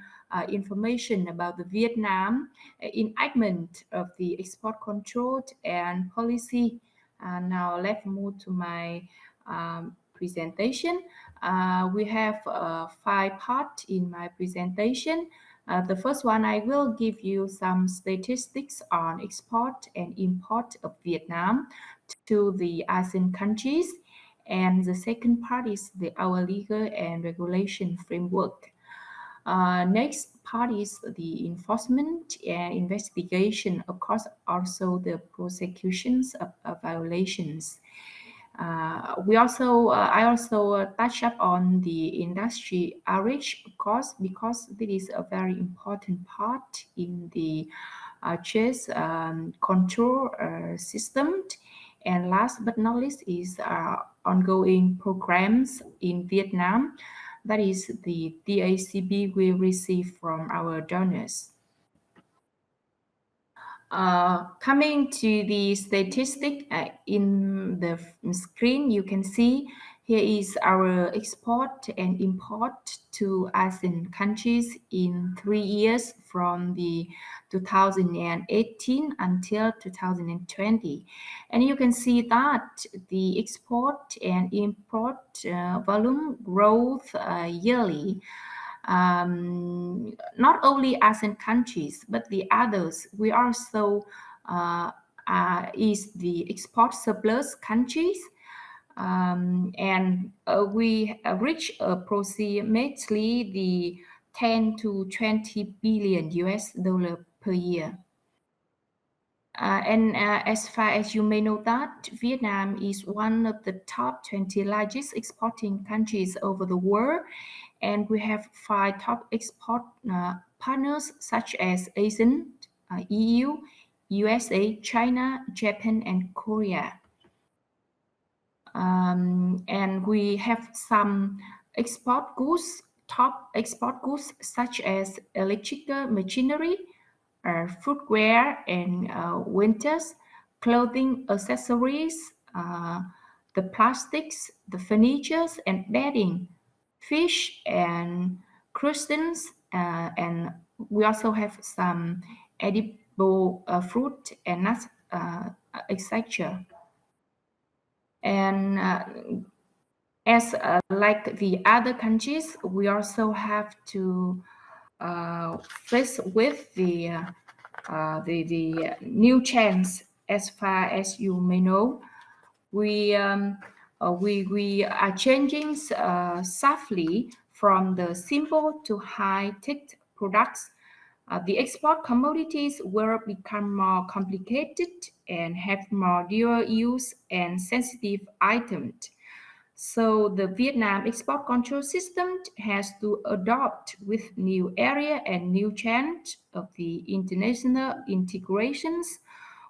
information about the Vietnam enactment of the export control and policy. Now let's move to my presentation. We have 5 parts in my presentation. The first one, I will give you some statistics on export and import of Vietnam to the ASEAN countries. And the second part is our legal and regulation framework. Next part is the enforcement and investigation, of course, also the prosecutions of violations. I also touch up on the industry outreach, of course, because this is a very important part in the chase control system. And last but not least is ongoing programs in Vietnam. That is the DACB we receive from our donors. Coming to the statistic in the screen, you can see here is our export and import to ASEAN countries in 3 years from the 2018 until 2020. And you can see that the export and import volume growth yearly. Not only ASEAN countries, but the others. We also is the export surplus countries. And we reach approximately the 10 to 20 billion US dollar per year. As far as you may know that Vietnam is one of the top 20 largest exporting countries over the world. And we have 5 top export partners such as ASEAN, EU, USA, China, Japan, and Korea. And we have some export goods, top export goods such as electrical machinery, footwear and winters, clothing accessories, the plastics, the furnitures and bedding, fish and crustaceans, and we also have some edible fruit and nuts, etc. And as like the other countries, we also have to face with the new trends. As far as you may know, we are changing softly from the simple to high-tech products. The export commodities will become more complicated and have more dual use and sensitive items. So the Vietnam export control system has to adopt with new area and new challenge of the international integrations,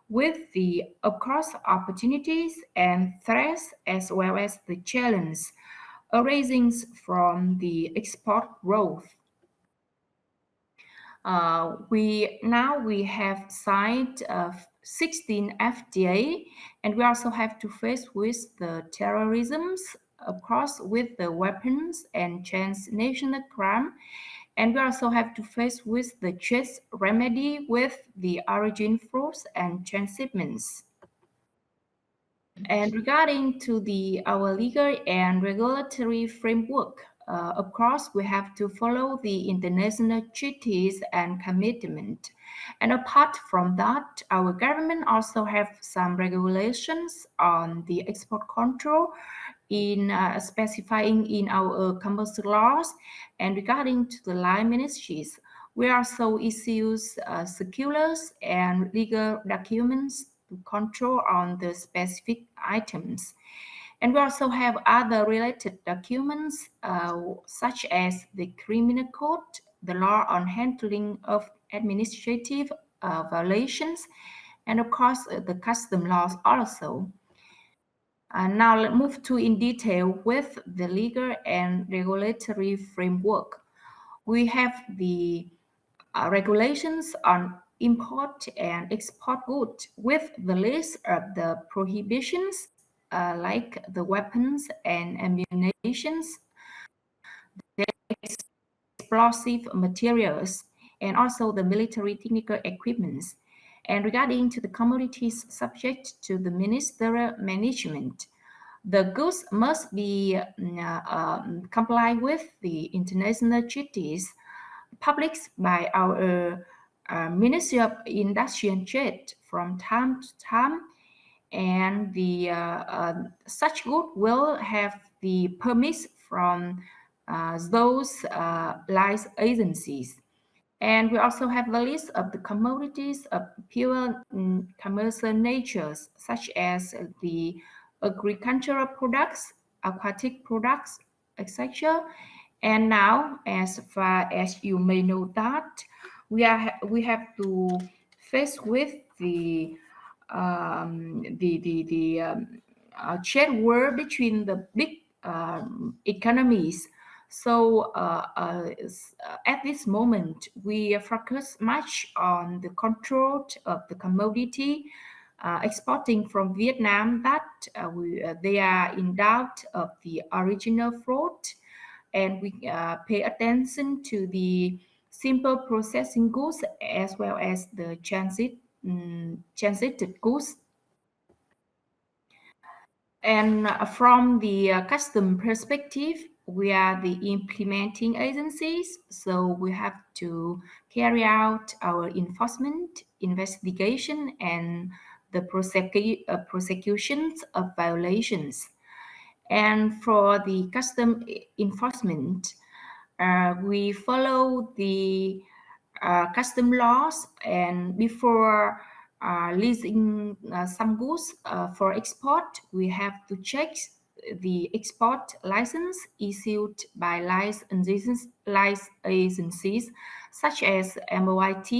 with the, of course, opportunities and threats as well as the challenge arising from the export growth. We have signed 16 FTA, and we also have to face with the terrorisms, of course, with the weapons and transnational crime. And we also have to face with the trade remedy with the origin flows and transshipments. And regarding to our legal and regulatory framework, of course, we have to follow the international treaties and commitment. And apart from that, our government also have some regulations on the export control in specifying in our commercial laws. And regarding to the line ministries, we also issues circulars and legal documents to control on the specific items. And we also have other related documents such as the criminal code, the law on handling of administrative violations, and of course the custom laws also. Now let's move to in detail with the legal and regulatory framework. We have the regulations on import and export goods with the list of the prohibitions like the weapons and ammunitions, the explosive materials, and also the military technical equipments. And regarding to the commodities subject to the ministerial management, the goods must be comply with the international treaties published by our Ministry of Industry and Trade from time to time, and the such good will have the permits from those license agencies. And we also have the list of the commodities of pure commercial natures, such as the agricultural products, aquatic products, etc. And now, as far as you may know that, we have to face with the trade war between the big economies. So at this moment, we focus much on the control of the commodity exporting from Vietnam that they are in doubt of the original fraud, and we pay attention to the simple processing goods as well as the transited goods. And from the custom perspective, we are the implementing agencies, so we have to carry out our enforcement, investigation, and the prosecutions of violations. And for the custom enforcement, we follow the custom laws, and before leasing some goods for export, we have to check the export license issued by license agencies such as MOIT,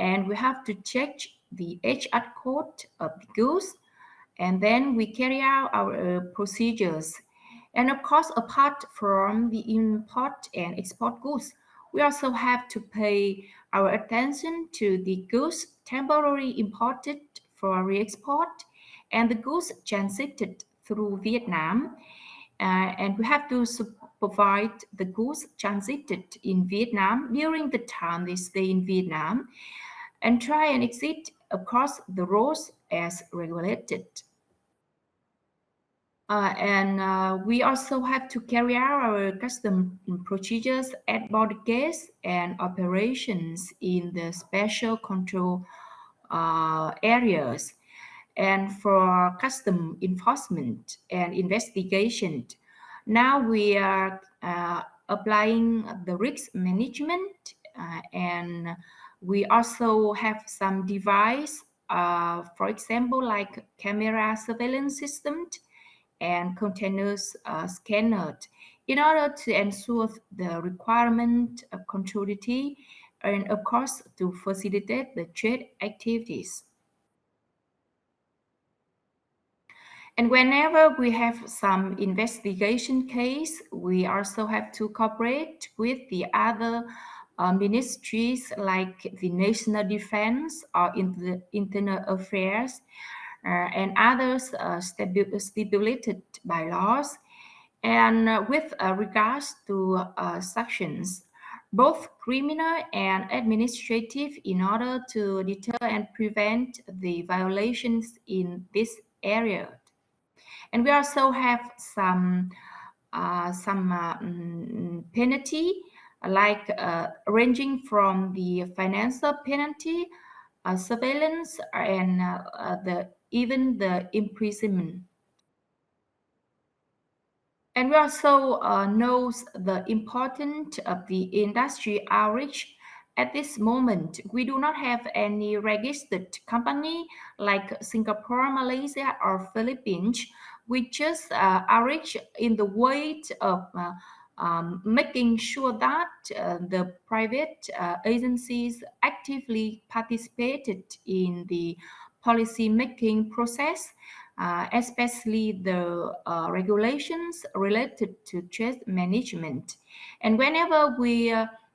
and we have to check the HR code of the goods, and then we carry out our procedures. And of course, apart from the import and export goods, we also have to pay our attention to the goods temporarily imported for re-export and the goods transited through Vietnam. And we have to provide the goods transited in Vietnam during the time they stay in Vietnam and try and exit across the roads as regulated. We also have to carry out our custom procedures at border gates and operations in the special control areas. And for custom enforcement and investigation, now we are applying the risk management, and we also have some device, for example, like camera surveillance system and containers scanned in order to ensure the requirement of controllability and of course to facilitate the trade activities. And whenever we have some investigation case, we also have to cooperate with the other ministries like the National Defense or in the Internal Affairs and others stipulated by laws. And with regards to sanctions, both criminal and administrative, in order to deter and prevent the violations in this area. And we also have some penalty, like ranging from the financial penalty, surveillance, and even the imprisonment. And we also knows the importance of the industry outreach. At this moment, we do not have any registered company like Singapore, Malaysia, or Philippines. We just outreach in the way of making sure that the private agencies actively participated in the policy making process, especially the regulations related to trade management. And whenever we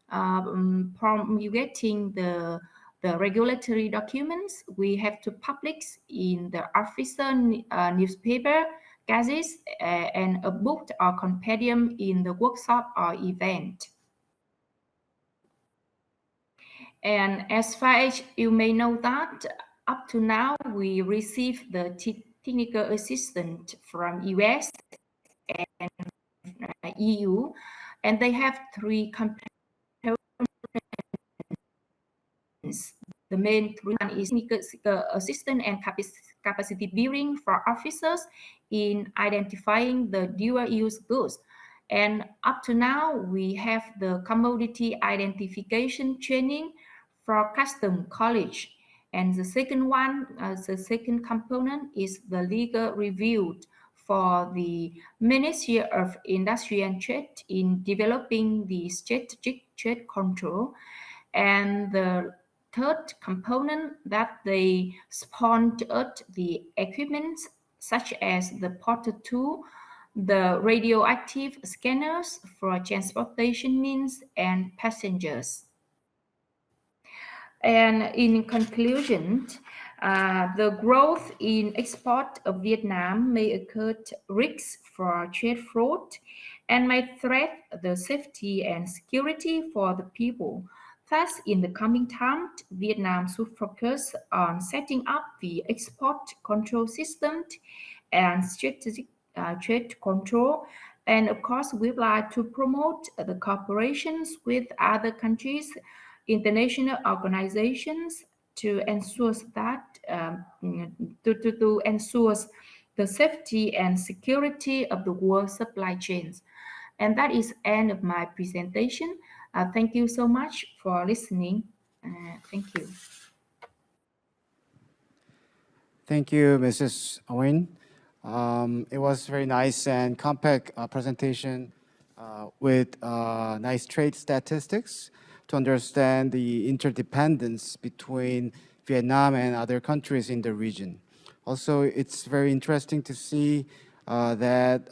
promulgating the regulatory documents, we have to publish in the official newspaper, gazettes, and a book or compendium in the workshop or event. And as far as you may know that, up to now, we received the technical assistance from US and EU, and they have three components. The main one is technical assistance and capacity building for officers in identifying the dual-use goods. And up to now, we have the commodity identification training for custom college. And the second one, the second component is the legal review for the Ministry of Industry and Trade in developing the strategic trade control. And the third component that they sponsored the equipment such as the porter tool, the radioactive scanners for transportation means and passengers. And in conclusion, the growth in export of Vietnam may occur risks for trade fraud and may threat the safety and security for the people. Thus, in the coming time, Vietnam should focus on setting up the export control system and strategic trade control. And of course, we would like to promote the cooperations with other countries, international organizations, to ensure that to ensure the safety and security of the world supply chains. And that is the end of my presentation. Thank you so much for listening. Thank you. Thank you, Mrs. Owen. It was very nice and compact presentation with nice trade statistics to understand the interdependence between Vietnam and other countries in the region. Also, it's very interesting to see that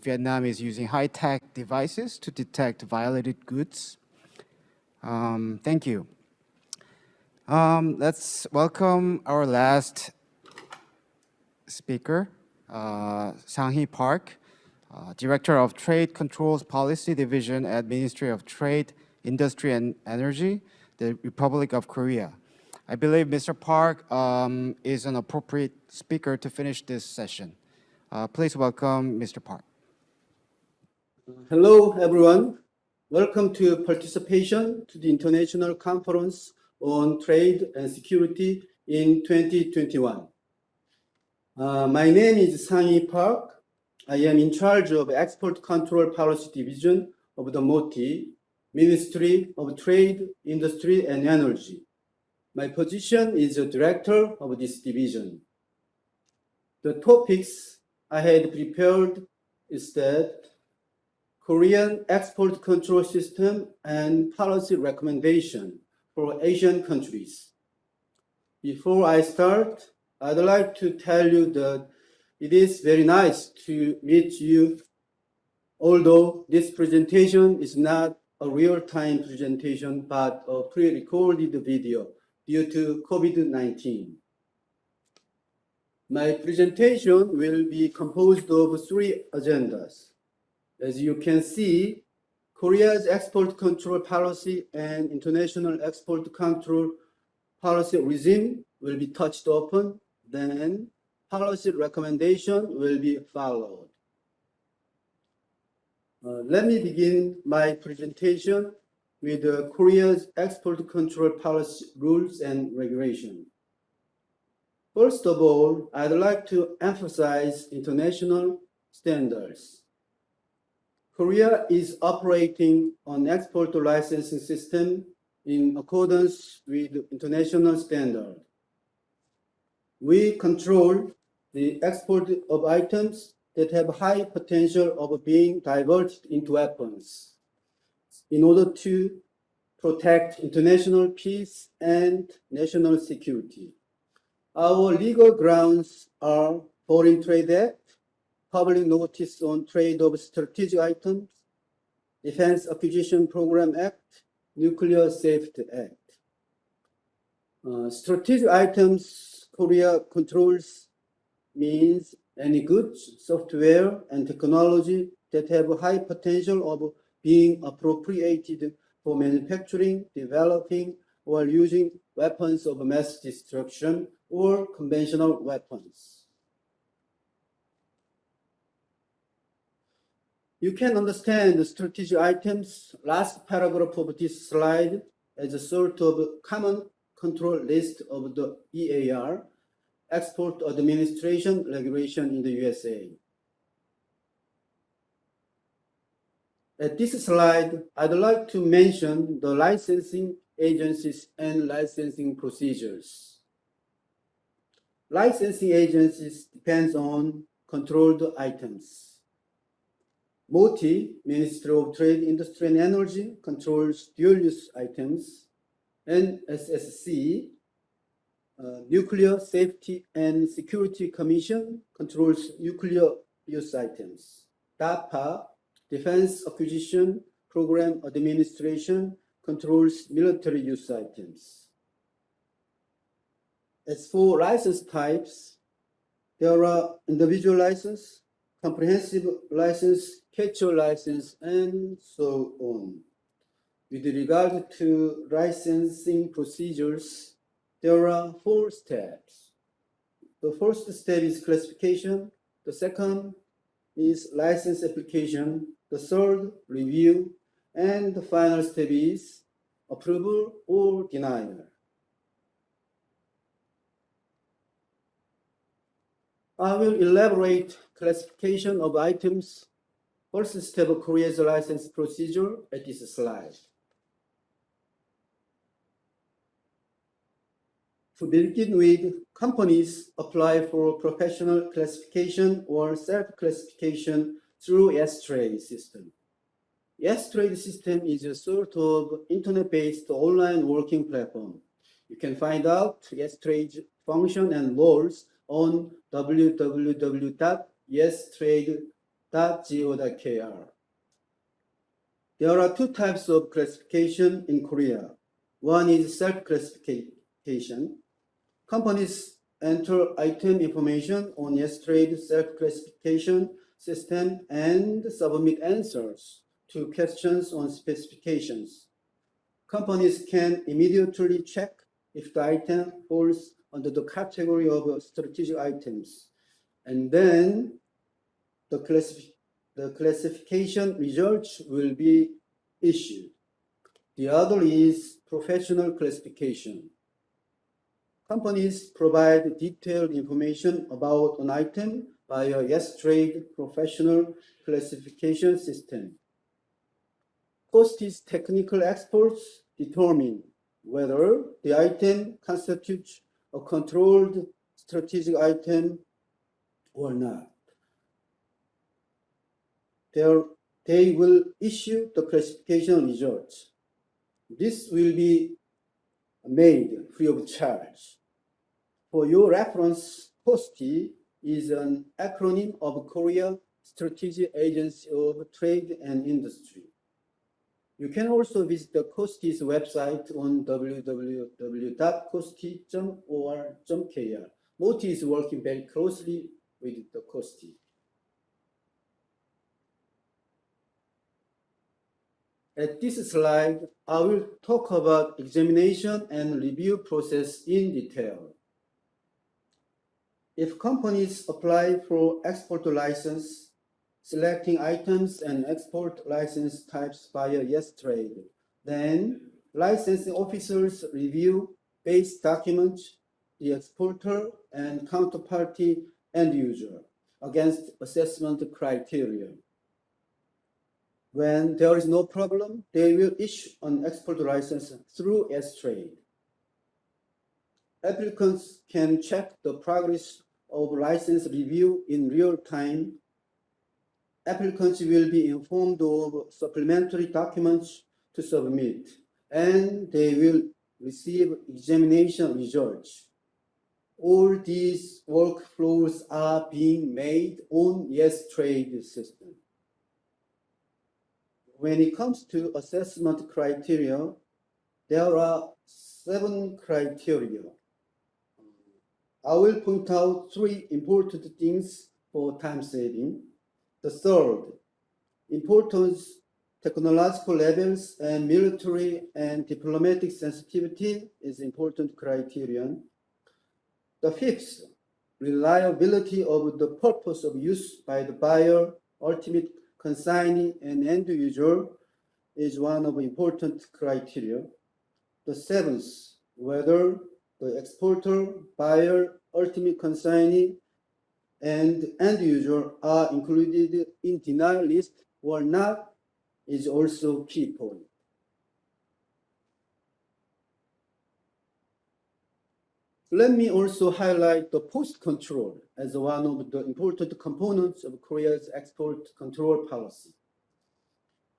Vietnam is using high-tech devices to detect violated goods. Thank you. Let's welcome our last speaker, Sang-hee Park, Director of Trade Controls Policy Division at Ministry of Trade, Industry and Energy, the Republic of Korea. I believe Mr. Park is an appropriate speaker to finish this session. Please welcome Mr. Park. Hello, everyone. Welcome to participation to the International Conference on Trade and Security in 2021. My name is Sang-hee Park. I am in charge of Export Control Policy Division of the MOTI, Ministry of Trade, Industry and Energy. My position is the director of this division. The topics I had prepared is that Korean export control system and policy recommendation for Asian countries. Before I start, I'd like to tell you that it is very nice to meet you, although this presentation is not a real-time presentation, but a pre-recorded video due to COVID-19. My presentation will be composed of 3 agendas. As you can see, Korea's export control policy and international export control policy regime will be touched upon, then policy recommendation will be followed. Let me begin my presentation with Korea's export control policy rules and regulations. First of all, I'd like to emphasize international standards. Korea is operating an export licensing system in accordance with international standards. We control the export of items that have high potential of being diverted into weapons in order to protect international peace and national security. Our legal grounds are Foreign Trade Act, Public Notice on Trade of Strategic Items, Defense Acquisition Program Act, Nuclear Safety Act. Strategic items Korea controls means any goods, software, and technology that have high potential of being appropriated for manufacturing, developing, or using weapons of mass destruction or conventional weapons. You can understand the strategic items, last paragraph of this slide, as a sort of common control list of the EAR, Export Administration Regulation in the USA. At this slide, I'd like to mention the licensing agencies and licensing procedures. Licensing agencies depends on controlled items. MOTI, Ministry of Trade, Industry and Energy, controls dual-use items, and SSC, Nuclear Safety and Security Commission, controls nuclear use items. DAPA, Defense Acquisition Program Administration, controls military use items. As for license types, there are individual license, comprehensive license, catch-all license, and so on. With regard to licensing procedures, there are 4 steps. The first step is classification. The second is license application. The third, review. And the final step is approval or denial. I will elaborate classification of items, first step of Korea's license procedure at this slide. To begin with, companies apply for professional classification or self-classification through S-Trade system. S-Trade system is a sort of internet-based online working platform. You can find out S-Trade function and roles on www.yestrade.go.kr. There are 2 types of classification in Korea. One is self-classification. Companies enter item information on S-Trade self-classification system and submit answers to questions on specifications. Companies can immediately check if the item falls under the category of strategic items, and then the classification results will be issued. The other is professional classification. Companies provide detailed information about an item via S-Trade professional classification system. KOSTI's technical experts determine whether the item constitutes a controlled strategic item or not. They will issue the classification results. This will be made free of charge. For your reference, KOSTI is an acronym of Korea Strategic Agency of Trade and Industry. You can also visit the KOSTI's website on www.kosti.or.kr. MOTI is working very closely with the KOSTI. At this slide, I will talk about examination and review process in detail. If companies apply for export license, selecting items and export license types via S-Trade, then licensing officers review base documents, the exporter and counterparty end user against assessment criteria. When there is no problem, they will issue an export license through S-Trade. Applicants can check the progress of license review in real time. Applicants will be informed of supplementary documents to submit, and they will receive examination results. All these workflows are being made on S-Trade system. When it comes to assessment criteria, there are 7 criteria. I will point out 3 important things for time saving. The third, importance, technological levels, and military and diplomatic sensitivity is important criterion. The fifth, reliability of the purpose of use by the buyer, ultimate consignee, and end user is one of important criteria. The seventh, whether the exporter, buyer, ultimate consignee, and end user are included in denial list or not is also key point. Let me also highlight the post-control as one of the important components of Korea's export control policy.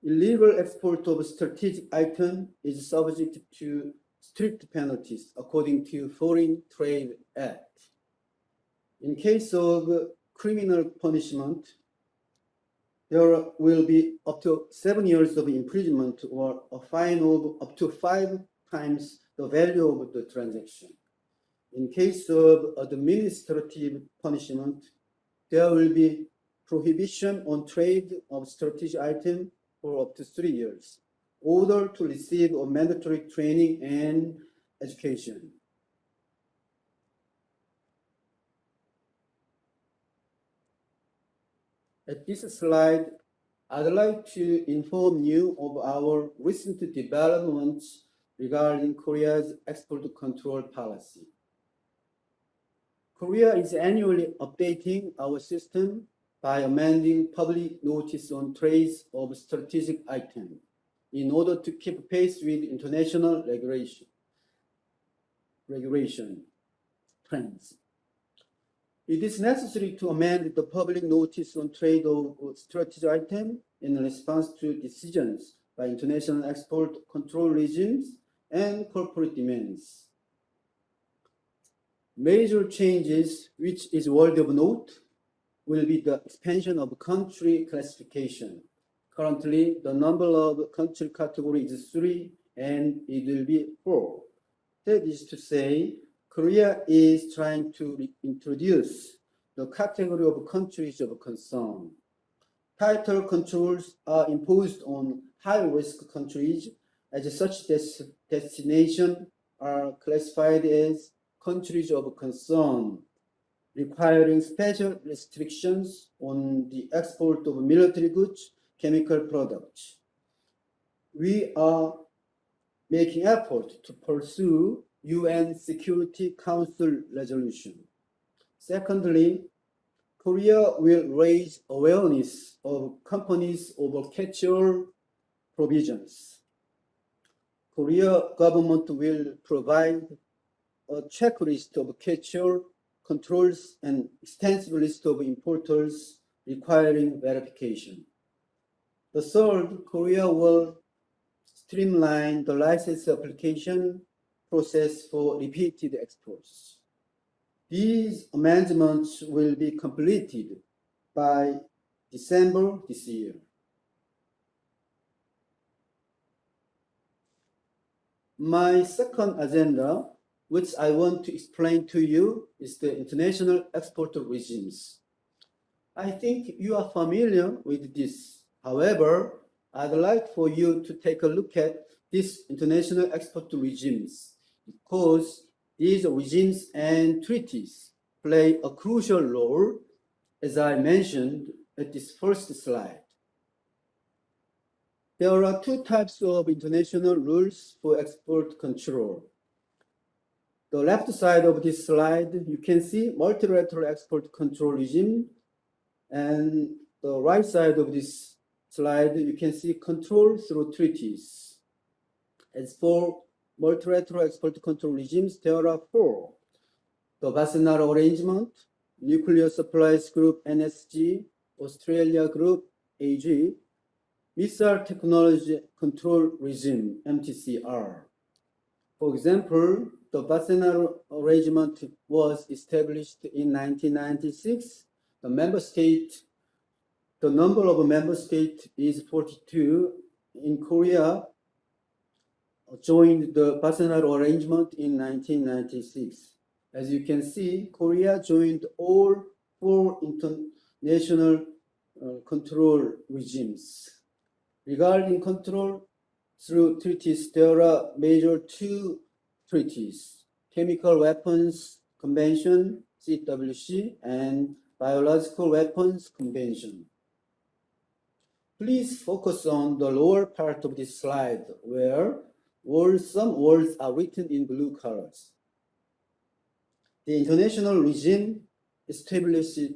Illegal export of strategic item is subject to strict penalties according to Foreign Trade Act. In case of criminal punishment, there will be up to 7 years of imprisonment or a fine of up to 5 times the value of the transaction. In case of administrative punishment, there will be prohibition on trade of strategic item for up to 3 years, order to receive a mandatory training and education. At this slide, I'd like to inform you of our recent developments regarding Korea's export control policy. Korea is annually updating our system by amending public notice on trades of strategic items in order to keep pace with international regulation trends. It is necessary to amend the public notice on trade of strategic items in response to decisions by international export control regimes and corporate demands. Major changes, which is worthy of note, will be the expansion of country classification. Currently, the number of country categories is 3, and it will be 4. That is to say, Korea is trying to introduce the category of countries of concern. Tighter controls are imposed on high-risk countries, as such destinations are classified as countries of concern, requiring special restrictions on the export of military goods, chemical products. We are making effort to pursue UN Security Council resolution. Secondly, Korea will raise awareness of companies over catch-all provisions. Korea government will provide a checklist of catch-all controls and extensive list of importers requiring verification. The third, Korea will streamline the license application process for repeated exports. These amendments will be completed by December this year. My second agenda, which I want to explain to you, is the international export regimes. I think you are familiar with this. However, I'd like for you to take a look at these international export regimes because these regimes and treaties play a crucial role, as I mentioned at this first slide. There are 2 types of international rules for export control. The left side of this slide, you can see multilateral export control regime, and the right side of this slide, you can see control through treaties. As for multilateral export control regimes, there are four: the Wassenaar Arrangement, Nuclear Supplies Group NSG, Australia Group AG, Missile Technology Control Regime MTCR. For example, the Wassenaar Arrangement was established in 1996. The number of member states is 42. In Korea, joined the Wassenaar Arrangement in 1996. As you can see, Korea joined all four international control regimes. Regarding control through treaties, there are major two treaties: Chemical Weapons Convention, CWC, and Biological Weapons Convention. Please focus on the lower part of this slide, where some words are written in blue colors. The international regime establishes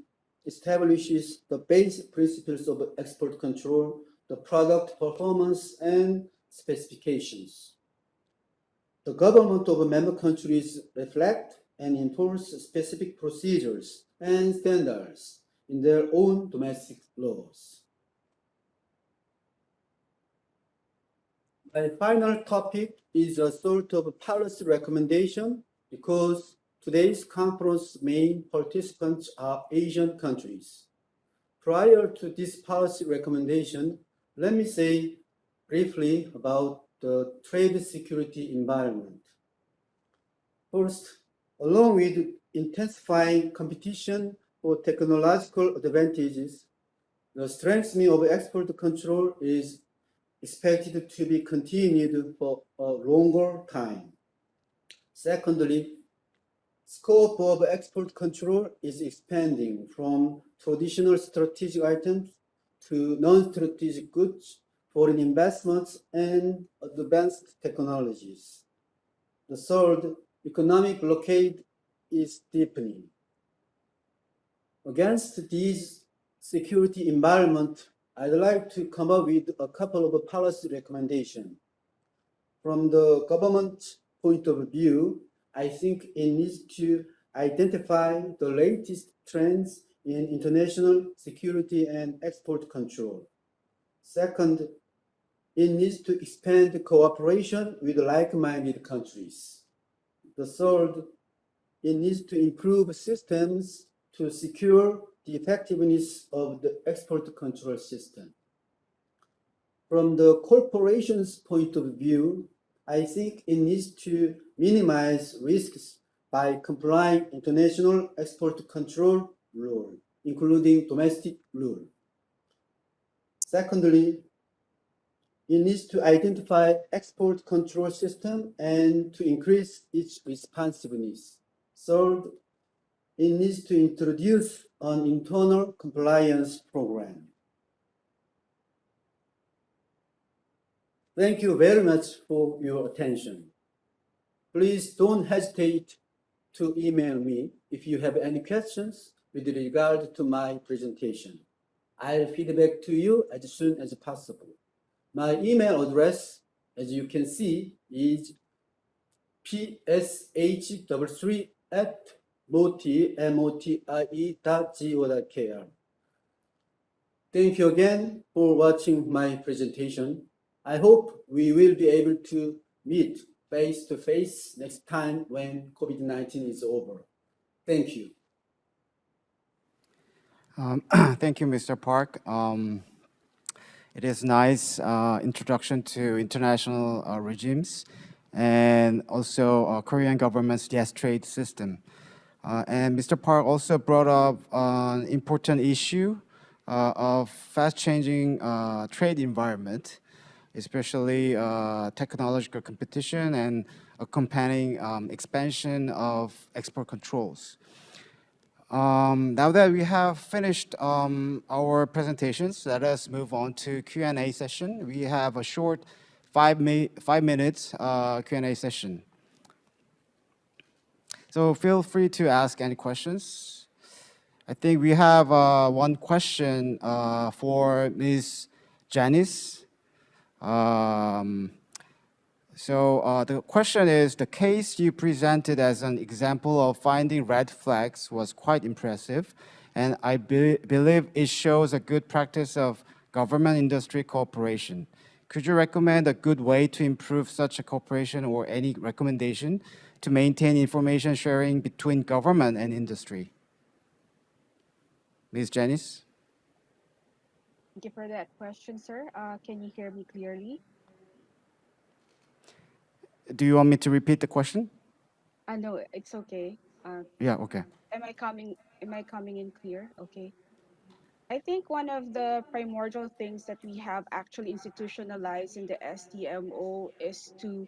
the basic principles of export control, the product performance, and specifications. The government of member countries reflect and enforce specific procedures and standards in their own domestic laws. My final topic is a sort of policy recommendation, because today's conference main participants are Asian countries. Prior to this policy recommendation, let me say briefly about the trade security environment. First, along with intensifying competition for technological advantages, the strengthening of export control is expected to be continued for a longer time. Secondly, scope of export control is expanding from traditional strategic items to non-strategic goods, foreign investments, and advanced technologies. The third, economic blockade is deepening. Against this security environment, I'd like to come up with a couple of policy recommendations. From the government point of view, I think it needs to identify the latest trends in international security and export control. Second, it needs to expand cooperation with like-minded countries. The third, it needs to improve systems to secure the effectiveness of the export control system. From the corporation's point of view, I think it needs to minimize risks by complying international export control law, including domestic law. Secondly, it needs to identify export control system and to increase its responsiveness. Third, it needs to introduce an internal compliance program. Thank you very much for your attention. Please don't hesitate to email me if you have any questions with regard to my presentation. I'll feedback to you as soon as possible. My email address, as you can see, is psh33@motie.go.kr. Thank you again for watching my presentation. I hope we will be able to meet face-to-face next time when COVID-19 is over. Thank you. Thank you, Mr. Park. It is nice introduction to international regimes and also Korean government's yes trade system. And Mr. Park also brought up an important issue of fast-changing trade environment, especially technological competition and accompanying expansion of export controls. Now that we have finished our presentations, let us move on to Q&A session. We have a short 5 minutes Q&A session. So feel free to ask any questions. I think we have one question for Ms. Janice. The question is, the case you presented as an example of finding red flags was quite impressive, and I believe it shows a good practice of government-industry cooperation. Could you recommend a good way to improve such a cooperation or any recommendation to maintain information sharing between government and industry? Ms. Janice? Thank you for that question, sir. Can you hear me clearly? Do you want me to repeat the question? No, it's okay. Yeah, okay. Am I coming in clear? Okay. I think one of the primordial things that we have actually institutionalized in the STMO is to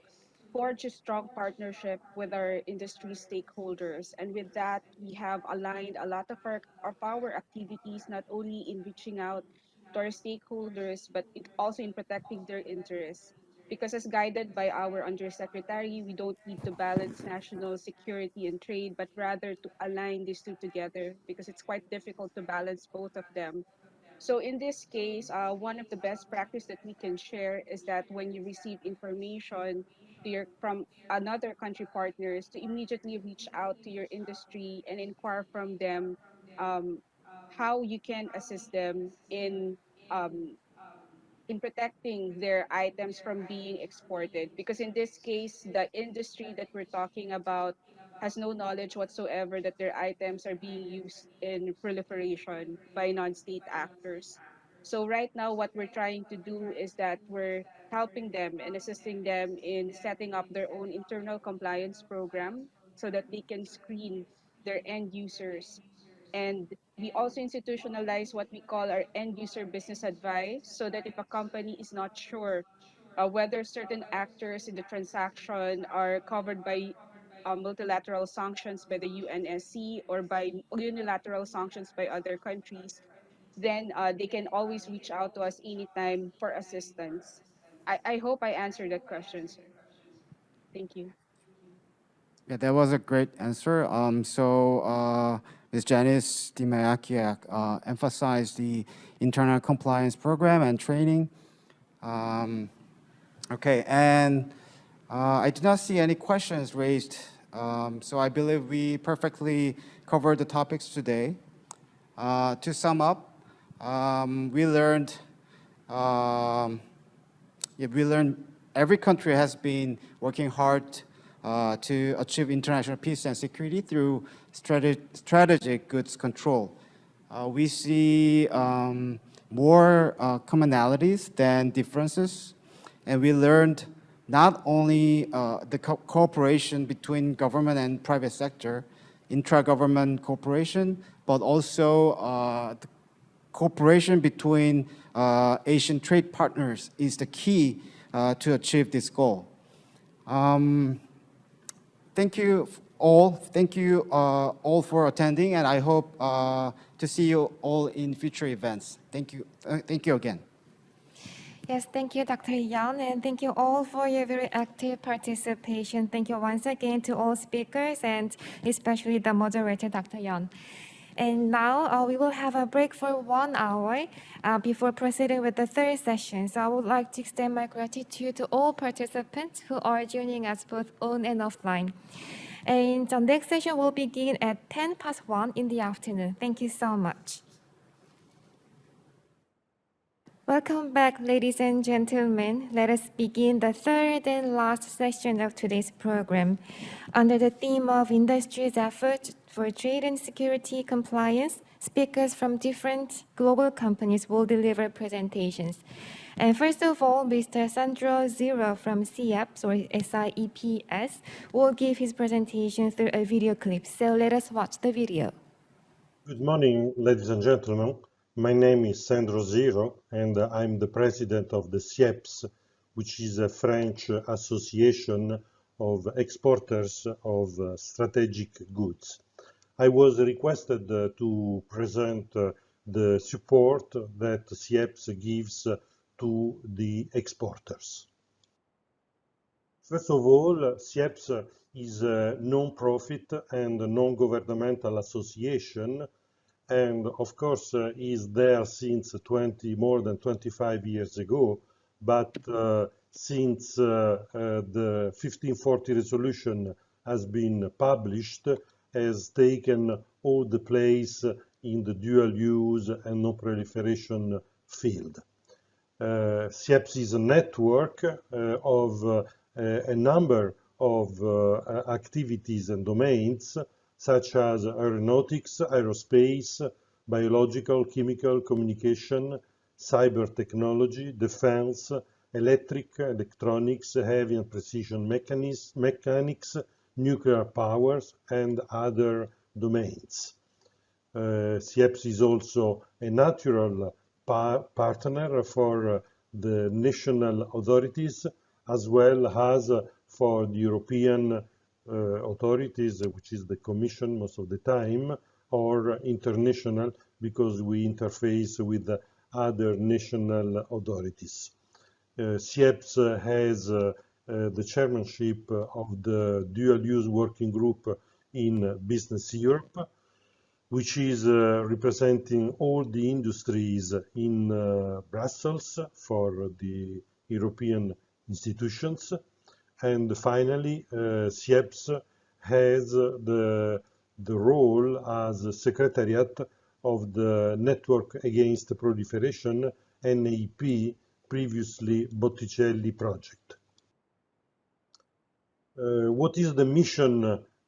forge a strong partnership with our industry stakeholders. And with that, we have aligned a lot of our activities, not only in reaching out to our stakeholders, but also in protecting their interests. Because as guided by our undersecretary, we don't need to balance national security and trade, but rather to align these two together because it's quite difficult to balance both of them. So in this case, one of the best practice that we can share is that when you receive information from another country partners, to immediately reach out to your industry and inquire from them um, how you can assist them um, in protecting their items from being exported. Because in this case, the industry that we're talking about has no knowledge whatsoever that their items are being used in proliferation by non-state actors. So right now, what we're trying to do is that we're helping them and assisting them in setting up their own internal compliance program so that they can screen their end users. And we also institutionalize what we call our end user business advice so that if a company is not sure whether certain actors in the transaction are covered by multilateral sanctions by the UNSC or by unilateral sanctions by other countries, then they can always reach out to us anytime for assistance. I hope I answered that question, sir. Thank you. Yeah, that was a great answer. Ms. Janice Dimayakiak emphasized the internal compliance program and training. Okay, and I do not see any questions raised. So I believe we perfectly covered the topics today. To sum up, we learned every country has been working hard to achieve international peace and security through strategic goods control. We see more commonalities than differences, and we learned not only the cooperation between government and private sector, intra-government cooperation, but also the cooperation between Asian trade partners is the key to achieve this goal. Thank you all. Thank you all for attending, and I hope to see you all in future events. Thank you. Thank you again. Yes, thank you, Dr. Yan, and thank you all for your very active participation. Thank you once again to all speakers and especially the moderator, Dr. Yan. And now we will have a break for 1 hour before proceeding with the third session. So I would like to extend my gratitude to all participants who are joining us both on and offline. And the next session will begin at 1:10 in the afternoon. Thank you so much. Welcome back, ladies and gentlemen. Let us begin the third and last session of today's program. Under the theme of industry's effort for trade and security compliance, speakers from different global companies will deliver presentations. And first of all, Mr. Sandro Zero from SIEPS or SIEPS will give his presentation through a video clip. So let us watch the video. Good morning, ladies and gentlemen. My name is Sandro Zero, and I'm the president of the SIEPS, which is a French association of exporters of strategic goods. I was requested to present the support that SIEPS gives to the exporters. First of all, SIEPS is a non-profit and non-governmental association and of course is there since more than 25 years ago, but since the 1540 resolution has been published, has taken all the place in the dual use and non-proliferation field. SIEPS is a network of a number of activities and domains, such as aeronautics, aerospace, biological, chemical, communication, cyber technology, defense, electronics, heavy and precision mechanics, nuclear powers, and other domains. SIEPS is also a natural partner for the national authorities, as well as for the European authorities, which is the Commission most of the time, or international, because we interface with other national authorities. SIEPS has the chairmanship of the dual-use working group in Business Europe, which is representing all the industries in Brussels for the European institutions. And finally, SIEPS has the role as secretariat of the Network Against Proliferation, NAP, previously Botticelli project. What is the mission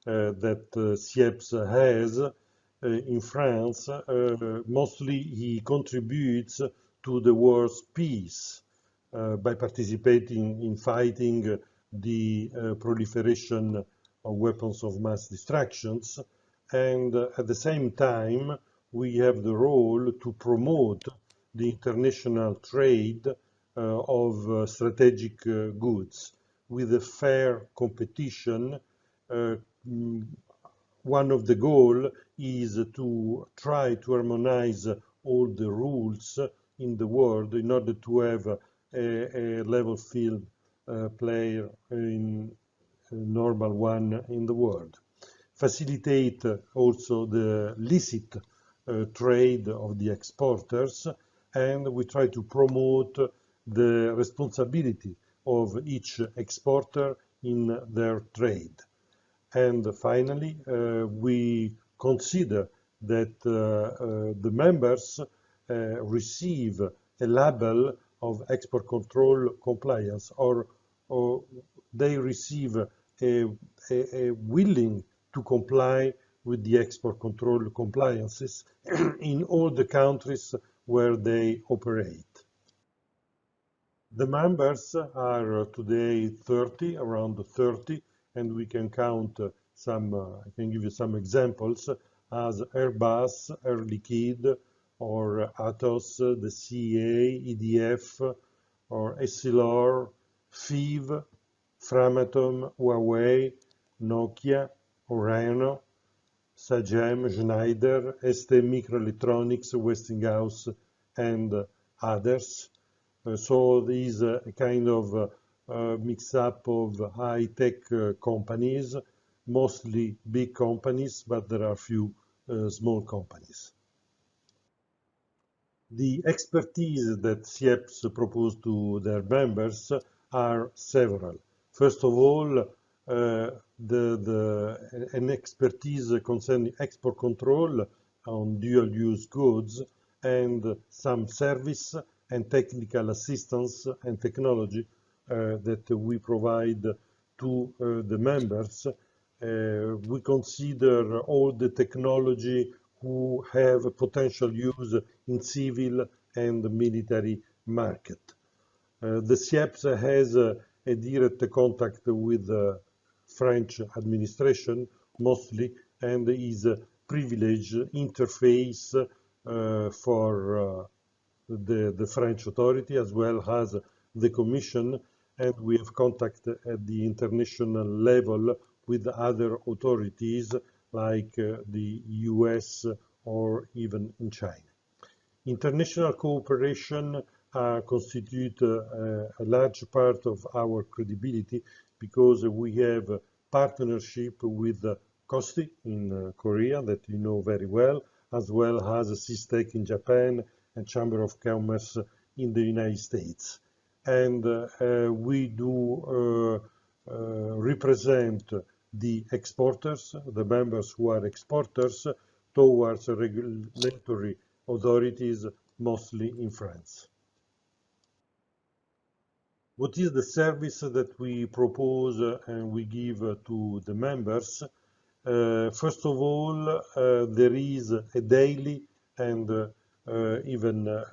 that SIEPS has? In France, mostly he contributes to the world's peace by participating in fighting the proliferation of weapons of mass destructions, and at the same time we have the role to promote the international trade of strategic goods with a fair competition. One of the goals is to try to harmonize all the rules in the world in order to have a level field player in a normal one in the world. Facilitate also the licit trade of the exporters, and we try to promote the responsibility of each exporter in their trade. And finally, we consider that the members receive a label of export control compliance, or they receive a willing to comply with the export control compliances in all the countries where they operate. The members are today 30, around 30, and we can count some, I can give you some examples, as Airbus, Air Liquide, or Atos, the CA, EDF, or Essilor, FIV, Framatome, Huawei, Nokia, Orano, Sagem, Schneider, ST Microelectronics, Westinghouse, and others. So these a kind of mix-up of high-tech companies, mostly big companies, but there are few small companies. The expertise that SIEPS proposed to their members are several. First of all, an expertise concerning export control on dual-use goods and some service and technical assistance and technology that we provide to the members. We consider all the technology who have a potential use in civil and military market. The SIEPS has a direct contact with the French administration mostly, and is a privileged interface for the French authority as well as the Commission, and we have contact at the international level with other authorities like the US or even in China. International cooperation constitutes a large part of our credibility because we have a partnership with KOSTI in Korea that you know very well, as well as Sys in Japan and Chamber of Commerce in the United States. And we do represent the exporters, the members who are exporters, towards regulatory authorities, mostly in France. What is the service that we propose and we give to the members? First of all, there is a daily and even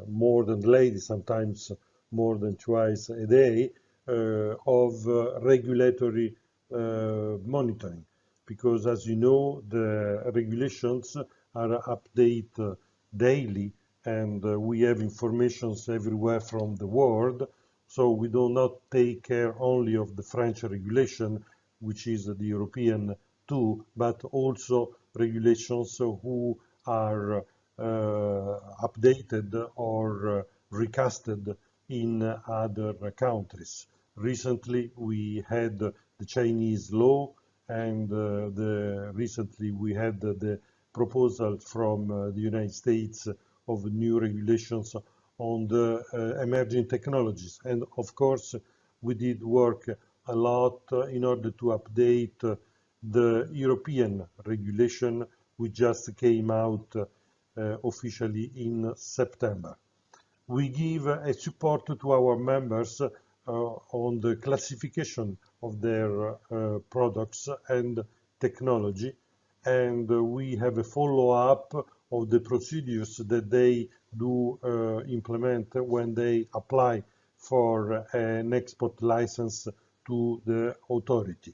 more than daily, sometimes more than twice a day, of regulatory monitoring. Because as you know, the regulations are updated daily, and we have informations everywhere from the world. So we do not take care only of the French regulation, which is the European too, but also regulations who are updated or recasted in other countries. Recently, we had the Chinese law, and recently we had the proposal from the United States of new regulations on the emerging technologies. And of course, we did work a lot in order to update the European regulation, which just came out officially in September. We give a support to our members on the classification of their products and technology, and we have a follow-up of the procedures that they do implement when they apply for an export license to the authority.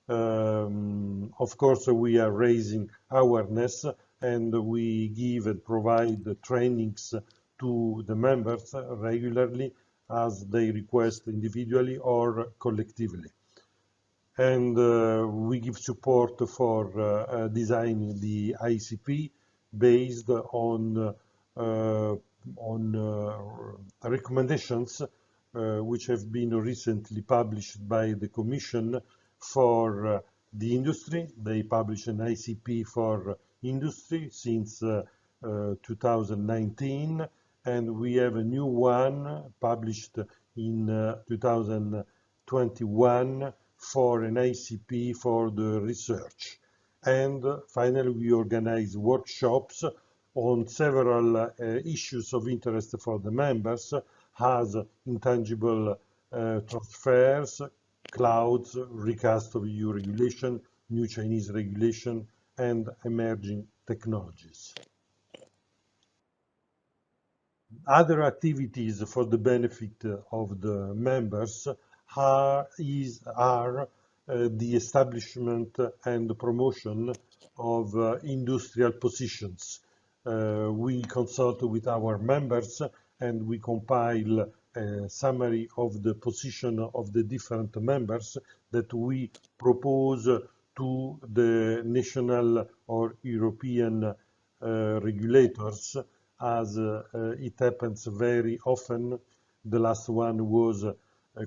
Of course, we are raising awareness, and we give and provide trainings to the members regularly as they request individually or collectively. And we give support for designing the ICP based on recommendations which have been recently published by the Commission for the industry. They publish an ICP for industry since 2019, and we have a new one published in 2021 for an ICP for the research. And finally, we organize workshops on several issues of interest for the members, as intangible transfers, clouds, recast of EU regulation, new Chinese regulation, and emerging technologies. Other activities for the benefit of the members are the establishment and promotion of industrial positions. We consult with our members and we compile a summary of the position of the different members that we propose to the national or European regulators, as it happens very often. The last one was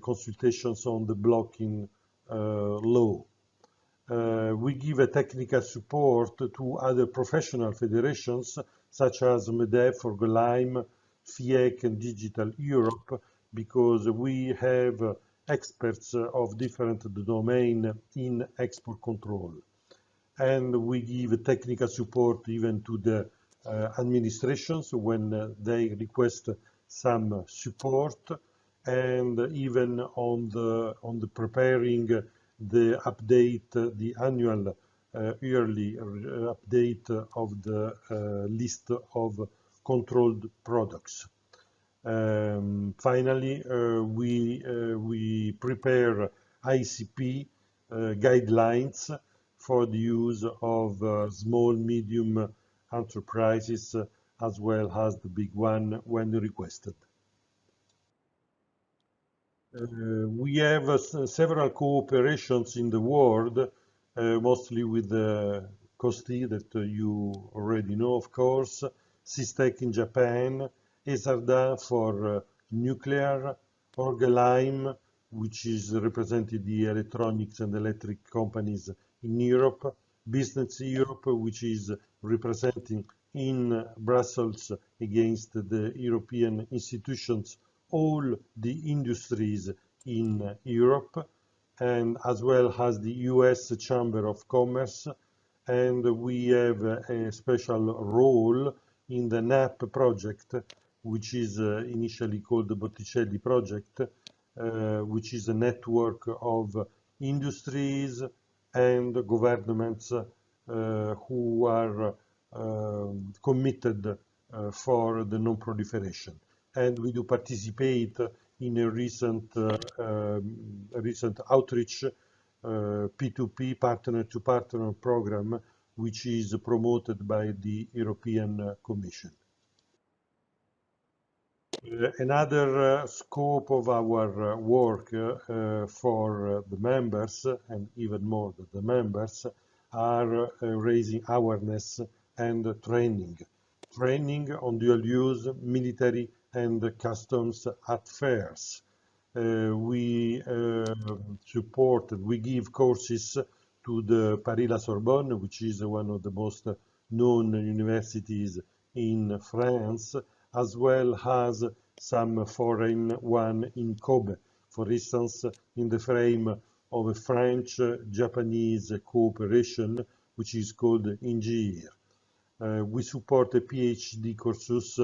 consultations on the blocking law. We give a technical support to other professional federations such as MEDEF, Orgolime, FIEC and Digital Europe, because we have experts of different domain in export control. And we give technical support even to the administrations when they request some support, and even on the preparing the update, the annual yearly update of the list of controlled products. Finally, we prepare ICP guidelines for the use of small, medium enterprises, as well as the big one when requested. We have several cooperations in the world, mostly with KOSTI, that you already know, of course, Sys in Japan, ESARDA for nuclear, Orgelheim, which is represented the electronics and electric companies in Europe, Business Europe, which is representing in Brussels against the European institutions all the industries in Europe, and as well as the US Chamber of Commerce. And we have a special role in the NAP project, which is initially called the Botticelli project, which is a network of industries and governments who are committed for the non-proliferation. And we do participate in a recent outreach P2P, partner-to-partner program, which is promoted by the European Commission. Another scope of our work for the members, and even more than the members, are raising awareness and training. Training on dual-use military and customs at fairs. We give courses to the Paris-La Sorbonne, which is one of the most known universities in France, as well as some foreign one in Kobe, for instance, in the frame of a French-Japanese cooperation, which is called INGIR. We support a PhD courses,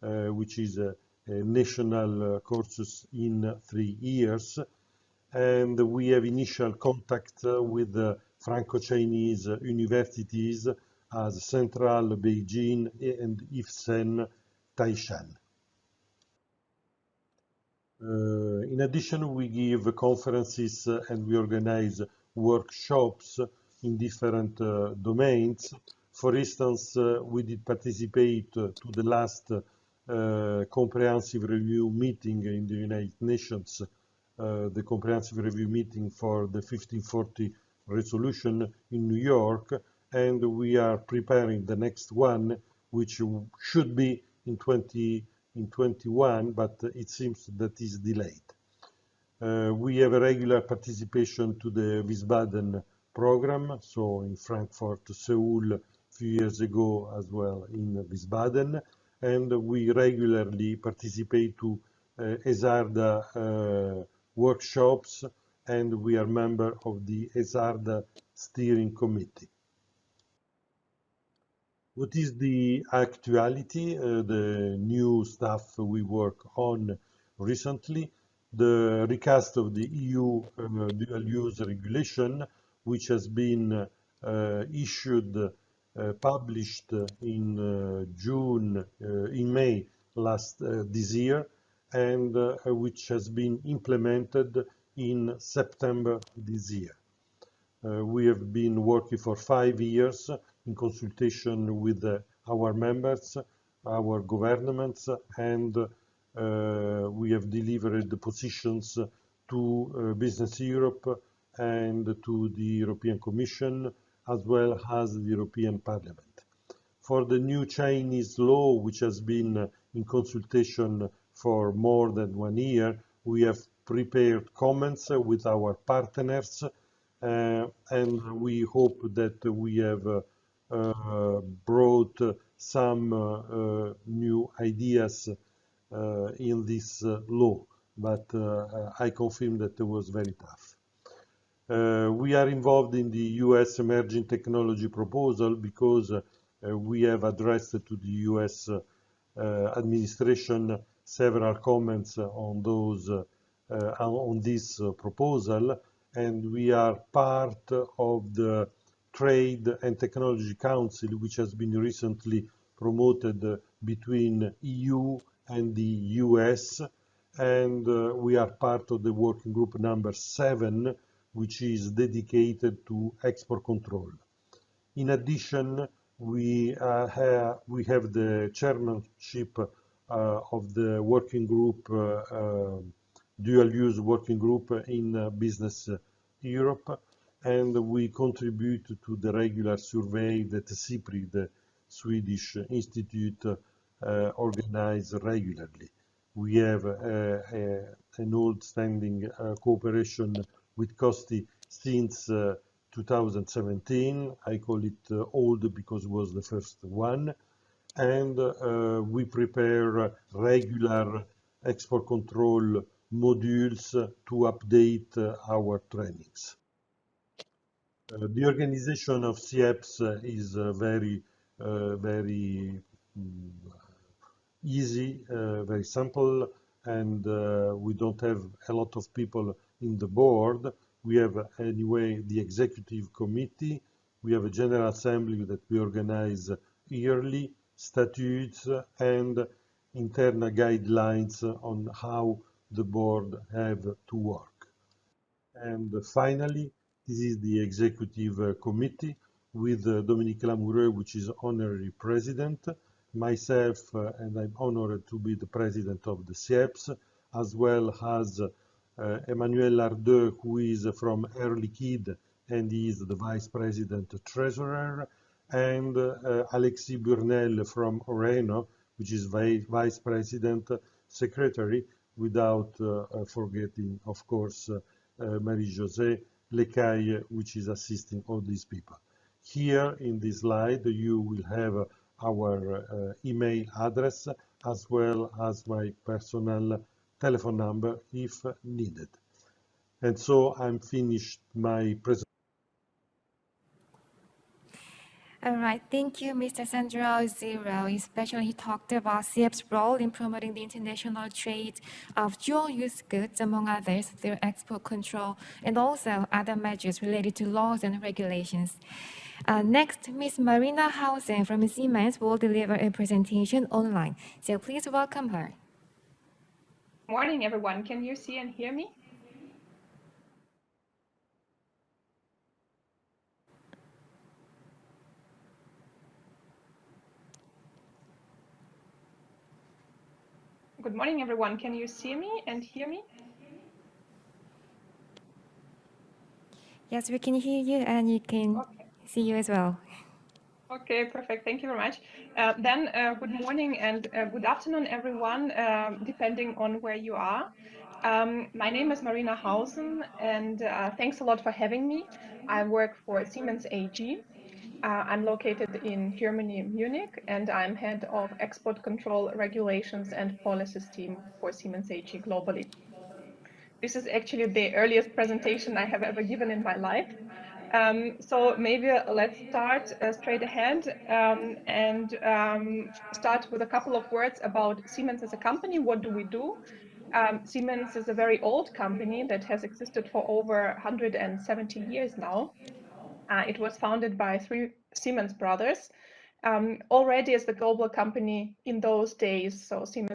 which is a national courses in 3 years, and we have initial contact with the Franco-Chinese universities as Central Beijing and IFSEN Taishan. In addition, we give conferences and we organize workshops in different domains. For instance, we did participate to the last comprehensive review meeting in the United Nations, the comprehensive review meeting for the 1540 resolution in New York, and we are preparing the next one, which should be in 2021, but it seems that is delayed. We have a regular participation to the Wiesbaden program, so in Frankfurt, Seoul, a few years ago as well in Wiesbaden, and we regularly participate to ESARDA workshops, and we are member of the ESARDA steering committee. What is the actuality, the new stuff we work on recently? The recast of the EU dual-use regulation, which has been published in May this year, and which has been implemented in September this year. We have been working for 5 years in consultation with our members, our governments, and we have delivered the positions to Business Europe and to the European Commission, as well as the European Parliament. For the new Chinese law, which has been in consultation for more than 1 year, we have prepared comments with our partners, and we hope that we have brought some new ideas in this law, but I confirm that it was very tough. We are involved in the US emerging technology proposal because we have addressed to the US administration several comments on this proposal, and we are part of the Trade and Technology Council, which has been recently promoted between EU and the US, and we are part of the working group number 7, which is dedicated to export control. In addition, we have the chairmanship of the working group, dual-use working group in Business Europe, and we contribute to the regular survey that SIPRI, the Swedish Institute, organize regularly. We have an old-standing cooperation with KOSTI since 2017. I call it old because it was the first one. And we prepare regular export control modules to update our trainings. The organization of SIEPS is very easy, very simple, and we don't have a lot of people in the board. We have anyway the executive committee. We have a general assembly that we organize yearly, statutes and internal guidelines on how the board have to work. And finally, this is the executive committee with Dominique Lamoureux, which is honorary president, myself, and I'm honored to be the president of the SIEPS, as well as Emmanuel Lardeux, who is from Air Liquide, and he is the vice president treasurer, and Alexis Burnel from Oreno, which is vice president secretary, without forgetting, of course, Marie-Josée Lecaille, which is assisting all these people. Here in this slide, you will have our email address as well as my personal telephone number if needed. And so I'm finished my presentation. All right, thank you, Mr. Sandro Zero. Especially he talked about SIEP's role in promoting the international trade of dual-use goods, among others, through export control and also other measures related to laws and regulations. Next, Ms. Marina Hausen from Siemens will deliver a presentation online. So please welcome her. Morning, everyone. Can you see and hear me? Good morning, everyone. Can you see me and hear me? Yes, we can hear you and you can see you as well. Okay, perfect. Thank you very much. Good morning and good afternoon, everyone, depending on where you are. My name is Marina Hausen, and thanks a lot for having me. I work for Siemens AG. I'm located in Germany, Munich, and I'm head of export control regulations and policies team for Siemens AG globally. This is actually the earliest presentation I have ever given in my life. So maybe let's start straight ahead and start with a couple of words about Siemens as a company. What do we do? Siemens is a very old company that has existed for over 170 years now. It was founded by 3 Siemens brothers, already as the global company in those days. So Siemens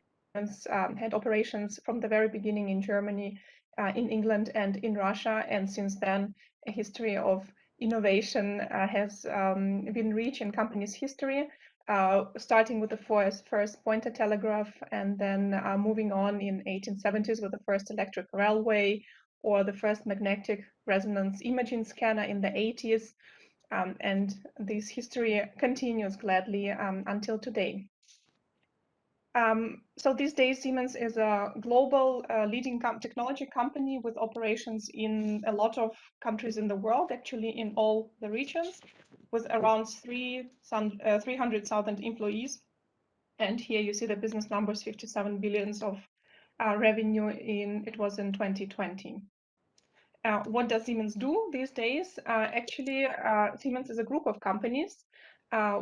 had operations from the very beginning in Germany, in England and in Russia, and since then a history of innovation has been rich in company's history, starting with the first pointer telegraph and then moving on in 1870s with the first electric railway or the first magnetic resonance imaging scanner in the 80s. And this history continues gladly until today. So these days, Siemens is a global leading technology company with operations in a lot of countries in the world, actually in all the regions, with around 300,000 employees. And here you see the business numbers, 57 billions of revenue it was in 2020. What does Siemens do these days? Actually, Siemens is a group of companies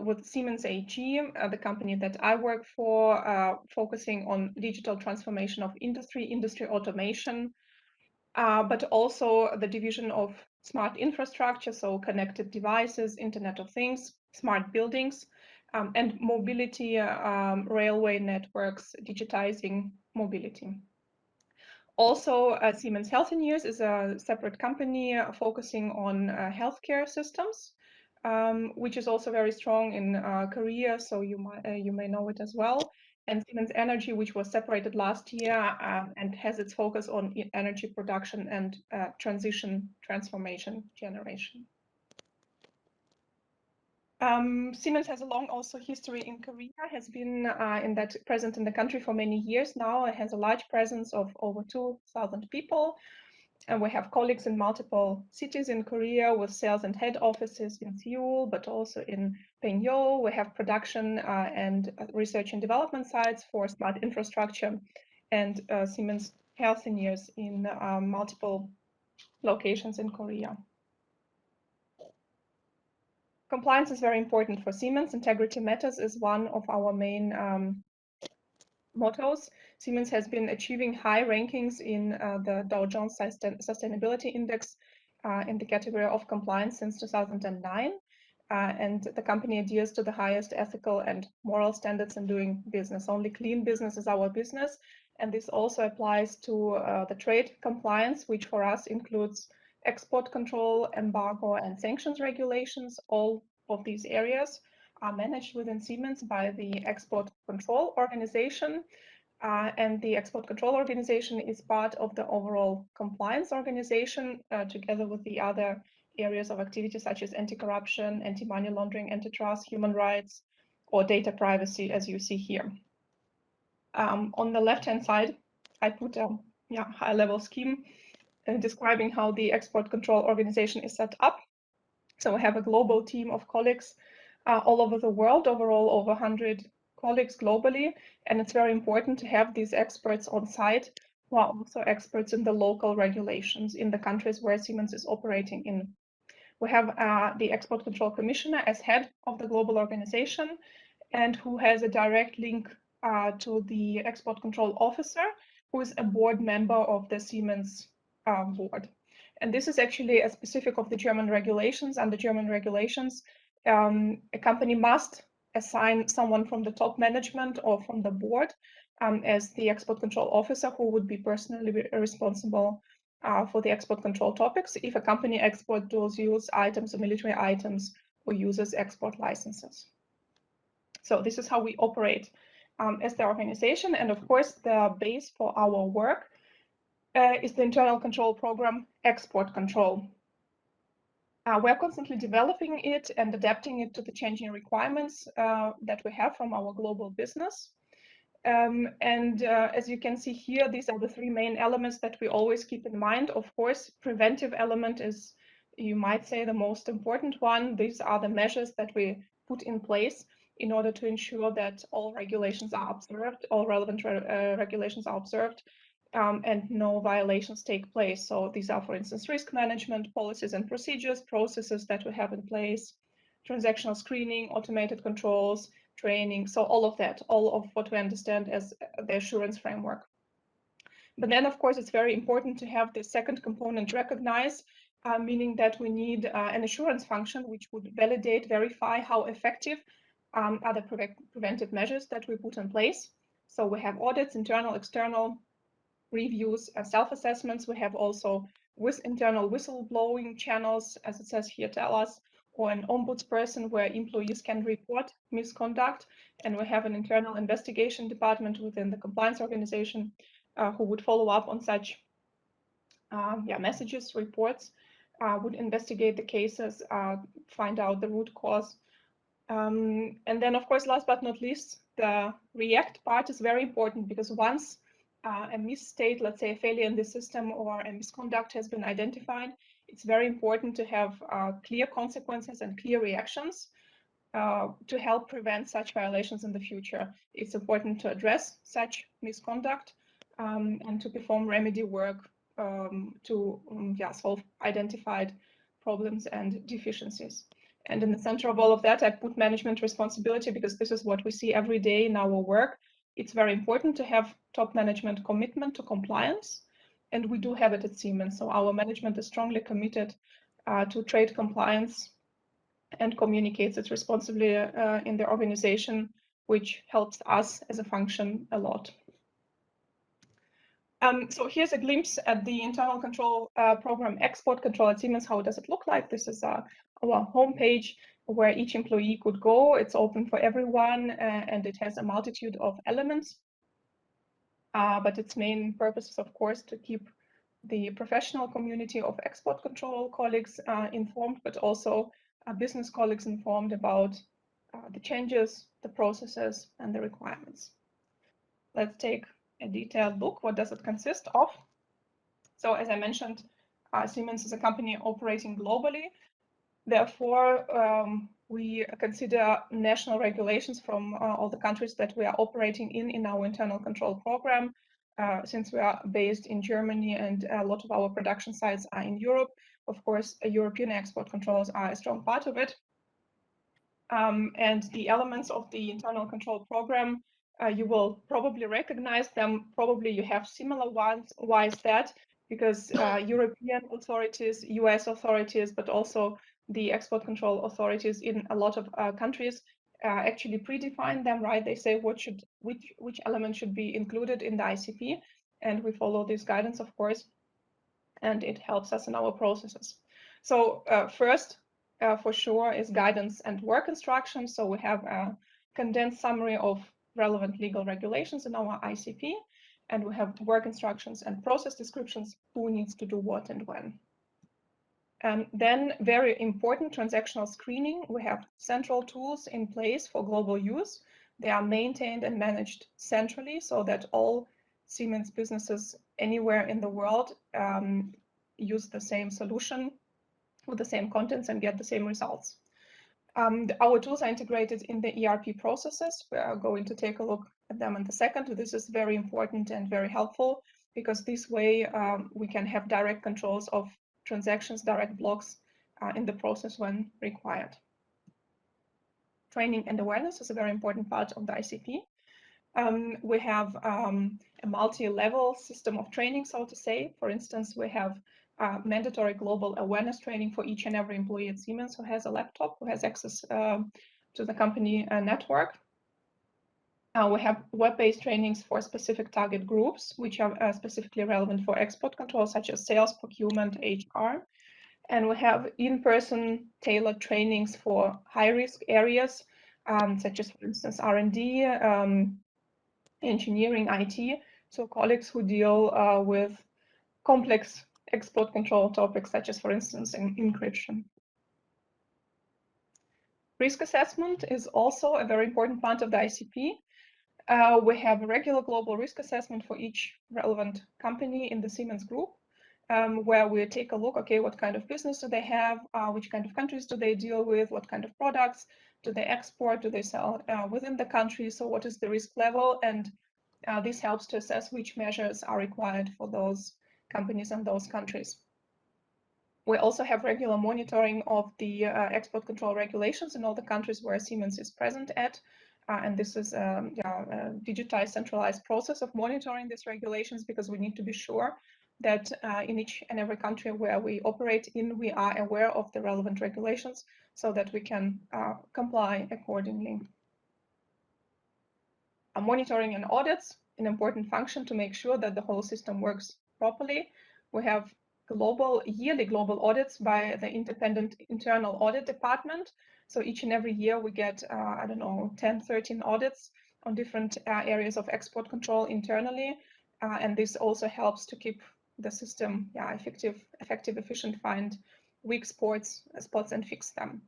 with Siemens AG, the company that I work for, focusing on digital transformation of industry automation, but also the division of smart infrastructure, so connected devices, Internet of Things, smart buildings, and mobility, railway networks, digitizing mobility. Also, Siemens Healthineers is a separate company focusing on healthcare systems, which is also very strong in Korea, so you may know it as well. And Siemens Energy, which was separated last year and has its focus on energy production and transformation generation. Siemens has a long also history in Korea, has been present in the country for many years now. It has a large presence of over 2,000 people. And we have colleagues in multiple cities in Korea with sales and head offices in Seoul, but also in Pyeongtaek. We have production and research and development sites for smart infrastructure and Siemens Healthineers in multiple locations in Korea. Compliance is very important for Siemens. Integrity matters is one of our main mottos. Siemens has been achieving high rankings in the Dow Jones Sustainability Index in the category of compliance since 2009. And the company adheres to the highest ethical and moral standards in doing business. Only clean business is our business. And this also applies to the trade compliance, which for us includes export control, embargo, and sanctions regulations. All of these areas are managed within Siemens by the Export Control Organization. And the Export Control Organization is part of the overall compliance organization, together with the other areas of activity such as anti-corruption, anti-money laundering, antitrust, human rights, or data privacy, as you see here. On the left-hand side, I put a high-level scheme describing how the Export Control Organization is set up. So we have a global team of colleagues all over the world, overall over 100 colleagues globally, and it's very important to have these experts on site who are also experts in the local regulations in the countries where Siemens is operating in. We have the Export Control Commissioner as head of the global organization and who has a direct link to the Export Control Officer, who is a board member of the Siemens board. And this is actually a specific of the German regulations. Under German regulations, a company must assign someone from the top management or from the board as the export control officer, who would be personally responsible for the export control topics if a company exports dual use items or military items or uses export licenses. So this is how we operate as the organization. And of course, the base for our work is the internal control program, Export Control. We're constantly developing it and adapting it to the changing requirements that we have from our global business. As you can see here, these are the three main elements that we always keep in mind. Of course, preventive element is, you might say, the most important one. These are the measures that we put in place in order to ensure that all regulations are observed, all relevant regulations are observed, and no violations take place. So these are, for instance, risk management, policies and procedures, processes that we have in place, transactional screening, automated controls, training, so all of that, all of what we understand as the assurance framework. But then, of course, it's very important to have the second component recognized, meaning that we need an assurance function which would validate, verify how effective are the preventive measures that we put in place. So we have audits, internal, external, reviews, self-assessments. We have also with internal whistleblowing channels, as it says here, tell us, or an ombudsperson where employees can report misconduct. And we have an internal investigation department within the compliance organization who would follow up on such messages, reports, would investigate the cases, find out the root cause. And then, of course, last but not least, the react part is very important, because once a misstate, let's say a failure in the system or a misconduct has been identified, it's very important to have clear consequences and clear reactions to help prevent such violations in the future. It's important to address such misconduct and to perform remedy work to solve identified problems and deficiencies. And in the center of all of that, I put management responsibility, because this is what we see every day in our work. It's very important to have top management commitment to compliance, and we do have it at Siemens. So our management is strongly committed to trade compliance and communicates it responsibly in the organization, which helps us as a function a lot. So here's a glimpse at the internal control program, Export Control at Siemens. How does it look like? This is our homepage where each employee could go. It's open for everyone, and it has a multitude of elements. But its main purpose is, of course, to keep the professional community of export control colleagues informed, but also business colleagues informed about the changes, the processes, and the requirements. Let's take a detailed look. What does it consist of? So as I mentioned, Siemens is a company operating globally. Therefore, we consider national regulations from all the countries that we are operating in our internal control program. Since we are based in Germany and a lot of our production sites are in Europe, of course, European export controls are a strong part of it. And the elements of the internal control program, you will probably recognize them. Probably you have similar ones. Why is that? Because European authorities, US authorities, but also the export control authorities in a lot of countries actually predefine them, right? They say which element should be included in the ICP, and we follow this guidance, of course, and it helps us in our processes. So first, for sure, is guidance and work instructions. So we have a condensed summary of relevant legal regulations in our ICP, and we have work instructions and process descriptions, who needs to do what and when. And then very important, transactional screening. We have central tools in place for global use. They are maintained and managed centrally so that all Siemens businesses anywhere in the world use the same solution with the same contents and get the same results. Our tools are integrated in the ERP processes. We are going to take a look at them in a second. This is very important and very helpful because this way we can have direct controls of transactions, direct blocks in the process when required. Training and awareness is a very important part of the ICP. We have a multi-level system of training, so to say. For instance, we have mandatory global awareness training for each and every employee at Siemens who has a laptop, who has access to the company network. We have web-based trainings for specific target groups, which are specifically relevant for export control, such as sales, procurement, HR. And we have in-person tailored trainings for high-risk areas, such as, for instance, R&D, engineering, IT, so colleagues who deal with complex export control topics, such as, for instance, encryption. Risk assessment is also a very important part of the ICP. We have a regular global risk assessment for each relevant company in the Siemens group, where we take a look, okay, what kind of business do they have, which kind of countries do they deal with, what kind of products do they export, do they sell within the country, so what is the risk level, and this helps to assess which measures are required for those companies and those countries. We also have regular monitoring of the export control regulations in all the countries where Siemens is present at. And this is a digitized, centralized process of monitoring these regulations because we need to be sure that in each and every country where we operate in, we are aware of the relevant regulations so that we can comply accordingly. Monitoring and audits, an important function to make sure that the whole system works properly. We have yearly global audits by the independent internal audit department. So each and every year we get, I don't know, 10, 13 audits on different areas of export control internally. And this also helps to keep the system effective, efficient, find weak spots and fix them.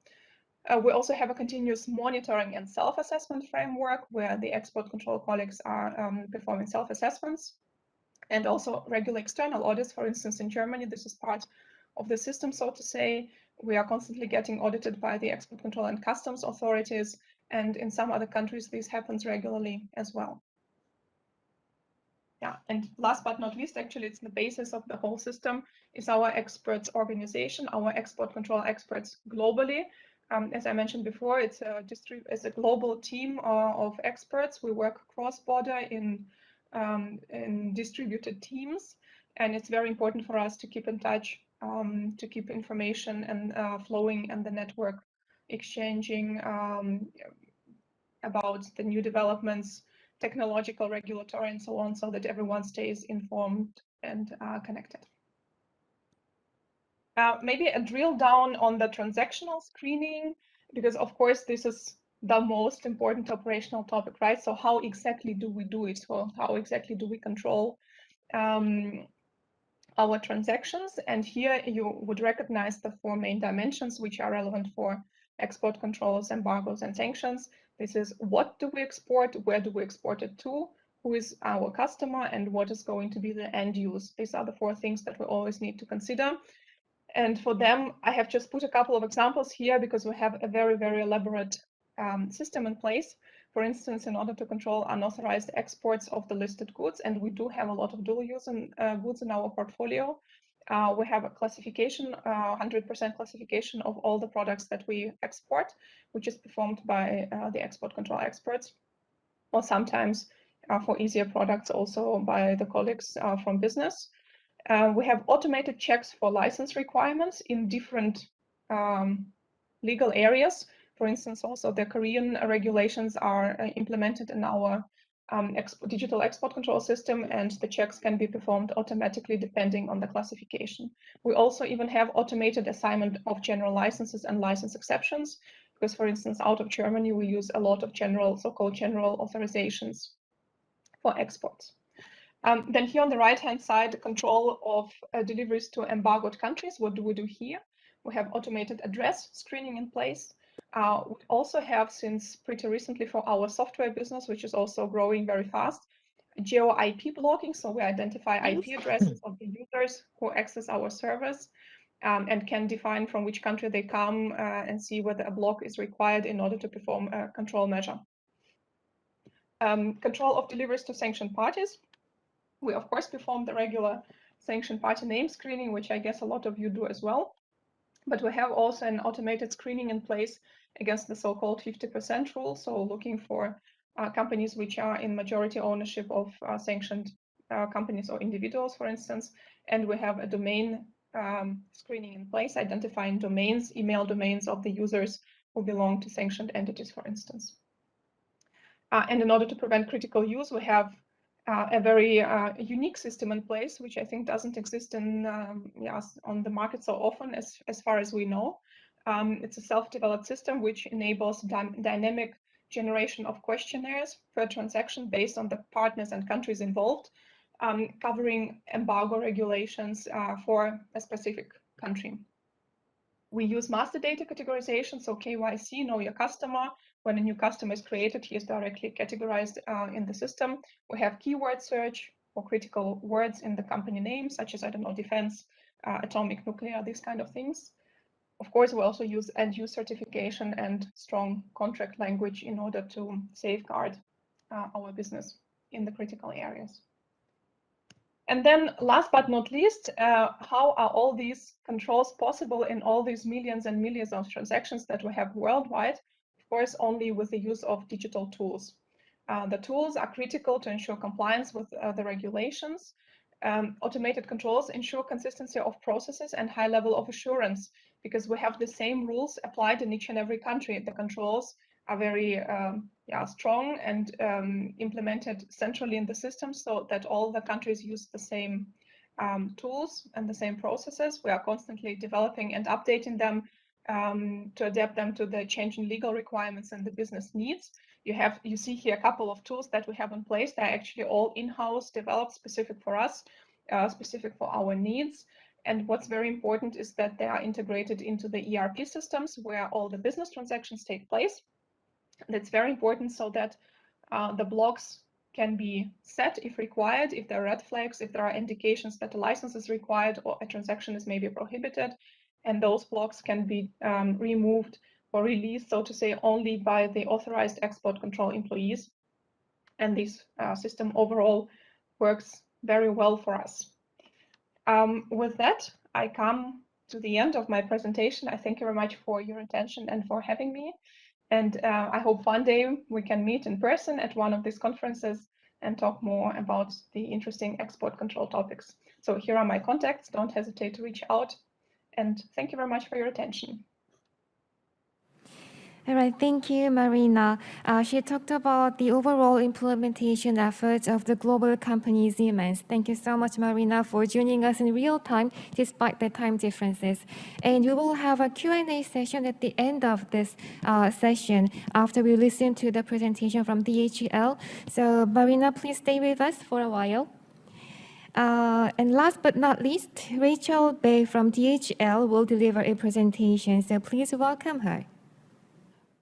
We also have a continuous monitoring and self-assessment framework where the export control colleagues are performing self-assessments, and also regular external audits. For instance, in Germany, this is part of the system, so to say. We are constantly getting audited by the export control and customs authorities, and in some other countries, this happens regularly as well. Yeah, and last but not least, actually, it's the basis of the whole system, is our experts organization, our export control experts globally. As I mentioned before, it's a global team of experts. We work cross-border in distributed teams, and it's very important for us to keep in touch, to keep information and flowing and the network exchanging about the new developments, technological, regulatory, and so on, so that everyone stays informed and connected. Maybe a drill down on the transactional screening, because of course this is the most important operational topic, right? So how exactly do we do it? So how exactly do we control our transactions? And here you would recognize the four main dimensions which are relevant for export controls, embargoes, and sanctions. This is what do we export, where do we export it to, who is our customer, and what is going to be the end use. These are the 4 things that we always need to consider. And for them, I have just put a couple of examples here because we have a very, very elaborate system in place. For instance, in order to control unauthorized exports of the listed goods, and we do have a lot of dual use goods in our portfolio. We have a classification, 100% classification of all the products that we export, which is performed by the export control experts, or sometimes for easier products also by the colleagues from business. We have automated checks for license requirements in different legal areas. For instance, also the Korean regulations are implemented in our digital export control system, and the checks can be performed automatically depending on the classification. We also even have automated assignment of general licenses and license exceptions, because, for instance, out of Germany, we use a lot of general, so-called general authorizations for exports. Then here on the right-hand side, control of deliveries to embargoed countries. What do we do here? We have automated address screening in place. We also have, since pretty recently for our software business, which is also growing very fast, geo-IP blocking. So we identify IP addresses of the users who access our servers and can define from which country they come and see whether a block is required in order to perform a control measure. Control of deliveries to sanctioned parties. We, of course, perform the regular sanctioned party name screening, which I guess a lot of you do as well. But we have also an automated screening in place against the so-called 50% rule, so looking for companies which are in majority ownership of sanctioned companies or individuals, for instance. And we have a domain screening in place, identifying domains, email domains of the users who belong to sanctioned entities, for instance. And in order to prevent critical use, we have a very unique system in place, which I think doesn't exist in on the market so often, as far as we know. It's a self-developed system which enables dynamic generation of questionnaires per transaction based on the partners and countries involved, covering embargo regulations for a specific country. We use master data categorization, so KYC, know your customer. When a new customer is created, he is directly categorized in the system. We have keyword search for critical words in the company name, such as, I don't know, defense, atomic, nuclear, these kind of things. Of course, we also use end-use certification and strong contract language in order to safeguard our business in the critical areas. And then last but not least, how are all these controls possible in all these millions and millions of transactions that we have worldwide? Of course, only with the use of digital tools. The tools are critical to ensure compliance with the regulations. Automated controls ensure consistency of processes and high level of assurance, because we have the same rules applied in each and every country. The controls are very strong and implemented centrally in the system, so that all the countries use the same tools and the same processes. We are constantly developing and updating them to adapt them to the changing legal requirements and the business needs. You see here a couple of tools that we have in place. They're actually all in-house developed, specific for us, specific for our needs. And what's very important is that they are integrated into the ERP systems where all the business transactions take place. That's very important, so that the blocks can be set if required, if there are red flags, if there are indications that a license is required or a transaction is maybe prohibited, and those blocks can be removed or released, so to say, only by the authorized export control employees. And this system overall works very well for us. With that, I come to the end of my presentation. I thank you very much for your attention and for having me. And I hope one day we can meet in person at one of these conferences and talk more about the interesting export control topics. So here are my contacts. Don't hesitate to reach out. And thank you very much for your attention. All right, thank you, Marina. She talked about the overall implementation efforts of the global company Siemens. Thank you so much, Marina, for joining us in real time despite the time differences. And we will have a Q&A session at the end of this session after we listen to the presentation from DHL. So Marina, please stay with us for a while. And last but not least, Rachel Bay from DHL will deliver a presentation. So please welcome her.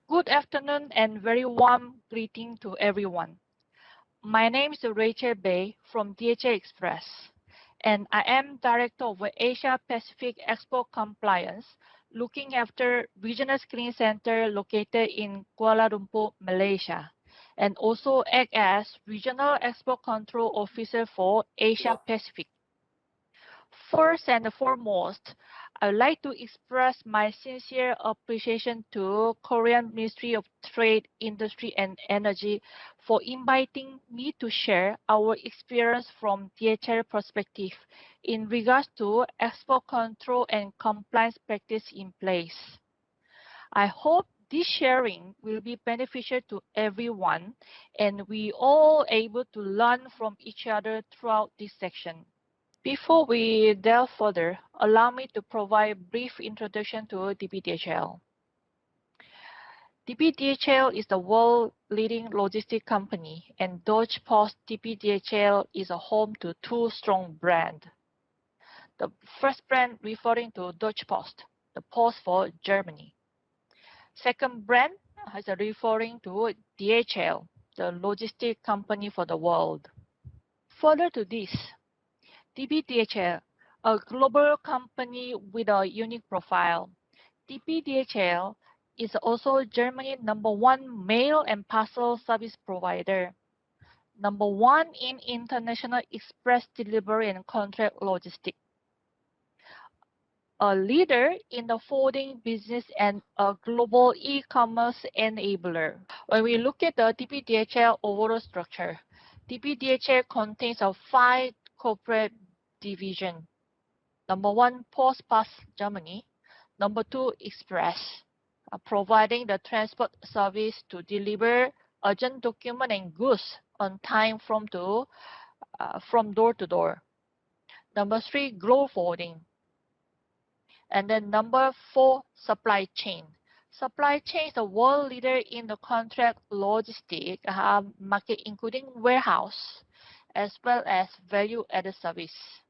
Good afternoon and very warm greeting to everyone. My name is Rachel Bay from DHL Express, and I am Director of Asia Pacific Export Compliance, looking after Regional Screening Center located in Kuala Lumpur, Malaysia, and also act as Regional Export Control Officer for Asia Pacific. First and foremost, I would like to express my sincere appreciation to Korean Ministry of Trade, Industry and Energy for inviting me to share our experience from DHL perspective in regards to export control and compliance practice in place. I hope this sharing will be beneficial to everyone and we all able to learn from each other throughout this section. Before we delve further, allow me to provide a brief introduction to Dpdhl. Dpdhl is the world leading logistics company, and Deutsche Post Dpdhl is a home to two strong brands. The first brand referring to Deutsche Post, the post for Germany. Second brand is referring to DHL, the logistics company for the world. Further to this, Dpdhl, a global company with a unique profile. Dpdhl is also Germany's #1 mail and parcel service provider, #1 in international express delivery and contract logistics, a leader in the forwarding business and a global e-commerce enabler. When we look at the Dpdhl overall structure, Dpdhl contains of 5 corporate divisions. #1, Post Pass Germany. #2, Express, providing the transport service to deliver urgent document and goods on time from door to door. #3, Global Forwarding. And then #4, Supply Chain. Supply chain is the world leader in the contract logistics market, including warehouse, as well as value-added service.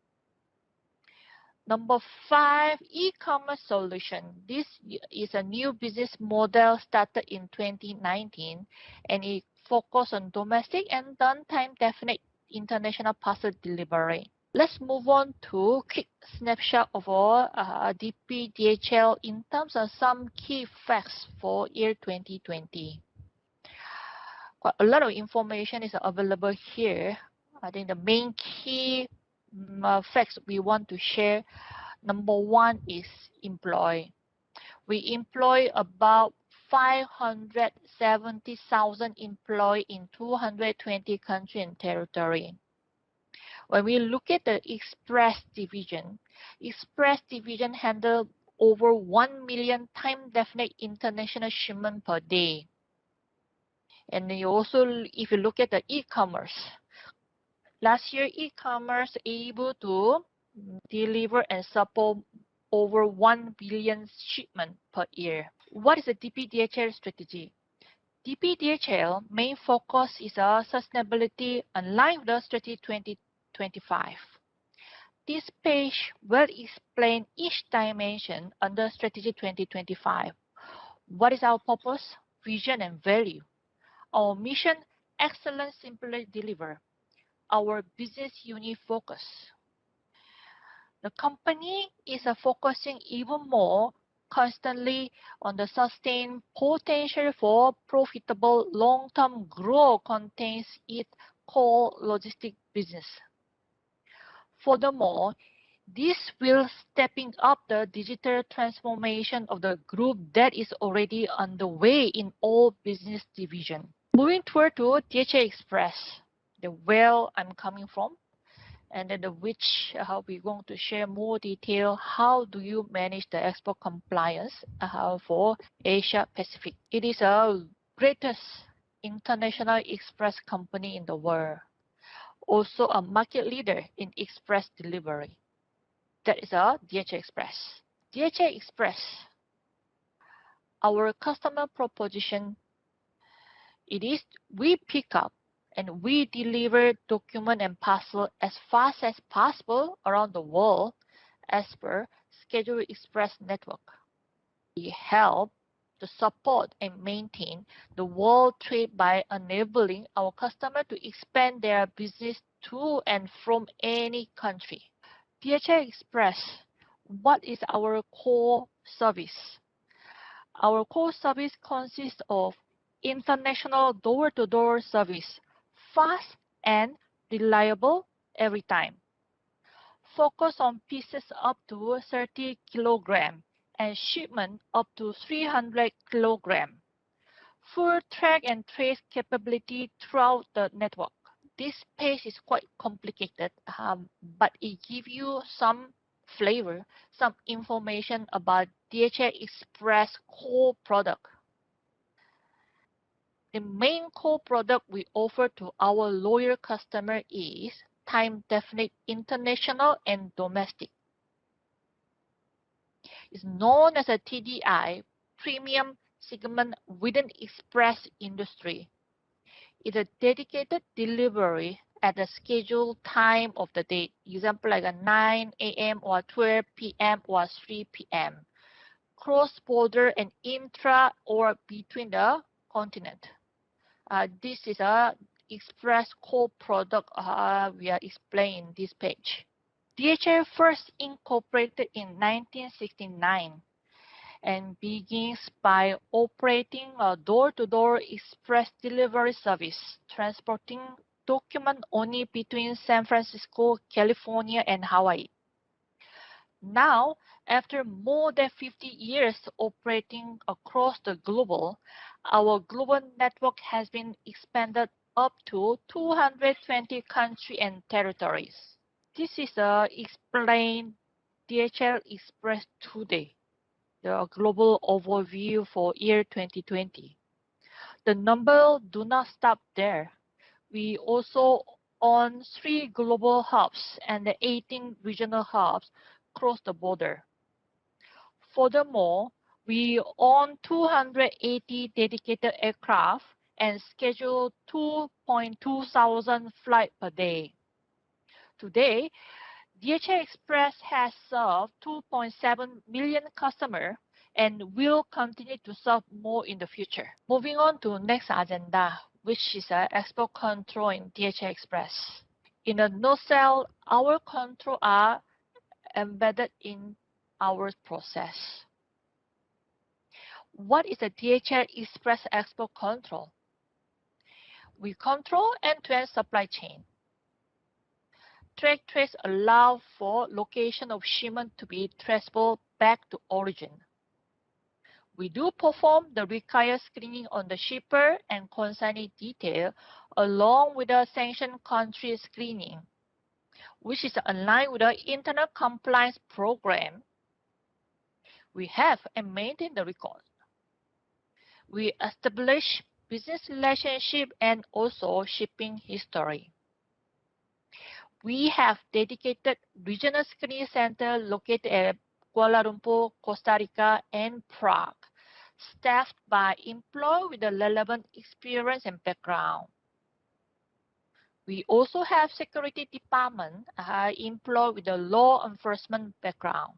#5, e-commerce solution. This is a new business model started in 2019, and it focuses on domestic and downtime definite international parcel delivery. Let's move on to a quick snapshot of our Dpdhl in terms of some key facts for year 2020. Quite a lot of information is available here. I think the main key facts we want to share, #1 is employ. We employ about 570,000 employees in 220 countries and territories. When we look at the Express division handles over 1 million time-definite international shipment per day. And you also, if you look at the e-commerce, last year e-commerce able to deliver and support over 1 billion shipment per year. What is the Dpdhl strategy? Dpdhl main focus is sustainability aligned with the strategy 2025. This page will explain each dimension under strategy 2025. What is our purpose, vision, and value? Our mission, excellence simply deliver. Our business unit focus. The company is focusing even more constantly on the sustained potential for profitable long-term growth contains its core logistics business. Furthermore, this will stepping up the digital transformation of the group that is already underway in all business divisions. Moving toward to DHL Express, where I'm coming from, and then which we're going to share more detail. How do you manage the export compliance for Asia Pacific? It is the greatest international express company in the world. Also a market leader in express delivery. That is DHL Express. DHL Express, our customer proposition, it is we pick up and we deliver document and parcel as fast as possible around the world as per scheduled express network. We help to support and maintain the world trade by enabling our customers to expand their business to and from any country. DHL Express, what is our core service? Our core service consists of international door-to-door service, fast and reliable every time. Focus on pieces up to 30 kilogram and shipment up to 300 kilogram. Full track and trace capability throughout the network. This page is quite complicated, but it gives you some flavor, some information about DHL Express core product. The main core product we offer to our loyal customer is time-definite international and domestic. It's known as a TDI, premium segment within express industry. It's a dedicated delivery at the scheduled time of the day, example like a 9 a.m. or 12 p.m. or 3 p.m. Cross-border and intra or between the continent. This is a express core product we are explaining this page. DHL first incorporated in 1969 and begins by operating a door-to-door express delivery service, transporting documents only between San Francisco, California, and Hawaii. Now, after more than 50 years operating across the globe, our global network has been expanded up to 220 countries and territories. This is explain DHL Express today, the global overview for year 2020. The number do not stop there. We also own 3 global hubs and 18 regional hubs across the border. Furthermore, we own 280 dedicated aircraft and schedule 2.2 thousand flights per day. Today, DHL Express has served 2.7 million customers and will continue to serve more in the future. Moving on to next agenda, which is export control in DHL Express. In a nutshell, our control are embedded in our process. What is a DHL Express export control? We control end-to-end supply chain. Track trace allow for location of shipment to be traceable back to origin. We do perform the required screening on the shipper and consignee detail along with the sanctioned country screening, which is aligned with the internal compliance program. We have and maintain the record. We establish business relationship and also shipping history. We have dedicated regional screening center located at Kuala Lumpur, Costa Rica, and Prague, staffed by employees with the relevant experience and background. We also have security department employed with a law enforcement background.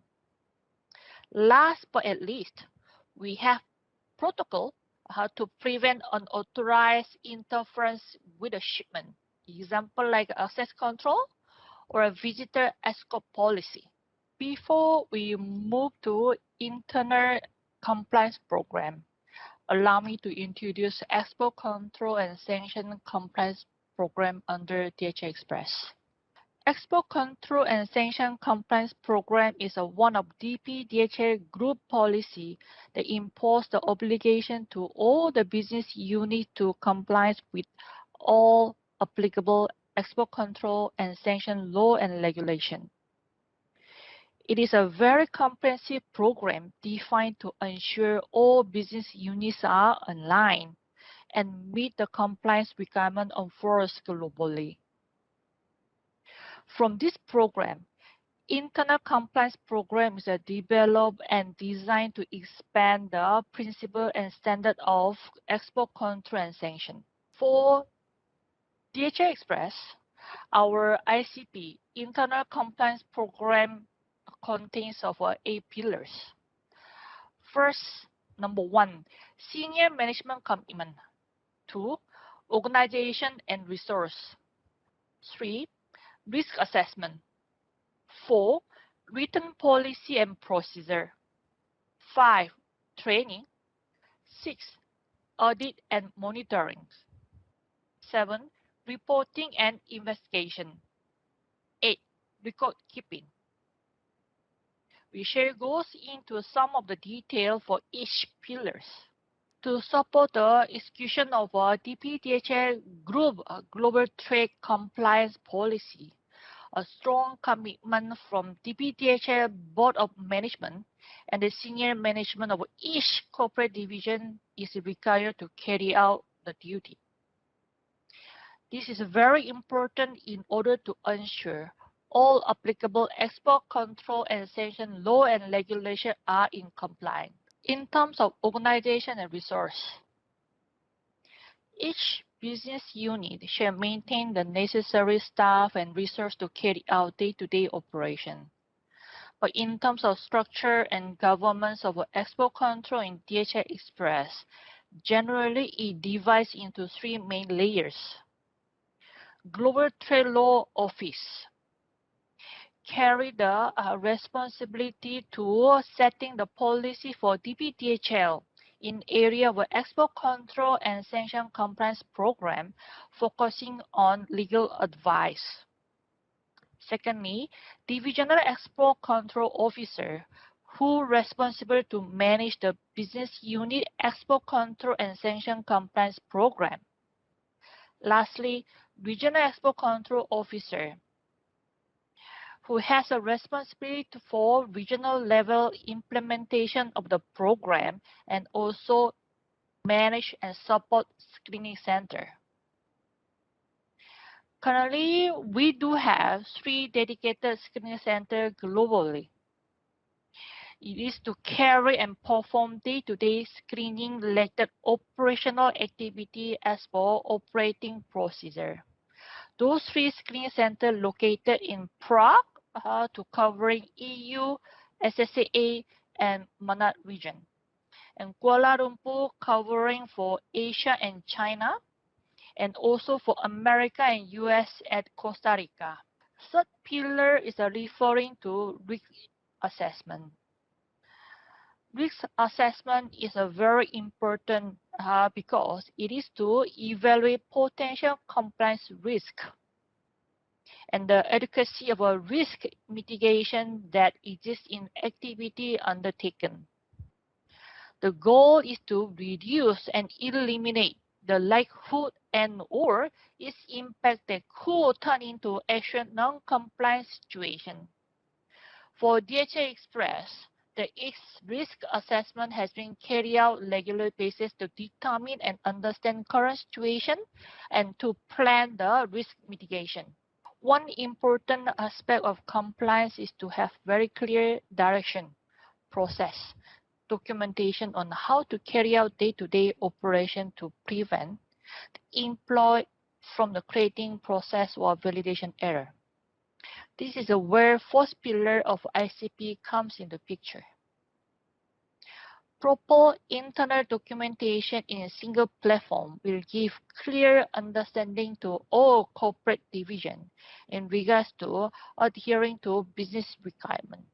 Last but not least, we have protocol to prevent unauthorized interference with a shipment. Example like access control or a visitor escort policy. Before we move to internal compliance program, allow me to introduce export control and sanction compliance program under DHL Express. Export control and sanction compliance program is one of Dpdhl group policy that imposes the obligation to all the business units to comply with all applicable export control and sanction law and regulation. It is a very comprehensive program designed to ensure all business units are aligned and meet the compliance requirement enforced globally. From this program, internal compliance programs are developed and designed to expand the principle and standard of export control and sanction. For DHL Express, our ICP, internal compliance program, contains of 8 pillars. First, Number 1, senior management commitment. 2, organization and resource. 3, risk assessment. 4, written policy and procedure. 5, training. 6, audit and monitoring. 7, reporting and investigation. 8, record keeping. We shall go into some of the detail for each pillars. To support the execution of a Dpdhl group global trade compliance policy, a strong commitment from Dpdhl Board of Management and the senior management of each corporate division is required to carry out the duty. This is very important in order to ensure all applicable export control and sanction law and regulation are in compliance. In terms of organization and resource, each business unit shall maintain the necessary staff and resource to carry out day-to-day operation. But in terms of structure and governance of export control in DHL Express, generally it divides into 3 main layers. Global Trade Law Office carry the responsibility to setting the policy for Dpdhl in area of export control and sanction compliance program, focusing on legal advice. Secondly, Divisional Export Control Officer, who responsible to manage the business unit export control and sanction compliance program. Lastly, Regional Export Control Officer, who has a responsibility for regional level implementation of the program and also manage and support screening center. Currently, we do have 3 dedicated screening centers globally. It is to carry and perform day-to-day screening related operational activity as for operating procedure. Those 3 screening centers located in Prague to covering EU, SSAA, and Manat region, and Kuala Lumpur covering for Asia and China, and also for America and US at Costa Rica. Third pillar is referring to risk assessment. Risk assessment is a very important because it is to evaluate potential compliance risk and the adequacy of a risk mitigation that exists in activity undertaken. The goal is to reduce and eliminate the likelihood and or its impact that could turn into actual non-compliance situation. For DHL Express, the risk assessment has been carried out on a regular basis to determine and understand current situation and to plan the risk mitigation. One important aspect of compliance is to have very clear direction, process, documentation on how to carry out day-to-day operation to prevent the employee from the creating process or validation error. This is where fourth pillar of ICP comes into picture. Proper internal documentation in a single platform will give clear understanding to all corporate divisions in regards to adhering to business requirements.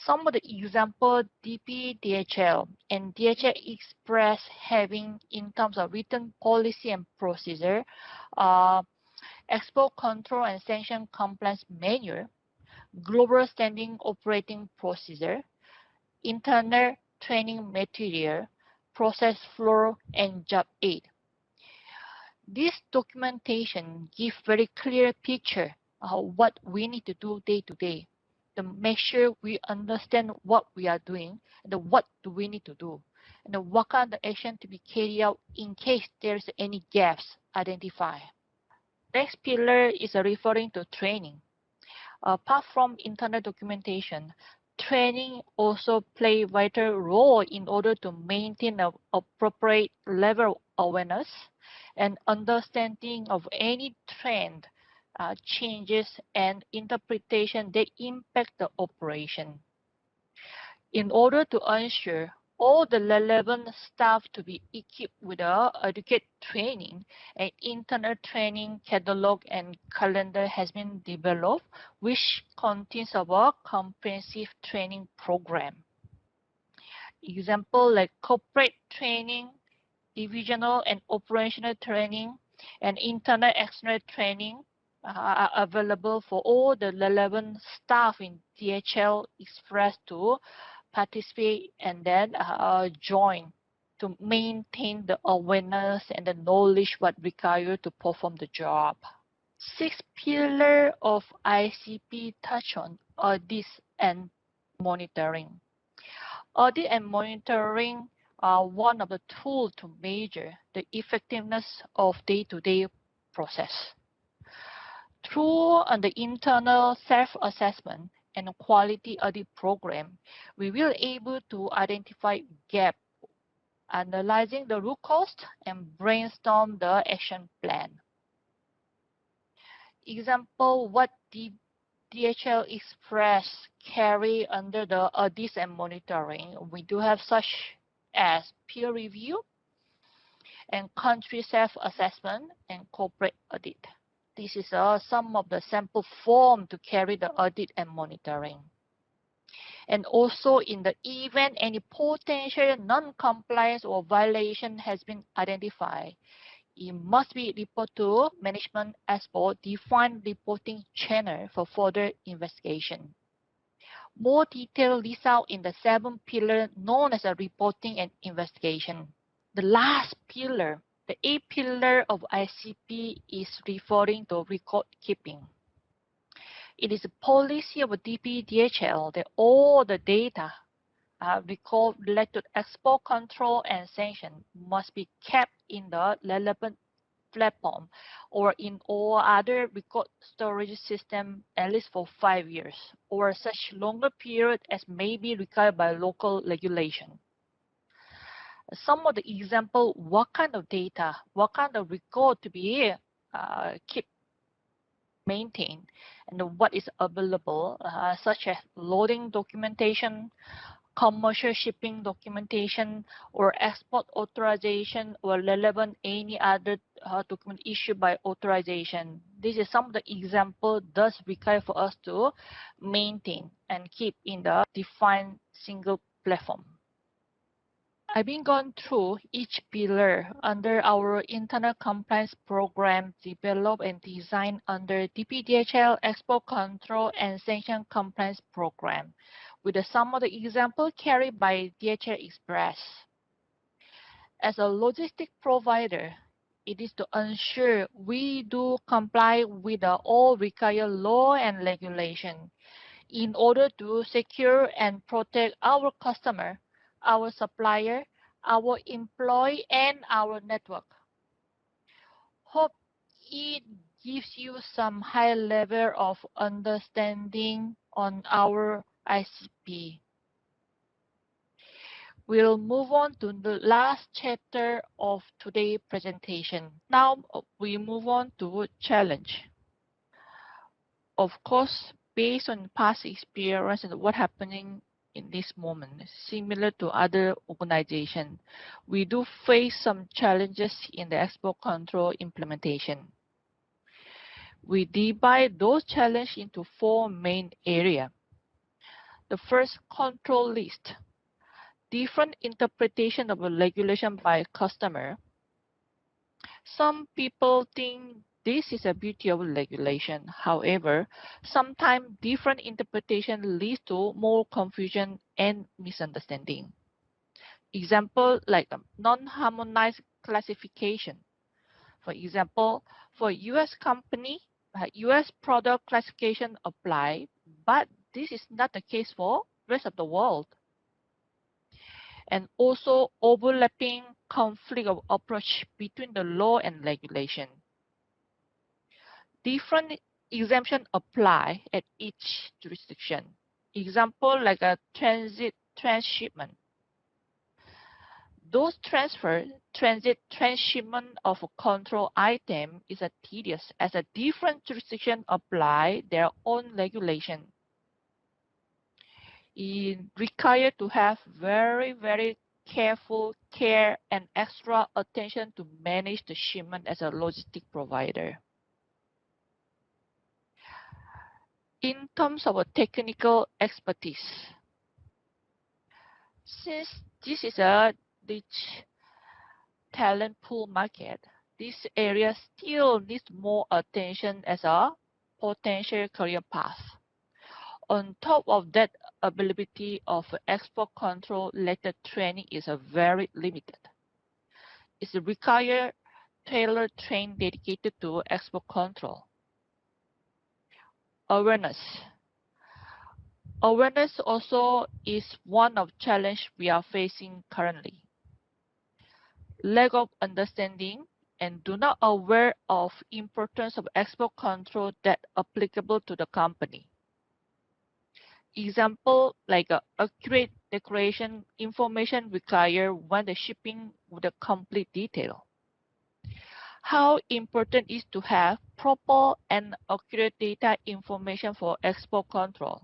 Some of the example Dpdhl and DHL Express having in terms of written policy and procedure, export control and sanction compliance manual, global standing operating procedure, internal training material, process flow, and job aid. This documentation gives very clear picture of what we need to do day to day to make sure we understand what we are doing and what do we need to do and what kind of action to be carried out in case there's any gaps identified. Next pillar is referring to training. Apart from internal documentation, training also play a vital role in order to maintain an appropriate level of awareness and understanding of any trend, changes, and interpretation that impact the operation. In order to ensure all the relevant staff to be equipped with adequate training, an internal training catalog and calendar has been developed, which contains of a comprehensive training program. Example like corporate training, divisional and operational training, and internal external training are available for all the relevant staff in DHL Express to participate and then join to maintain the awareness and the knowledge what required to perform the job. 6 pillars of ICP touch on audit and monitoring. Audit and monitoring are one of the tools to measure the effectiveness of day-to-day process. Through the internal self-assessment and quality audit program, we will able to identify gaps, analyzing the root cause, and brainstorm the action plan. Example, what did DHL Express carry under the audits and monitoring? We do have such as peer review and country self-assessment and corporate audit. This is some of the sample form to carry the audit and monitoring. And also in the event any potential non-compliance or violation has been identified, it must be reported to management as per defined reporting channel for further investigation. More detail lists out in the 7 pillar known as a reporting and investigation. The last pillar, the 8th pillar of ICP, is referring to record keeping. It is a policy of Dpdhl that all the data record related to export control and sanction must be kept in the relevant platform or in all other record storage system at least for 5 years or such longer period as may be required by local regulation. Some of the example, what kind of data, what kind of record to be kept maintained, and what is available, such as loading documentation, commercial shipping documentation, or export authorization, or relevant any other document issued by authorization. This is some of the example does require for us to maintain and keep in the defined single platform. I've been going through each pillar under our internal compliance program developed and designed under Dpdhl Export Control and Sanction Compliance Program, with some of the examples carried by DHL Express. As a logistic provider, it is to ensure we do comply with all required law and regulation in order to secure and protect our customer, our supplier, our employee, and our network. Hope it gives you some high level of understanding on our ICP. We'll move on to the last chapter of today's presentation. Now we move on to challenge. Of course, based on past experience and what's happening in this moment, similar to other organizations, we do face some challenges in the export control implementation. We divide those challenges into 4 main areas. The first, control list. Different interpretation of a regulation by customer. Some people think this is a beauty of regulation. However, sometimes different interpretation leads to more confusion and misunderstanding. Example like non-harmonized classification. For example, for US company, US product classification apply, but this is not the case for rest of the world. And also overlapping conflict of approach between the law and regulation. Different exemption apply at each jurisdiction. Example like a transit transshipment. Those transit transshipment of a control item is a tedious as a different jurisdiction apply their own regulation. it requires to have very careful care and extra attention to manage the shipment as a logistic provider. In terms of a technical expertise, since this is a rich talent pool market, this area still needs more attention as a potential career path. On top of that, availability of export control related training is very limited. It requires tailored training dedicated to export control. Awareness. Awareness also is one of the challenges we are facing currently. Lack of understanding and do not aware of importance of export control that applicable to the company. Example like accurate declaration information required when the shipping with a complete detail. How important is to have proper and accurate data information for export control.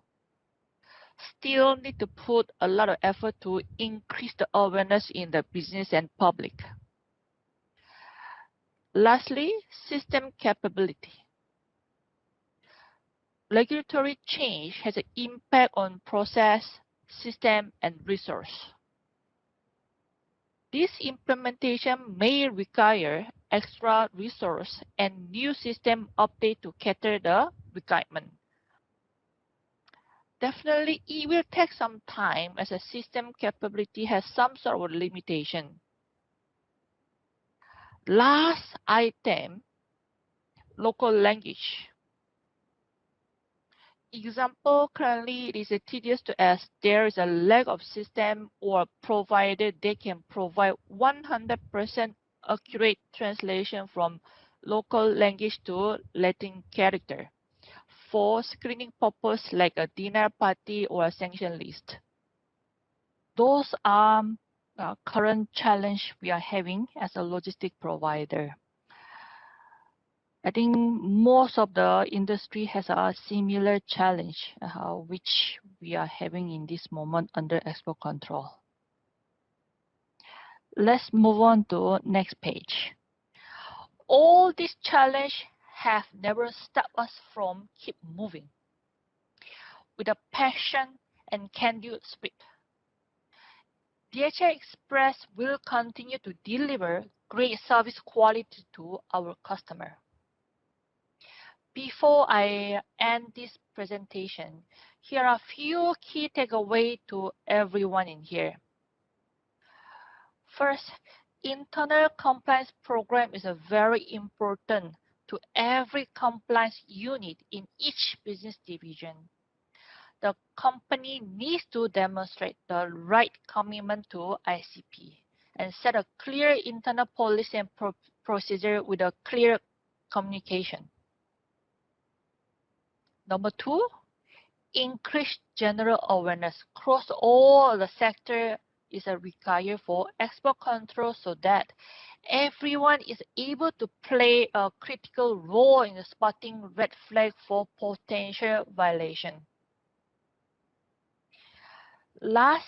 Still need to put a lot of effort to increase the awareness in the business and public. Lastly, system capability. Regulatory change has an impact on process, system, and resource. This implementation may require extra resource and new system update to cater the requirement. Definitely, it will take some time as a system capability has some sort of limitation. Last item, local language. Example, currently it is tedious to ask there is a lack of system or provider that can provide 100% accurate translation from local language to Latin character for screening purpose like a denial party or a sanction list. Those are current challenge we are having as a logistic provider. I think most of the industry has a similar challenge which we are having in this moment under export control. Let's move on to next page. All these challenges have never stopped us from keep moving with a passion and can-do spirit. DHL Express will continue to deliver great service quality to our customer. Before I end this presentation, here are a few key takeaways to everyone in here. First, internal compliance program is very important to every compliance unit in each business division. The company needs to demonstrate the right commitment to ICP and set a clear internal policy and procedure with a clear communication. Number two, increase general awareness across all the sector is required for export control so that everyone is able to play a critical role in spotting red flag for potential violation. Last,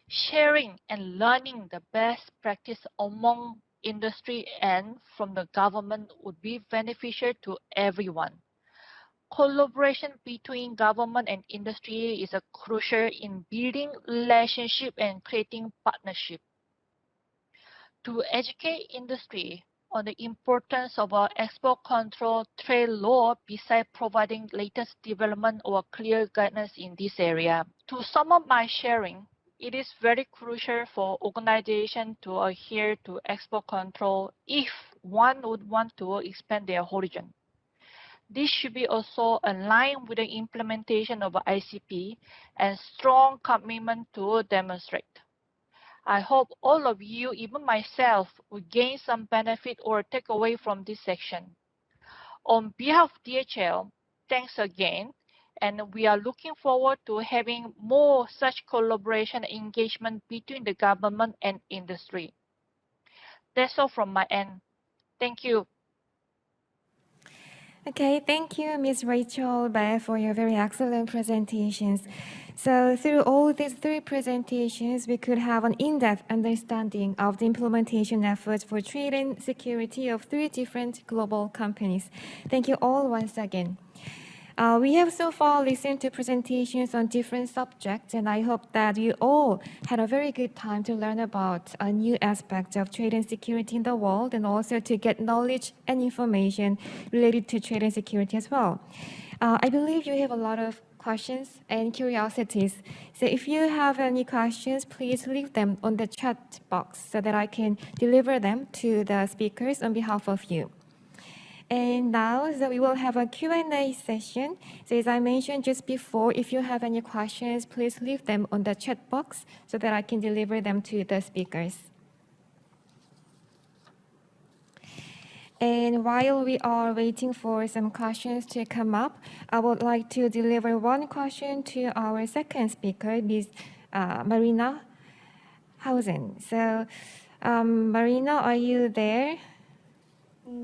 sharing and learning the best practice among industry and from the government would be beneficial to everyone. Collaboration between government and industry is crucial in building relationship and creating partnership. To educate industry on the importance of export control trade law besides providing latest development or clear guidance in this area. To sum up my sharing, it is very crucial for organization to adhere to export control if one would want to expand their horizon. This should be also aligned with the implementation of ICP and strong commitment to demonstrate. I hope all of you, even myself, will gain some benefit or take away from this section. On behalf of DHL, thanks again, and we are looking forward to having more such collaboration and engagement between the government and industry. That's all from my end. Thank you. Okay, thank you, Ms. Rachel Bae, for your very excellent presentations. So through all these three presentations, we could have an in-depth understanding of the implementation efforts for trade and security of three different global companies. Thank you all once again. We have so far listened to presentations on different subjects, and I hope that you all had a very good time to learn about a new aspect of trade and security in the world, and also to get knowledge and information related to trade and security as well. I believe you have a lot of questions and curiosities. So if you have any questions, please leave them on the chat box so that I can deliver them to the speakers on behalf of you. And now, so we will have a Q&A session. So as I mentioned just before, if you have any questions, please leave them on the chat box so that I can deliver them to the speakers. And while we are waiting for some questions to come up, I would like to deliver one question to our second speaker, Ms. Marina Hausen. So, Marina, are you there?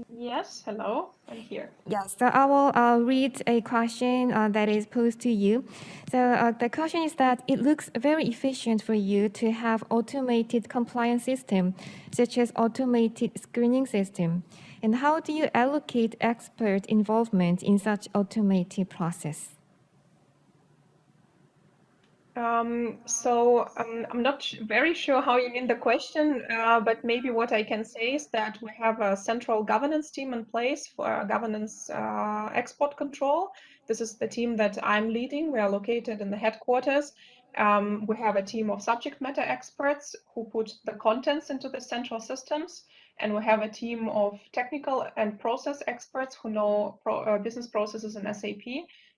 Yes, hello, I'm here. Yes, so I will read a question that is posed to you. So the question is that it looks very efficient for you to have automated compliance system, such as automated screening system. And how do you allocate expert involvement in such automated process? I'm not very sure how you mean the question, but maybe what I can say is that we have a central governance team in place for governance export control. This is the team that I'm leading. We are located in the headquarters. We have a team of subject matter experts who put the contents into the central systems. And we have a team of technical and process experts who know business processes in SAP.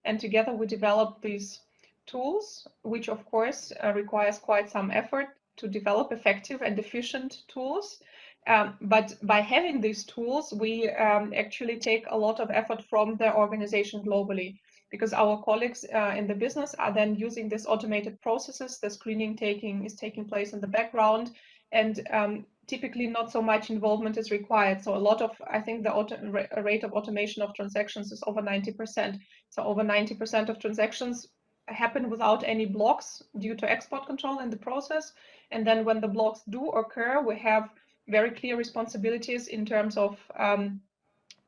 And together we develop these tools, which of course requires quite some effort to develop effective and efficient tools. But by having these tools, we actually take a lot of effort from the organization globally, because our colleagues in the business are then using these automated processes. The screening is taking place in the background, and typically not so much involvement is required. So a lot of, I think the rate of automation of transactions is over 90%. So over 90% of transactions happen without any blocks due to export control in the process. And then when the blocks do occur, we have very clear responsibilities in terms of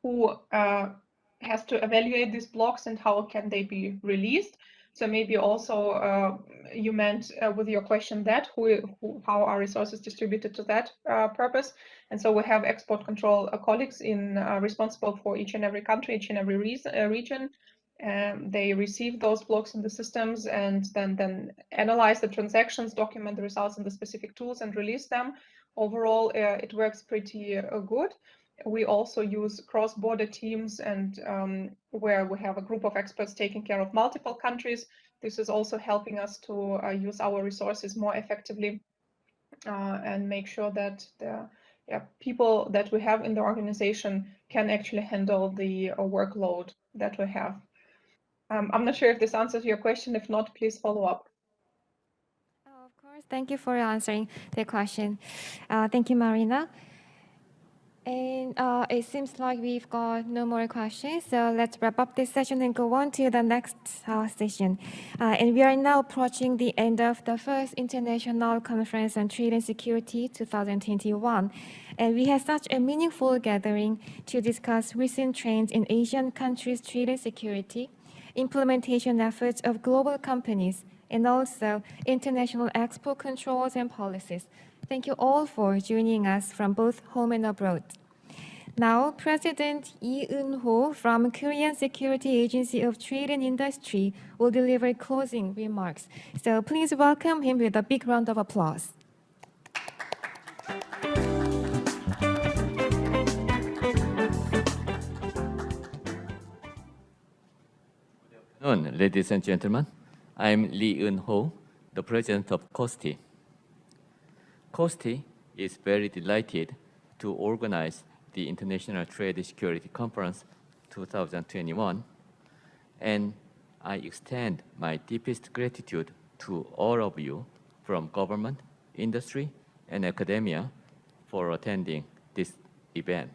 who has to evaluate these blocks and how can they be released. So maybe also you meant with your question that how are resources distributed to that purpose. And so we have export control colleagues responsible for each and every country, each and every region. They receive those blocks in the systems and then analyze the transactions, document the results in the specific tools and release them. Overall, it works pretty good. We also use cross-border teams and where we have a group of experts taking care of multiple countries. This is also helping us to use our resources more effectively and make sure that the people that we have in the organization can actually handle the workload that we have. I'm not sure if this answers your question. If not, please follow up. Oh, of course. Thank you for answering the question. Thank you, Marina. And it seems like we've got no more questions. So let's wrap up this session and go on to the next session. And we are now approaching the end of the first International Conference on Trade and Security 2021. And we had such a meaningful gathering to discuss recent trends in Asian countries' trade and security, implementation efforts of global companies, and also international export controls and policies. Thank you all for joining us from both home and abroad. Now, President Lee Eun-ho from Korean Security Agency of Trade and Industry will deliver closing remarks. So please welcome him with a big round of applause. Good afternoon, ladies and gentlemen. I'm Lee Eun-ho, the president of KOSTI. KOSTI is very delighted to organize the International Trade Security Conference 2021, and I extend my deepest gratitude to all of you from government, industry, and academia for attending this event.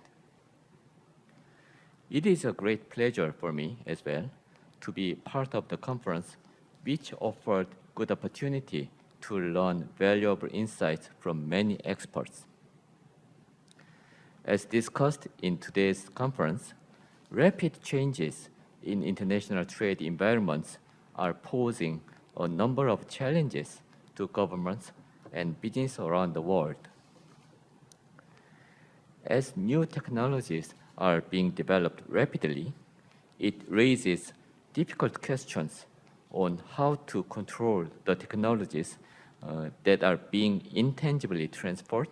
It is a great pleasure for me as well to be part of the conference, which offered good opportunity to learn valuable insights from many experts. As discussed in today's conference, rapid changes in international trade environments are posing a number of challenges to governments and business around the world. As new technologies are being developed rapidly, it raises difficult questions on how to control the technologies that are being intangibly transferred,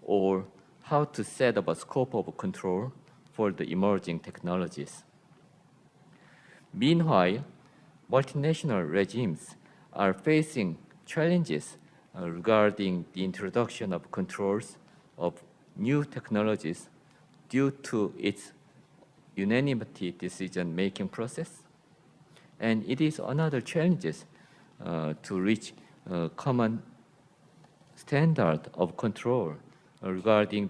or how to set up a scope of control for the emerging technologies. Meanwhile, multinational regimes are facing challenges regarding the introduction of controls of new technologies due to its unanimity decision-making process. And it is another challenge to reach a common standard of control regarding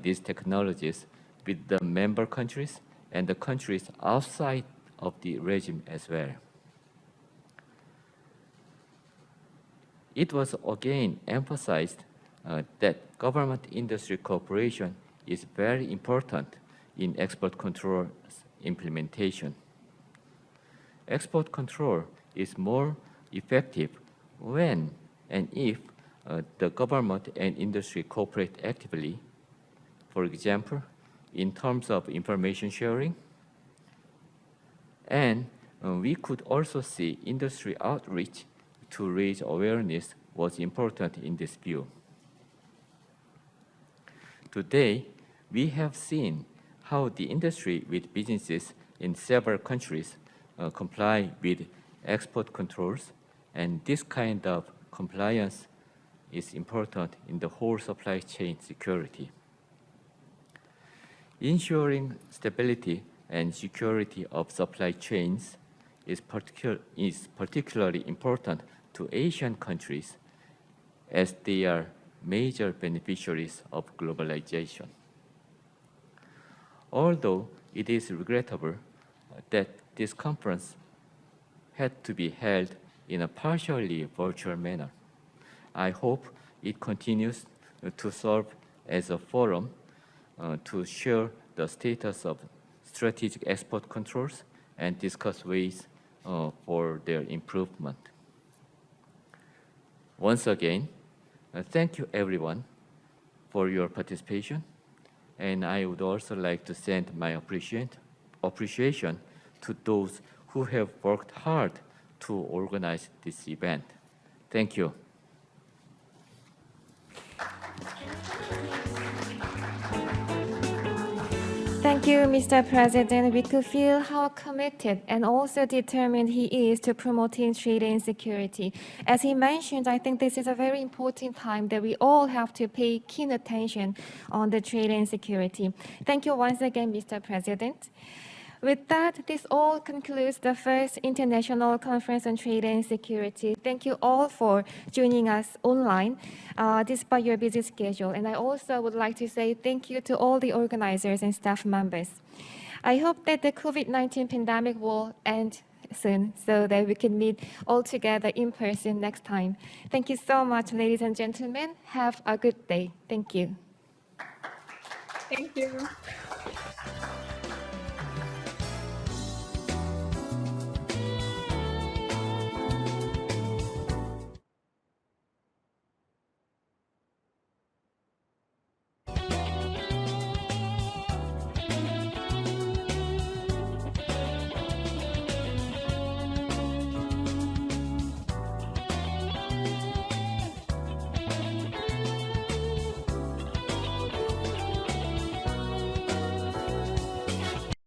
these technologies with the member countries and the countries outside of the regime as well. It was again emphasized that government-industry cooperation is very important in export control implementation. Export control is more effective when and if the government and industry cooperate actively, for example, in terms of information sharing. And we could also see industry outreach to raise awareness was important in this view. Today, we have seen how the industry with businesses in several countries comply with export controls, and this kind of compliance is important in the whole supply chain security. Ensuring stability and security of supply chains is particularly important to Asian countries, as they are major beneficiaries of globalization. Although it is regrettable that this conference had to be held in a partially virtual manner, I hope it continues to serve as a forum to share the status of strategic export controls and discuss ways for their improvement. Once again, thank you everyone for your participation, and I would also like to send my appreciation to those who have worked hard to organize this event. Thank you. Thank you, Mr. President. We could feel how committed and also determined he is to promoting trade and security. As he mentioned, I think this is a very important time that we all have to pay keen attention on the trade and security. Thank you once again, Mr. President. With that, this all concludes the first International Conference on Trade and Security. Thank you all for joining us online despite your busy schedule. And I also would like to say thank you to all the organizers and staff members. I hope that the COVID-19 pandemic will end soon so that we can meet all together in person next time. Thank you so much, ladies and gentlemen. Have a good day. Thank you. Thank you.